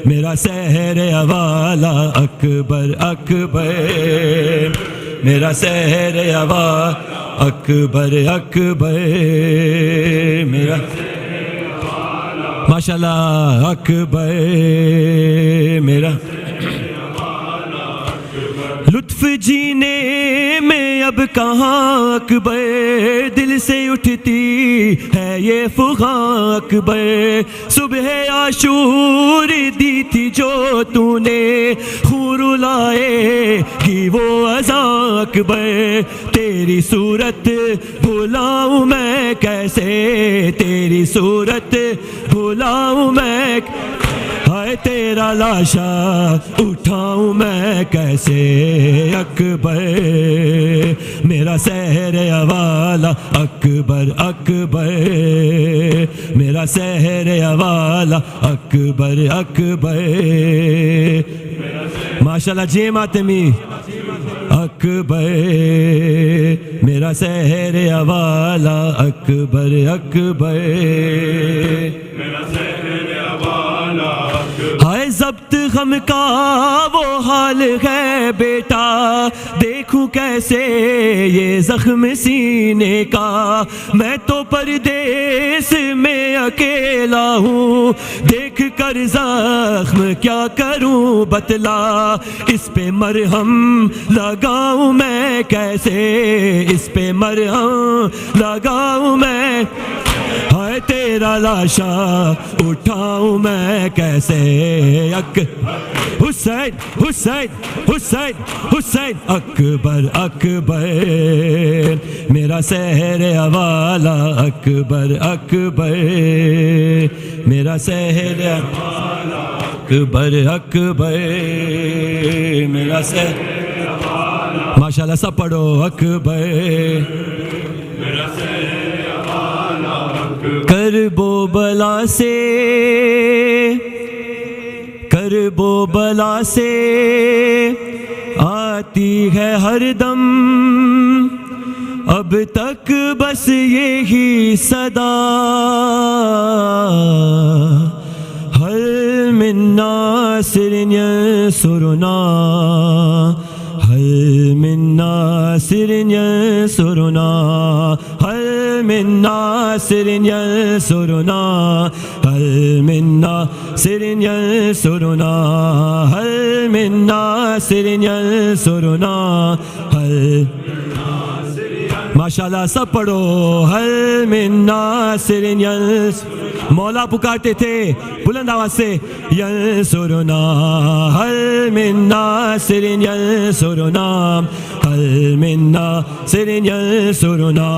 میرا سحر والا، اکبر اکبر میرا سحر والا، اکبر اکبر میرا ماشاءاللہ، اکبر میرا لطف جینے میں اب کہاں اکبر، دل سے اٹھتی ہے یہ فغاں اکبر، صبح عاشور دی تھی جو تو نے، خون رلائے گی وہ اذاں اکبر، تیری صورت بھلاؤں میں کیسے، تیری صورت بھلاؤں میں، ہے تیرا لاشا اٹھاؤں میں کیسے، اکبر میرا سحر والا، اکبر اکبر میرا سحر والا، اکبر اکبر ماشاءاللہ جی ماتمی، اکبر میرا سحر والا، اکبر اکبر ہے ضبط غم کا وہ حال ہے بیٹا، دیکھوں کیسے یہ زخم سینے کا، میں تو پردیس میں اکیلا ہوں، دیکھ کر زخم کیا کروں بتلا، اس پہ مرہم لگاؤں میں کیسے، اس پہ مرہم لگاؤں میں، ہے ہے تیرا لاشا اٹھاؤں میں کیسے حسین حسین حسین حسین اکبر اکبر میرا سحر والا اکبر اکبر میرا سحر اکبر اکبر میرا سحر ماشاءاللہ سب پڑھو اکبر کرب و بلا سے کرب و بلا سے آتی ہے ہر دم اب تک بس یہی صدا ہل من ناصر ینصرنا ہل من ناصر ینصرنا ہل من ناصر ینصرنا ہل من ناصر ینصرنا ہل من ناصر ینصرنا ہل ماشاءاللہ سب پڑھو ہل من ناصر ینصرنا مولا پکارتے تھے بلند آواز سے ینصرنا ہل من ناصر ینصرنا ہل من ناصر ینصرنا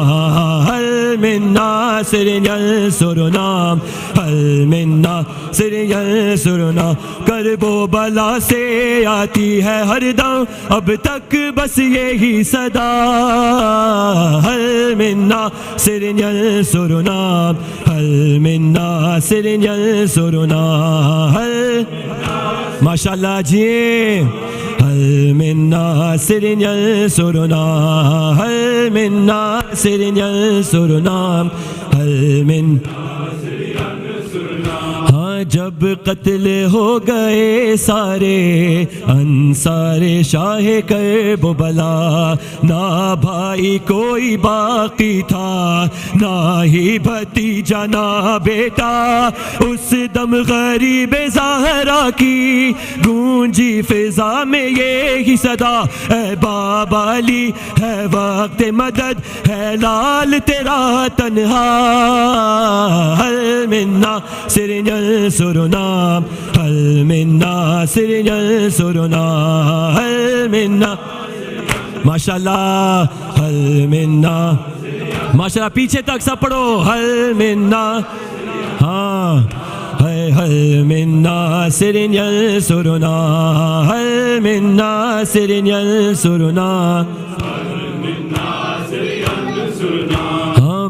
ہل من ناصر ینصرنا ہل من ناصر ینصرنا کرب و بلا سے آتی ہے ہر دم اب تک بس یہی صدا ہل من ناصر ینصرنا ہل من ناصر ینصرنا ہل ماشاءاللہ جی ہل من ناصر ینصرنا ہل من ناصر ینصرنا ہل من جب قتل ہو گئے سارے انصار شاہ کربلا نہ بھائی کوئی باقی تھا نہ ہی بھتیجا نہ بیٹا اس دم غریب زہرا کی گونجی فضا میں یہی صدا اے بابا علی ہے وقت مدد ہے لال تیرا تنہا ہل من ناصر ینصرنا ہل من ناصر ینصرنا ہل من ماشاءاللہ ہل من ماشاءاللہ پیچھے تک سب پڑھو ہل من ہاں ہل من ناصر ینصرنا ہل من ناصر ینصرنا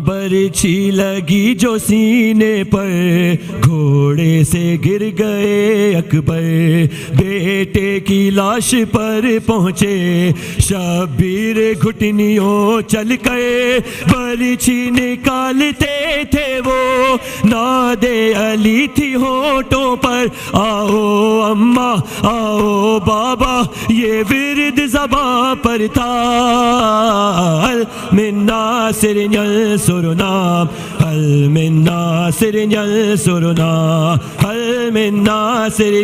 برچھی لگی جو سینے پر گھوڑے سے گر گئے اکبر بیٹے کی لاش پر پہنچے شبیر گھٹنیوں چل کر برچھی نکالتے تھے وہ ناد علی تھی ہونٹوں پر آؤ اماں آؤ بابا یہ ورد زباں پر تھا ہل من ناصر ینصرنا ہل من ناصر ینصرنا ہل من ناصر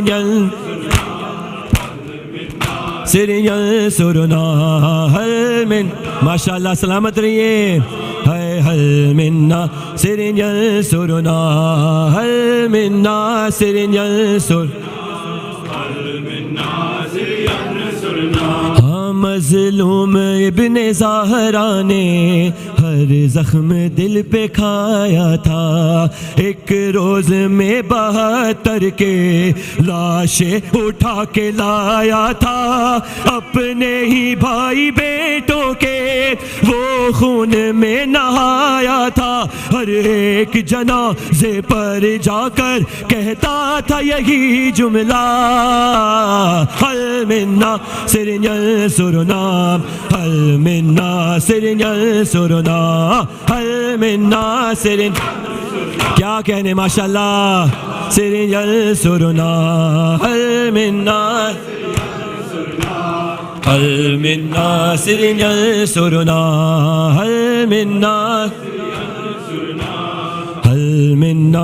ینصرنا ہل من ماشاءاللہ سلامت رہیے ہل من ناصر ینصرنا ہل من ناصر ینصرنا مظلوم ابن زہرا نے ہر زخم دل پہ کھایا تھا ایک روز میں 72 کے لاشیں اٹھا کے لایا تھا اپنے ہی بھائی بیٹوں کے وہ خون میں نہایا تھا ہر ایک جنازے پر جا کر کہتا تھا یہی جملہ ہل من ناصر ینصرنا ہل من ناصر ینصرنا ہل من ناصر کیا کہنے ماشاءاللہ سر ینصرنا ہل من ہل من ناصر ینصرنا ہل من ہل من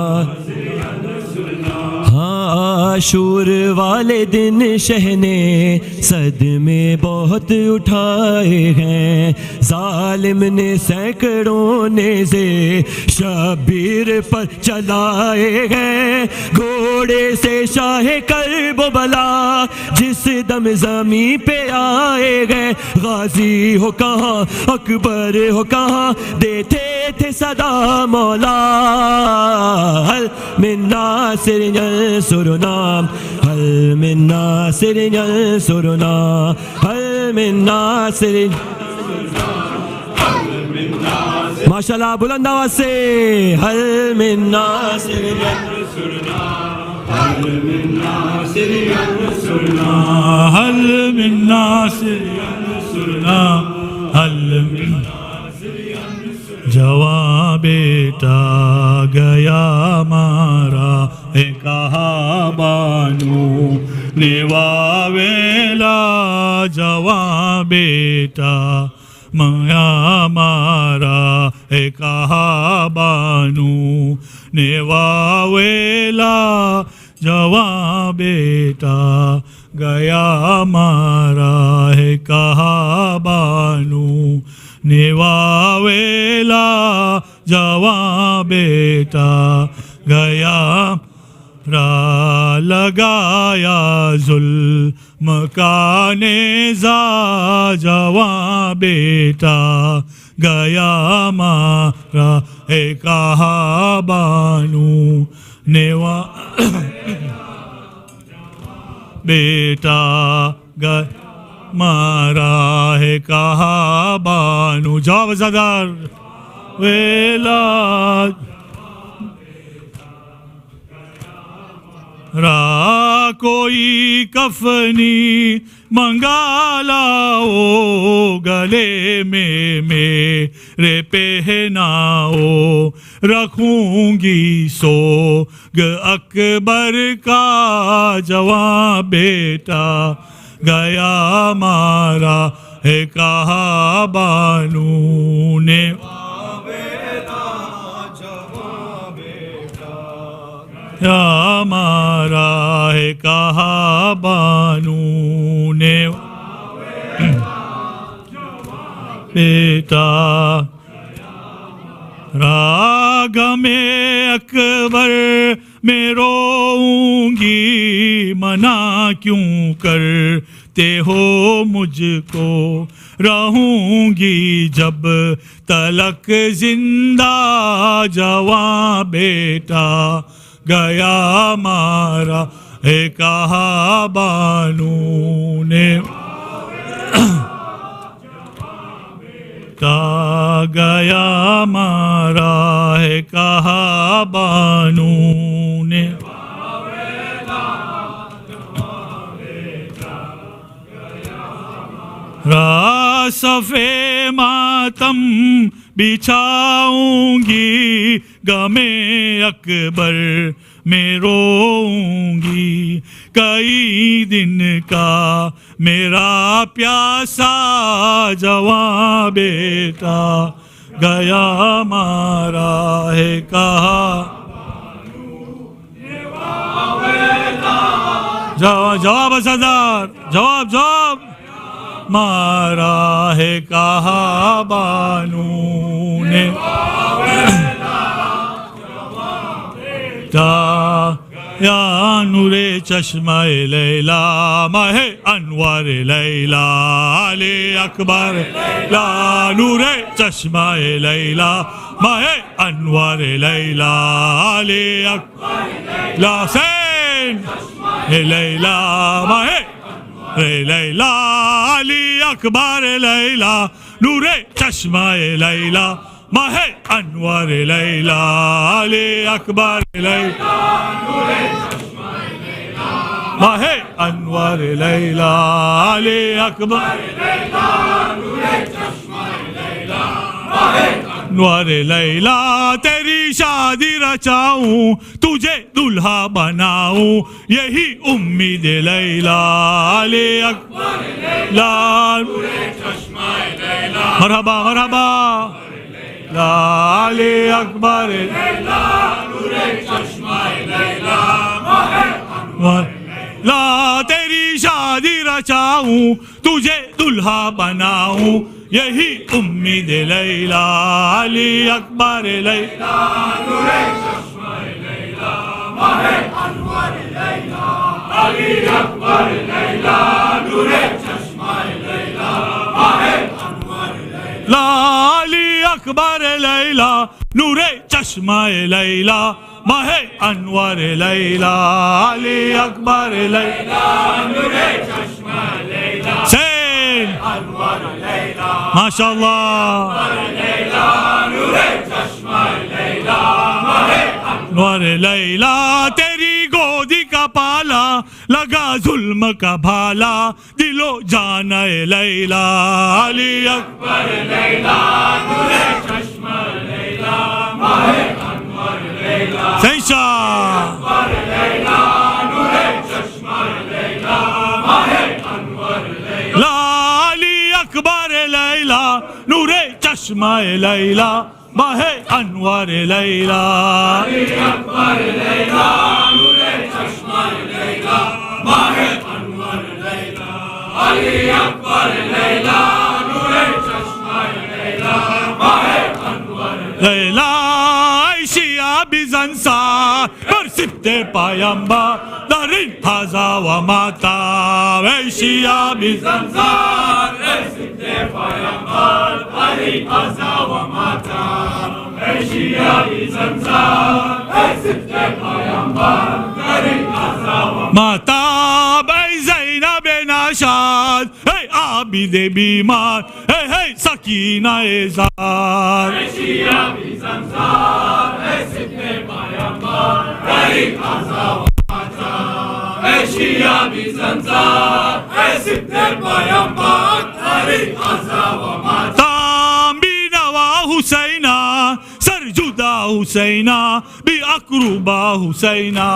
ہاں عاشور والے دن شہ نے صدمے بہت اٹھائے ہیں، ظالم نے سینکڑوں نیزے شبیر پر چلائے ہیں، گھوڑے سے شاہ کرب و بلا جس دم زمین پہ آئے گئے، غازی ہو کہاں اکبر ہو کہاں دیتے تھے صدا مولا، حل من ناصر ینصرنا، حل من ناصر ینصرنا، حل من ناصر، ماشاءاللہ بلند آواز سے، حل من ناصر ینصرنا، حل من ناصر ینصرنا، حل من ناصر ینصرنا، حل من ناصر ینصرنا، جواں بیٹا گیا مارا ہے کہا بانو نے واویلا، جواں بیٹا میا مارا ہے کہا بانو نے واویلا، جواں بیٹا گیا مارا ہے کہا بانو نے واویلا، جواں بیٹا گیا را لگایا ظلم کا نیزہ، جواں بیٹا گیا مارا ہے کہا بانو نے بیٹا گیا مارا ہے کہا بانو، جواب زدار ویلا را کوئی کفنی منگا لاؤ، گلے میں میرے پہناؤ، رکھوں گی سوگ اکبر کا، جواں بیٹا گیا مارا ہے کہا بانو نے، یا مارا ہے کہا بانو نے بیٹا، راگ میں اکبر میں روؤں گی، منع کیوں کرتے ہو مجھ کو، رہوں گی جب تلک زندہ، جواں بیٹا گیا مارا ہے کہا بانو نے، تا گیا مارا ہے کہا بانو نے، را صفِ ماتم بچھاؤں گی، غمِ اکبر میں روؤں گی، کئی دن کا میرا پیاسا، جواں بیٹا گیا مارا ہے کہا، جواب صدر، جواب مارا ہے کہا بانو نے، یا نور چشمہ لیلا، ماہ انوار لیلا، علی اکبر لا، نور چشمہ لیلا، ماہ انوار لیلا، علی اکبر لا، حسین لیلا، ماہ لیلا، علی اکبر لیلا، نور چشمہ لیلا، ماہ انوار لیلا، علی اکبر لیلا، ماہ انوار لیلا، علی اکبر انوار لیلا، تیری شادی رچاؤں، تجھے دلہا بناؤں، یہی امید لیلا، علی اکبر لیلا، مرحبا مرحبا، لا علی اکبر لیلا، نور چشمہ لیلا، ماہ لا تیری شادی رچاؤں تجھے دلہا بناؤں یہی امید لیلا علی اکبر لیلا نور چشمہ لیلا ماہ انور لیلا علی اکبر لیلا نور چشمہ لیلا ماہ انور لیلا علی اکبر لیلا نور چشمہ لیلا ماہ انور لیلا علی اکبر لیلا نور چشمہ لیلا سین انور لیلا ماشاء اللہ لیلا نور چشمہ لیلا ماہ انور لیلا تیری گودی کا پالا لگا ظلم کا بھالا دل و جان لیلا علی اکبر لیلا نور چشمہ لیلا ماہ انور لیلا سیشا اکبر لیلا نور چشمہ لیلا ماہ انور لیلا علی اکبر لیلا نور چشمہ لیلا ماہ انور لیلا علی اکبر لیلا نور چشمہ لیلا ماہ انور لیلا علی اکبر لیلا نور چشمہ لیلا ماہ انور لیلا شیعہ بیزنسار بر سبت پیامبر در این حضا و ماتم ای شیعہ بیزنسار بر سبت پیامبر در این حضا و ماتم ای شیعہ بیزنسار بر سبت پیامبر در این حضا و ماتم ای زینب نشاد ای عابد بیمار ای سکینہ زار ای شیعہ بیزنسار ای سبت پیامبر در این حضا و ماتم ای شیعہ بیزنسار ای سبت پیامبر در این حضا و ماتم بی نوا حسینہ سر جدا حسینہ بی اقربا حسینہ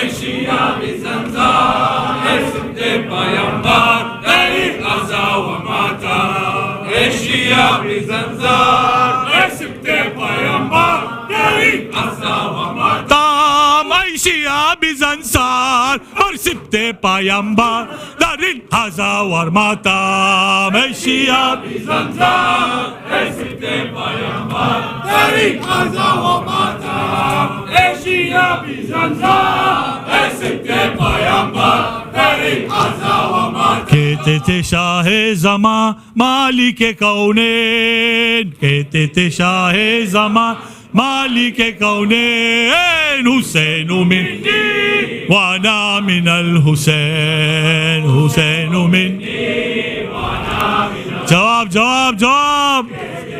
ای شیعہ بیزنسار ای سبت پیامبر در این حضا و ماتم ای شیعہ بیزنسار ای سبت پیامبر در این حضا و ماتم ای شیعہ بیزنسار بر سبت پیامبر در این حضا و ماتم ای شیعہ بیزنسار ای سبت پیامبر در این حضا و ماتم ای شیعہ بیزنسار ای سبت پیامبر در این حضا و ماتم کہتے تھے شاہ زمان مالک کونین کہتے تھے شاہ زمان مالک کونین حسین منی وانا من الحسین حسین منی وانا من جواب جواب جواب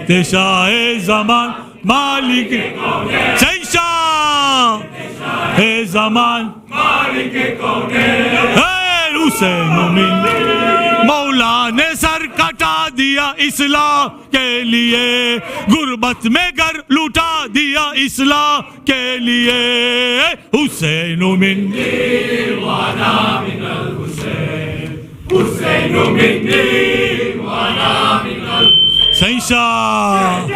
تے شاہ زمان مالک کونین صحیح شاہ زمان مالک کونین حسین منی مولا نے سر کٹا دیا اسلام کے لیے غربت میں گھر لوٹا دیا اسلام کے لیے حسین منی وانا من الحسین حسین منی وانا من الحسین صحیح شاہ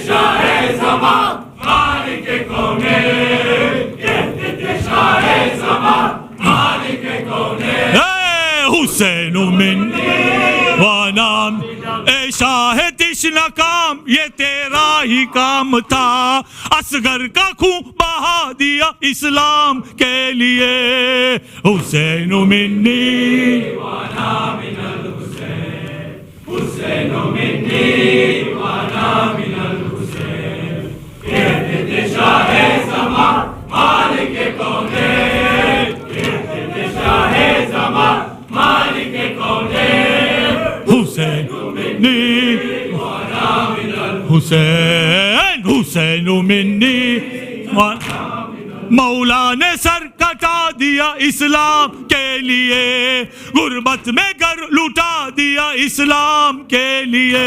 شاہ زمان مالک کونین کہتے تھے شاہ زمان مالک کونین حسین منی وانا اے شاہ تشنہ کام یہ تیرا ہی کام تھا اصغر کا خون بہا دیا اسلام کے لیے حسین منی وانا من الحسین حسین منی وانا من الحسین کہتے تھے شاہ زمان مالک کونین کہتے تھے شاہ زمان مالک کونین حسین منی وانا من الحسین حسین منی مولا نے سر کٹا دیا اسلام کے لیے غربت میں گھر لوٹا دیا اسلام کے لیے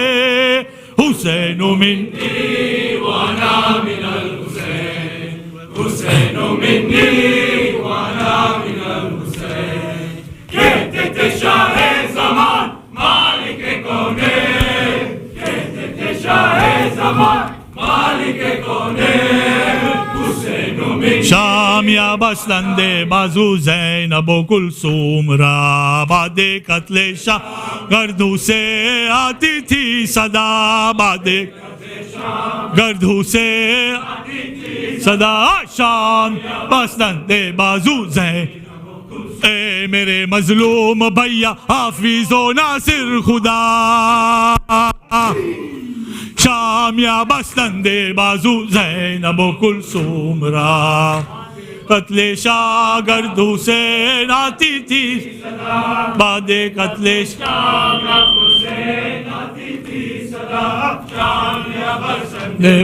حسین منی وانا من الحسین حسین منی وانا من الحسین کہتے تھے شاہ زمان مالک کونین کہتے تھے شاہ زمان مالک کونین حسین منی شام یا بستند بازو زینب و کلثوم را بعد قتل شاه گردو سے آتی تھی صدا بعد گردو سے صدا شام بستند بازو زینب اے میرے مظلوم بھیا حافظ و ناصر خدا شام یا بستند بازو زینب و کلثوم را قتل شاہ گردو سے آتی تھی بعد قتل شاہ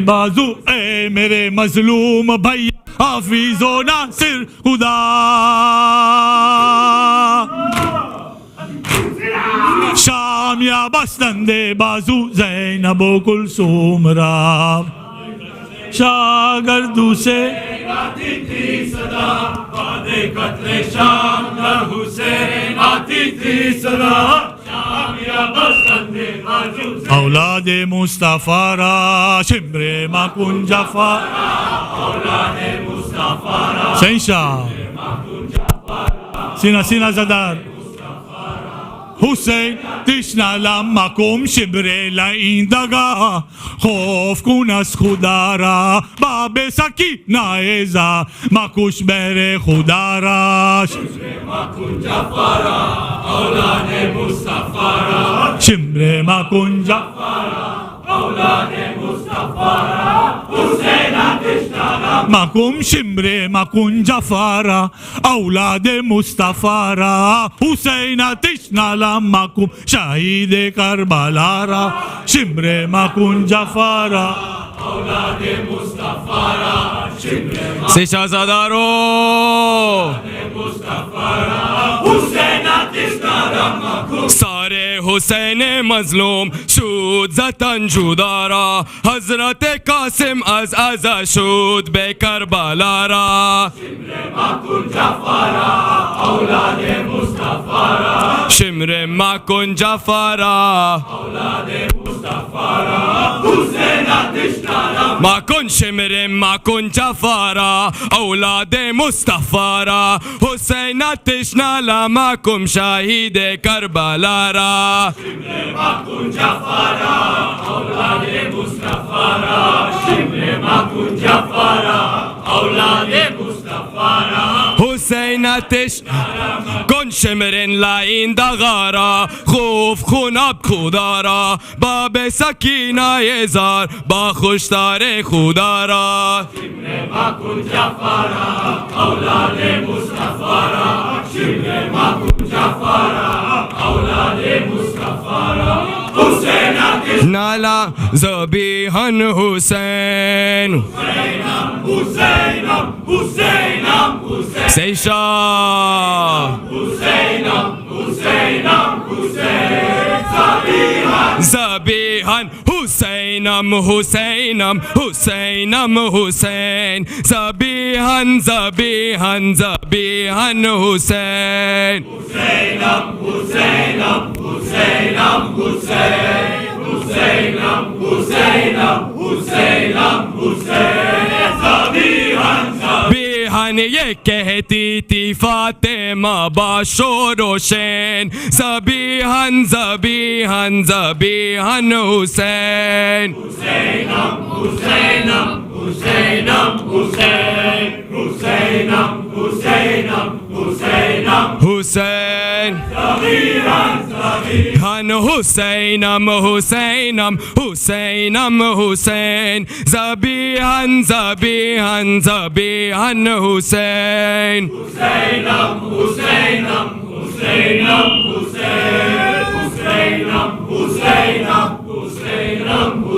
بازو اے میرے مظلوم بھائی حافظ و ناصر خدا شام یا بستند بازو زینب و کلثوم را شاہ گردو سے آتی تھی صدا بعد قتل شام حسین آتی تھی صدا شام یا بستند بازو اولاد مصطفیٰ را شمر مکن جفا اولاد مصطفیٰ را سینشا سینہ سینہ زدار حسین تشنه لمکم شبر لعیندگاه خوف کن از خدا را باب سکینه ایزا مکش بر خدا را شمر مکن جفارا اولاد مصطفی را شمر مکن جفارا اولاد مصطفی را حسین تشنه مکم شمر مکن جفارا اولاد مصطفی را حسین تشنه لمکم شهید کربلا را شمر مکن جفارا اولاد مصطفی را شمر سے شہزادارو سارے حسین مظلوم شد زتن جدا را حضرت قاسم از ازا شد به کربلا را شمر مکن جفارا اولاد مصطفی را حسین تشنه مکن شمر مکن جفارا اولاد مصطفی را حسین تشنه لمکم شهید کربلا را شمر مکن جفارا اولاد مصطفی را شمر مکن جفارا اولاد مصطفی را حسین تشنه کن شمرن لعین دغارا خوف خوناب خدا را باب سکینه زار با خوشتار خدا را شمر مکن جفارا اولاد مصطفی را شمر مکن جفارا اولاد مصطفی را حسین نالا ذبیحن حسین حسینم حسینم حسینم حسین سیشا حسینم حسینم حسین ذبیحن حسینم حسینم حسینم حسین ذبیحن ذبیحن ذبیحن حسین حسینم حسینم حسینم حسین حسینم حسینم حسینم حسین ذبیحن ذبیحن یہ کہتی تھی فاطمہ باشور و شین ذبیحن ذبیحن ذبیحن حسین حسینم حسینم حسینم حسین حسینم حسینم حسینم حسین ذبیحن حسینم حسینم حسینم حسین ذبیحن ذبیحن ذبیحن حسین حسینم حسینم حسینم حسین حسینم حسینم حسینم حسین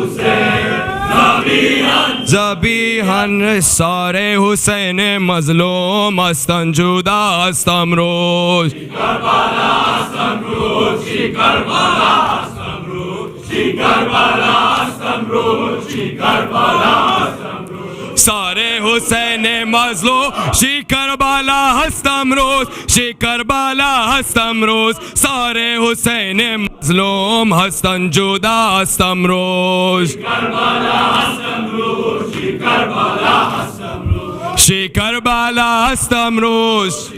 ذبیحن سارے حسین مظلوم استن جدا استم روز کربلا استم روز کربلا استم روز کربلا استم روز کربلا استم روز سارے حسین مظلوم شی کربلا ہستم روز شی کربلا ہستم روز سارے حسین مظلوم ہستن جدا ہستم روز کربلا ہستم روز شی کربلا ہستم روز کربلا هستم روز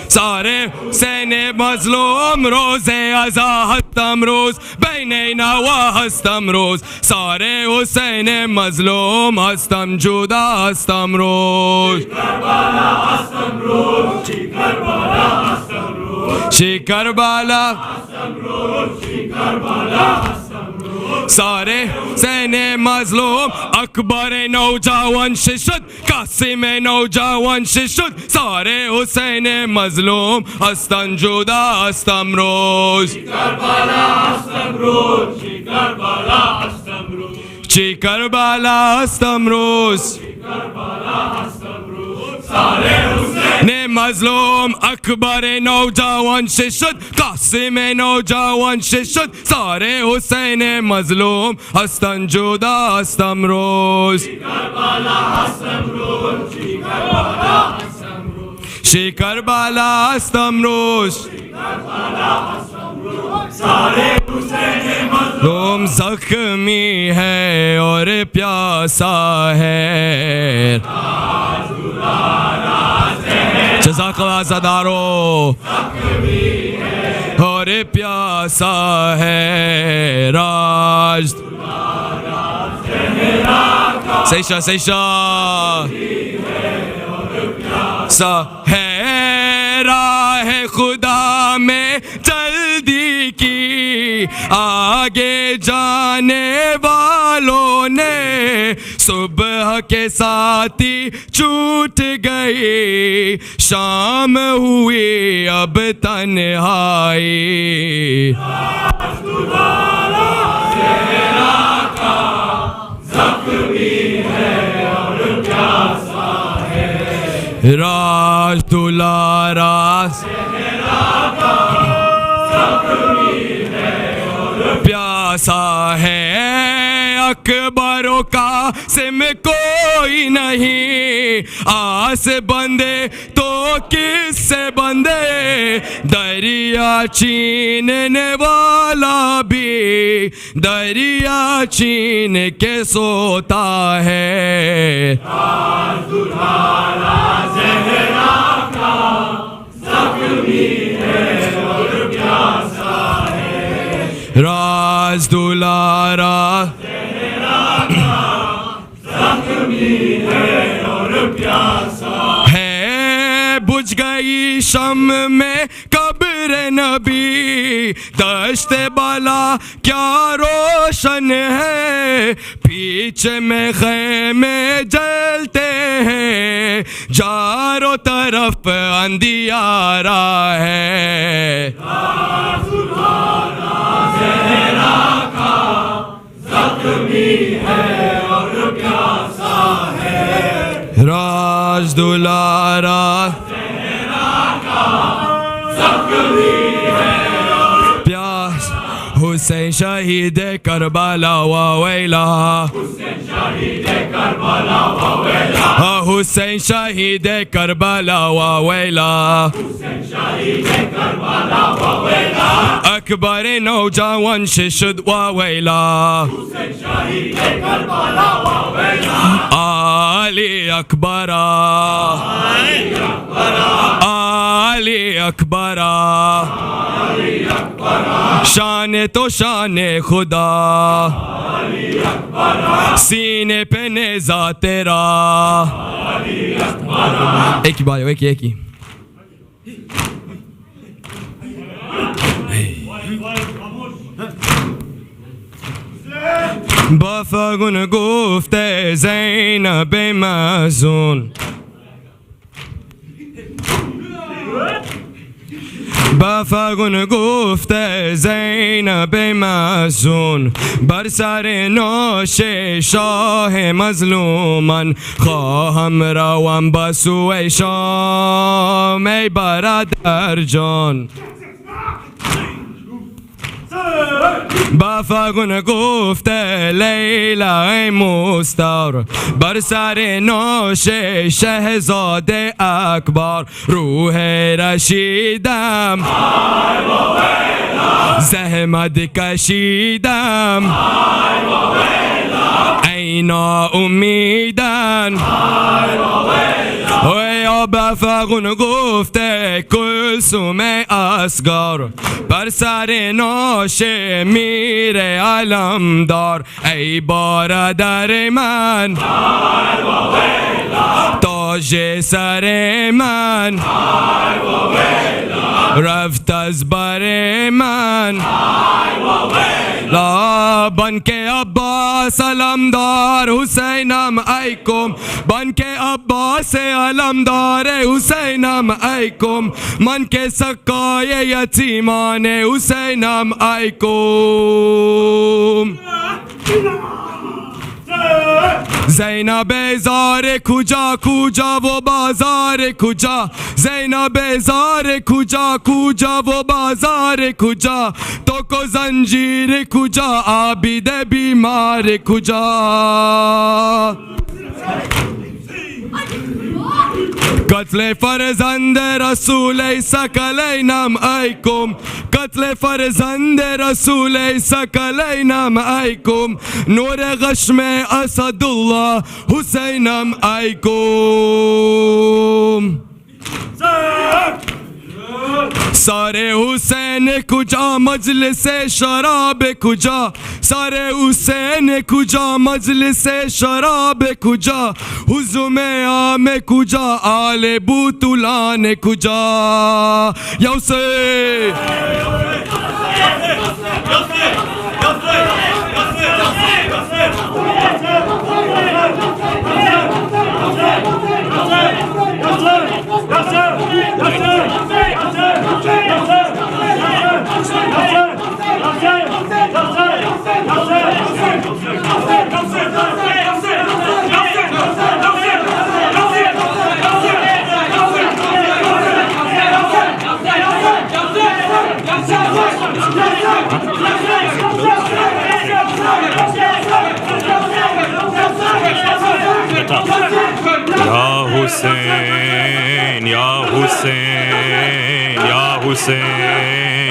ساره حسین مظلوم روز ازا هستم روز بین نوا هستم روز ساره حسین مظلوم هستم جدا هستم روز کربلا هستم روز کربلا هستم روز کربلا هستم روز کربلا هستم روز ساره حسین مظلوم اکبر نوجوان شد قاسم نوجوان شد ساره حسین مظلوم هستن جدا هستم روز کربلا هستم روز کربلا هستم روز کربلا هستم روز کربلا هستم روز ساره حسین مظلوم اکبر نوجوان شد قاسم نوجوان شد ساره حسین مظلوم هستن جدا هستم روز کربلا هستم روز کربلا هستم روز کربلا هستم روز کربلا هستم روز سارے حسین مظلوم زخمی ہے اور پیاسا ہے جزاک اللہ زدارو اور پیاسا ہے راج سیشا سیشا سا ہے راہ خدا میں جلدی کی آگے جانے والوں نے صبح کے ساتھ ہی چھوٹ گئی شام ہوئی اب تنہائی راج دلارا پیاسا ہے اکبروں کا سم کوئی نہیں آس بندے تو کس سے بندے دریا چیننے والا بھی دریا چین کے سوتا ہے راج دلارا زہرا کا زخمی ہے اور پیاسا ہے راج دلارا ہے بجھ گئی شم میں قبر نبی دشت بالا کیا روشن ہے پیچھے میں خیمے جلتے ہیں چاروں طرف اندھیارا ہے راج دلارا پیاس حسین شہید کربلا و ویلا حسین شہید کربلا و ویلا حسین شہید کربلا و ویلا حسین شہید کربلا و ویلا اکبر نوجوان شد و ویلا حسین شہید کربلا و ویلا علی اکبر علی اکبر شان تو شان خدا سینے پہ نیزہ تیرا ایک ہی بھائی ایک ہی بفگن گفته زینب محزون بفگن گفته زینب محزون بر سر نوش شاه مظلومان خواهم روم به سوی شام ای برادر جان بفگن گفته لیلا ای مستار بر سر نوش شهزاده اکبر روح رشیدم زحمت کشیدم ای نا امیدن من و یا بفغون گفته کلثوم اصغر بر سر ناشه میره علمدار ای برادر من تاج سر من رفت از بر من لا بانک عباس علمدار حسینم ایکم بانک عباس علمدار حسینم ایکم من که سقای یتیمان حسینم ایکم زینب زار کجا کجا و بازار کجا زینب زار کجا کجا و بازار کجا تو کو زنجیر کجا عابد بیمار کجا قتل فرزند رسول سکلینم ایکم قتل فرزند رسول سکلینم ایکم نور غشم اسدالله حسینم ایکم سار حسین کجا مجلس شراب کجا سار حسین کجا مجلس شراب کجا حزم عام کجا آل بوتولان کجا یا حسین یا حسین یا حسین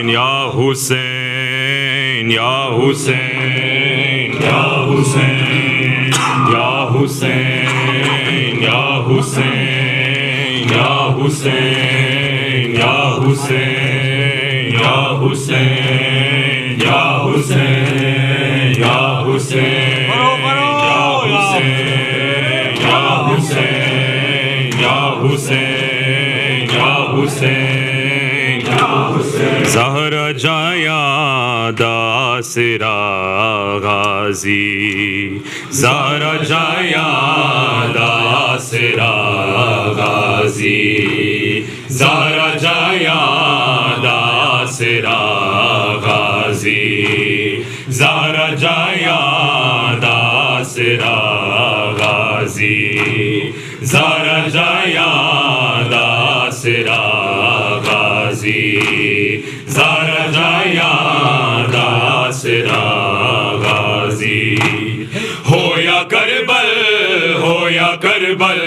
یا حسین یا حسین یا حسین یا حسین یا حسین یا حسین یا حسین یا حسین یا حسین یا حسین یا حسین یا حسین زہرا جایا داسرا غازی زہرا جایا داسرا غازی زہرا جایا داسرا غازی زہرا جایا داسرا غازی زہرا جایا داسرا غازی زہرا جایا داسرا غازی ہویا کربل ہویا کربل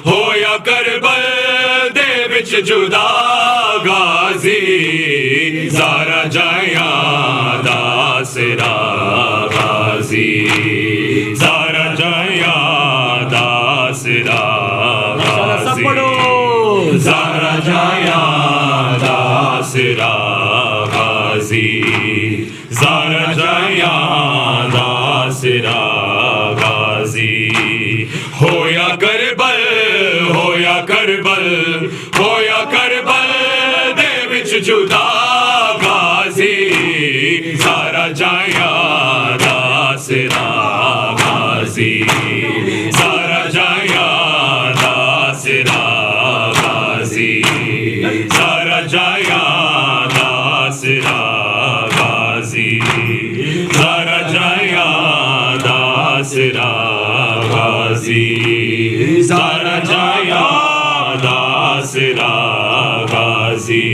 ہویا کربل دے بچ جدا غازی زہرا جایا داسرا غازی زہرا جایا داسرا غازی زہرا جایا داسرا غازی زہرا جایا داسرا غازی ہویا کربل ہویا کربل ہویا کربل دے وچ جدا غازی زہرا جایا داسرا غازی زہرا جایا داسرا غازی زہرا جایا داسرا غازی زہرا جایا داسرا غازی زہرا جایا داسرا غازی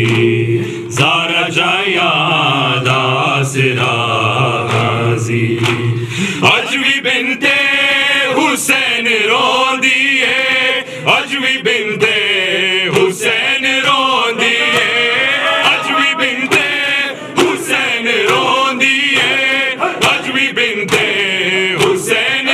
زہرا جایا داسرا غازی اجوی بنت حسین روندی ہے اجوی بنت حسین روندی ہے اجوی بنت حسین روندی ہے اجوی بنت حسین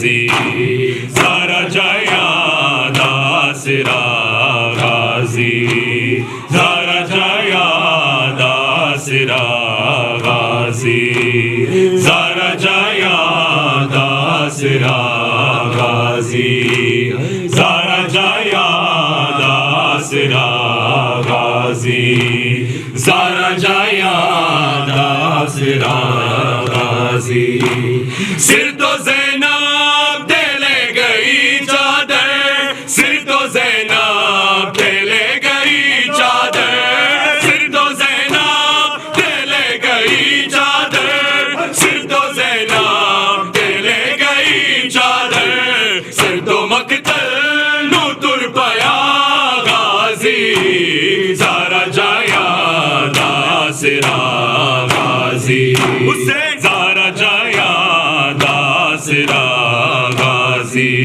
غازی زارا جایا داسرا غازی زارا جایا داسرا غازی زارا جایا داسرا غازی زارا جایا داسرا غازی زارا جایا داسرا غازی سر تو زینب دلے گئی چادر سر تو زینب دلے گئی چادر سر تو زینب دلے گئی چادر سر تو زینب دلے گئی چادر سر تو مقتل نو تر پیا غازی زارا جایا داسرا غازی زارا جایا داسرا غازی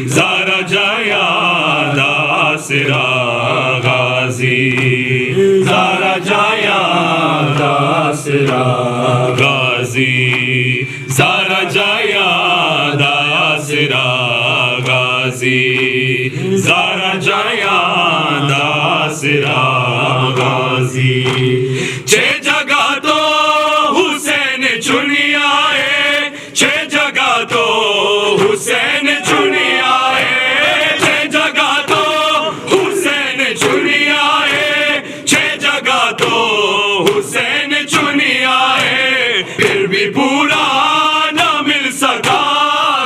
زارا جایا داسرا غازی زارا جایا داسرا غازی زارا جایا داسرا غازی زارا جایا داسرا غازی چھ جگہ تو حسین چنی آئے چھ جگہ تو حسین چنی آئے چھ جگہ تو حسین چنی آئے چھ جگہ تو حسین چنی آئے پھر بھی پورا نہ مل سکا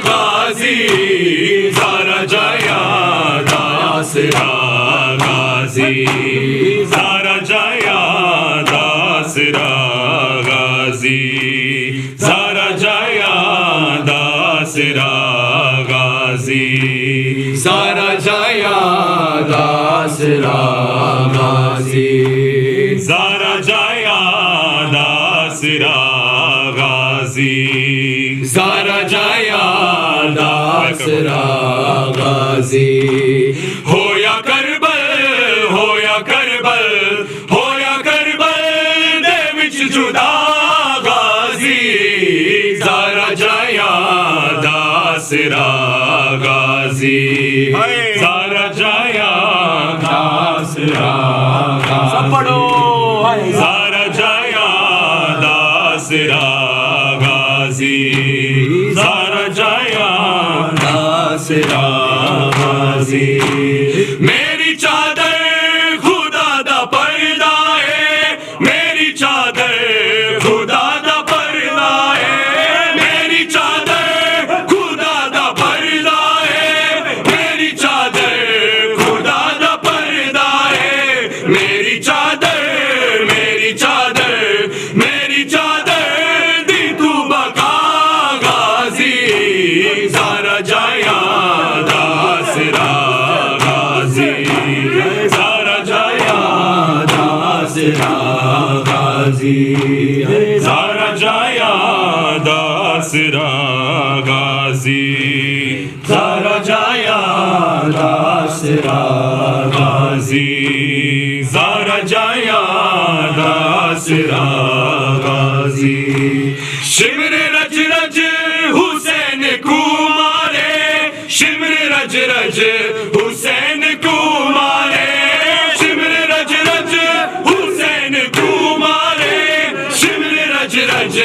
غازی زارا جایا داسرا غازی زارا جایا داسرا غازی زارا جایا داسرا غازی زارا جایا داسرا غازی زارا جایا داسرا غازی زارا جایا داسرا غازی ہو یا کربل ہو یا کربل ہو یا کربل دے وچ جدا غازی زارا جایا داسرا غازی زارا جایا داسرا غازی زارا جایا داسرا غازی زارا جایا داسرا غازی میری چادر خدا دا پردہ ہے میری چادر خدا دا پردہ ہے میری چادر خدا دا پردہ ہے میری چادر خدا دا پردہ ہے میری چادر میری چادر میری چادر دی تو بقا غازی زارا جایا داسرا غازی زارا جایا داسرا غازی زارا جایا داسرا غازی زارا جایا داسرا غازی زارا جایا داسرا غازی شمر رج رج حسین کو مارے شمر رج رج حسین کو مارے شمر رج رج حسین کو مارے شمر رج رج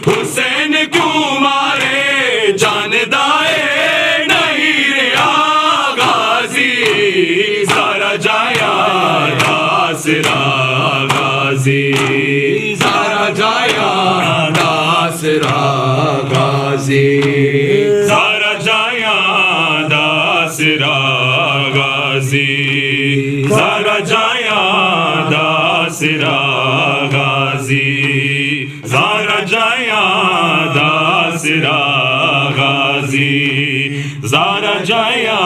حسین کو مارے جان دائے نہیں ریا غازی زارا جایا داسرا غازی زارا جایا داسرا غازی زارا جایا داسرا غازی زارا جایا داسرا غازی زارا جایا داسرا غازی زارا جایا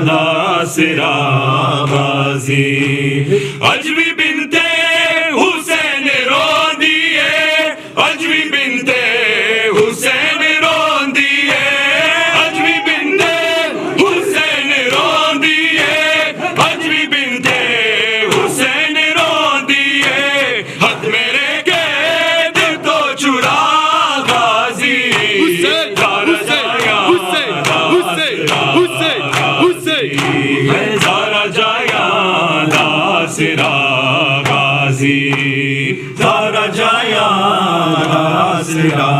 داسرا غازی اجوی بنتے حسین رو دیے اجوی بنتے حسین رو دیے اجوی بنتے حسین رو دیے اجوی بنتے حسین رو دیے حد میرے کے دل تو چرا غازی زارا جایا زارا جایا داسرا غازی زارا جایا داسرا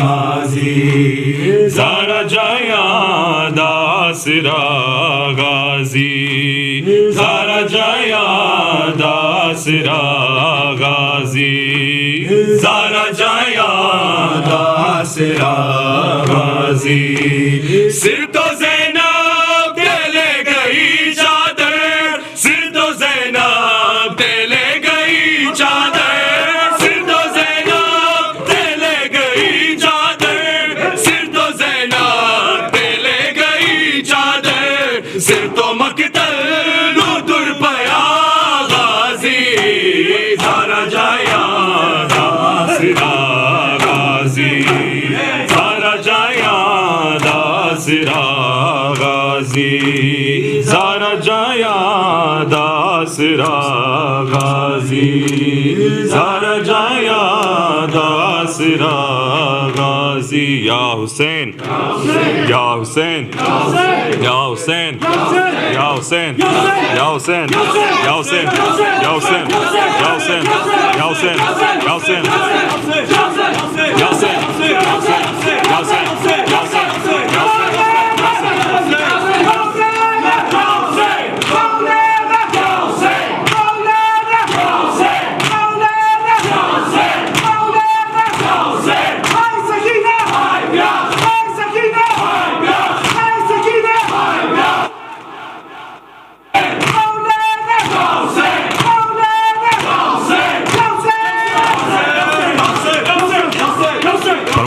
غازی زارا جایا داسرا غازی زارا جایا داسرا غازی زارا جایا داسرا غازی سر تو زینب لے گئی چادر سر تو زینب لے گئی چادر سر تو زینب لے گئی چادر سر تو زینب لے گئی چادر سر تو مقتل نو در پیا غازی زارا جایا داسرا غازی زارا جایا داسرا غازی زارا جایا داسرا غازی زارا جایا داسرا غازی یا حسین یا حسین یا حسین یا حسین یا حسین یا حسین یا حسین یا حسین یا حسین یا حسین یا حسین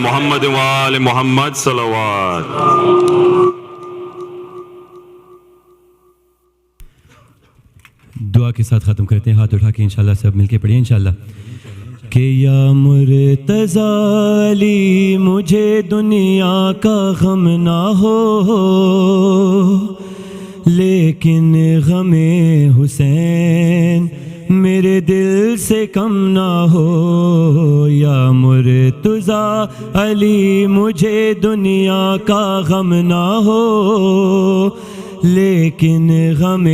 محمد وآل محمد صلوات. دعا کے ساتھ ختم کرتے ہیں. ہاتھ اٹھا کے انشاءاللہ سب مل کے پڑھیے انشاءاللہ. کہ یا مرتضی علی مجھے دنیا کا غم نہ ہو لیکن غم حسین میرے دل سے کم نہ ہو. یا مرتضی علی مجھے دنیا کا غم نہ ہو لیکن غم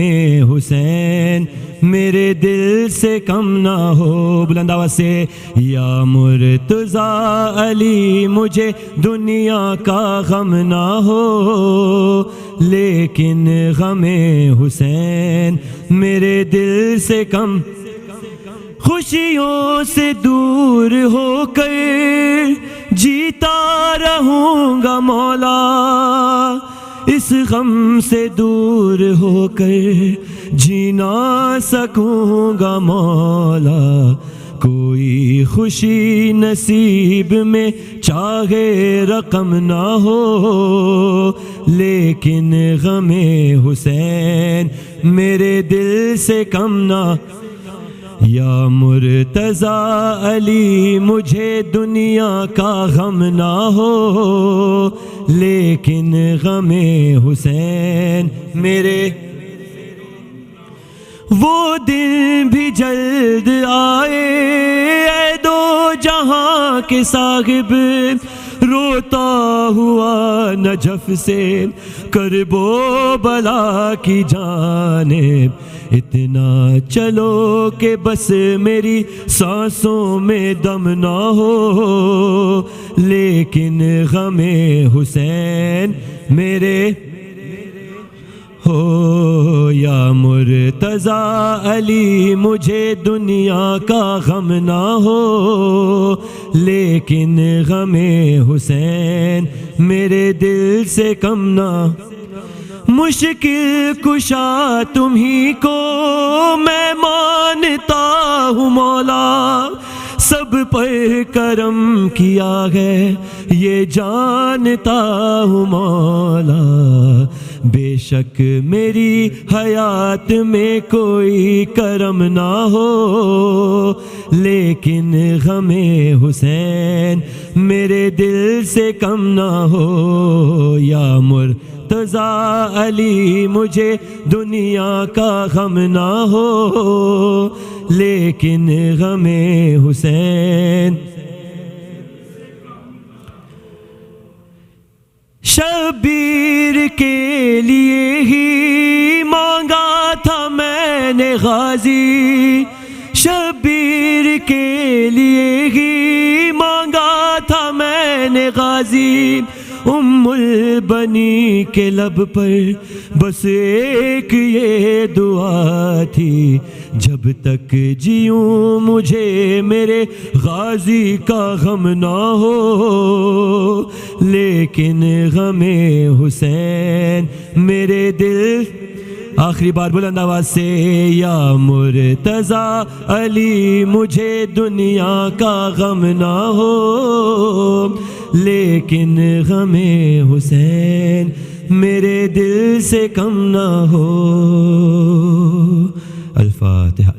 حسین میرے دل سے کم نہ ہو. بلند آواز سے یا مرتضی علی مجھے دنیا کا غم نہ ہو لیکن غم حسین میرے دل سے کم. خوشیوں سے دور ہو کر جیتا رہوں گا مولا اس غم سے دور ہو کر جینا سکوں گا مولا. کوئی خوشی نصیب میں چاہے رقم نہ ہو لیکن غم حسین میرے دل سے کم نہ. یا مرتضی علی مجھے دنیا کا غم نہ ہو لیکن غم حسین میرے. وہ دن بھی جلد آئے اے دو جہاں کے صاحب روتا ہوا نجف سے کرب و بلا کی جانب. اتنا چلو کہ بس میری سانسوں میں دم نہ ہو لیکن غم حسین میرے ہو. یا مرتضی علی مجھے دنیا کا غم نہ ہو لیکن غم حسین میرے دل سے کم نہ. مشکل کشا تمہیں کو میں مانتا ہوں مولا سب پر کرم کیا ہے یہ جانتا ہوں مولا. بے شک میری حیات میں کوئی کرم نہ ہو لیکن غم حسین میرے دل سے کم نہ ہو. یا مرتضی علی مجھے دنیا کا غم نہ ہو لیکن غم حسین. شبیر کے لیے ہی مانگا تھا میں نے غازی، شبیر کے لیے ہی مانگا تھا میں نے غازی، ام البنی کے لب پر بس ایک یہ دعا تھی، جب تک جیوں مجھے میرے غازی کا غم نہ ہو، لیکن غم حسین میرے دل، آخری بار بلند آواز سے، یا مرتضیٰ علی مجھے دنیا کا غم نہ ہو، لیکن غم حسین میرے دل سے کم نہ ہو۔ الفاتحہ۔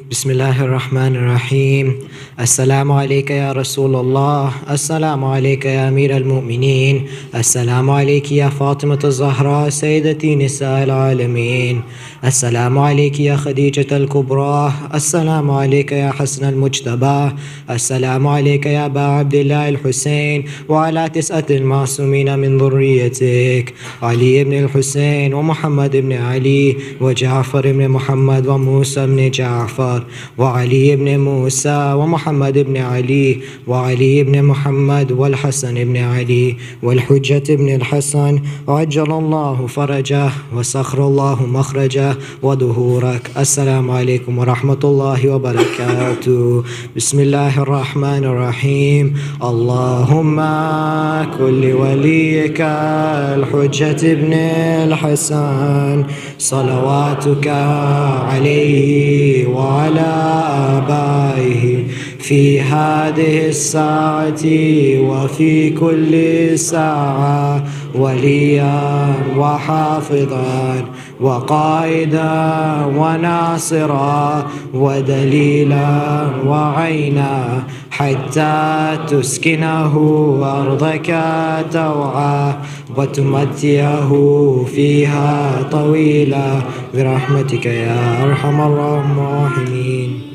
بسم اللہ الرحمن الرحیم۔ السلام علیکہ یا رسول اللہ، السلام علیکہ یا امیر المؤمنین، السلام علیکہ یا فاطمة الزہراء سیدتی نساء العالمین، السلام علیکہ یا خدیجة الکبریٰ، السلام علیکہ یا حسن المجتبی، السلام علیکہ یا ابا عبداللہ الحسین وعلى 9 المعصومین من ذریتک، علی ابن الحسین ومحمد ابن علی وجعفر ابن محمد وموسیٰ ابن جعفر وعلي ابن موسى ومحمد ابن علي وعلي ابن محمد والحسن ابن علي والحجة ابن الحسن، وعجل الله فرجه وسخر الله مخرجه وظهورك۔ السلام عليكم ورحمة الله وبركاته۔ بسم الله الرحمن الرحيم۔ اللهم كل وليك الحجة ابن الحسن صلواتك عليه وعلى آبائه في هذه الساعة وفي كل ساعة وليا وحافظا وقائدا وناصرا ودليلا وعينا، حتى تسكنه أرضك توعا وتمتعه فيها طويلا برحمتك يا أرحم الراحمين۔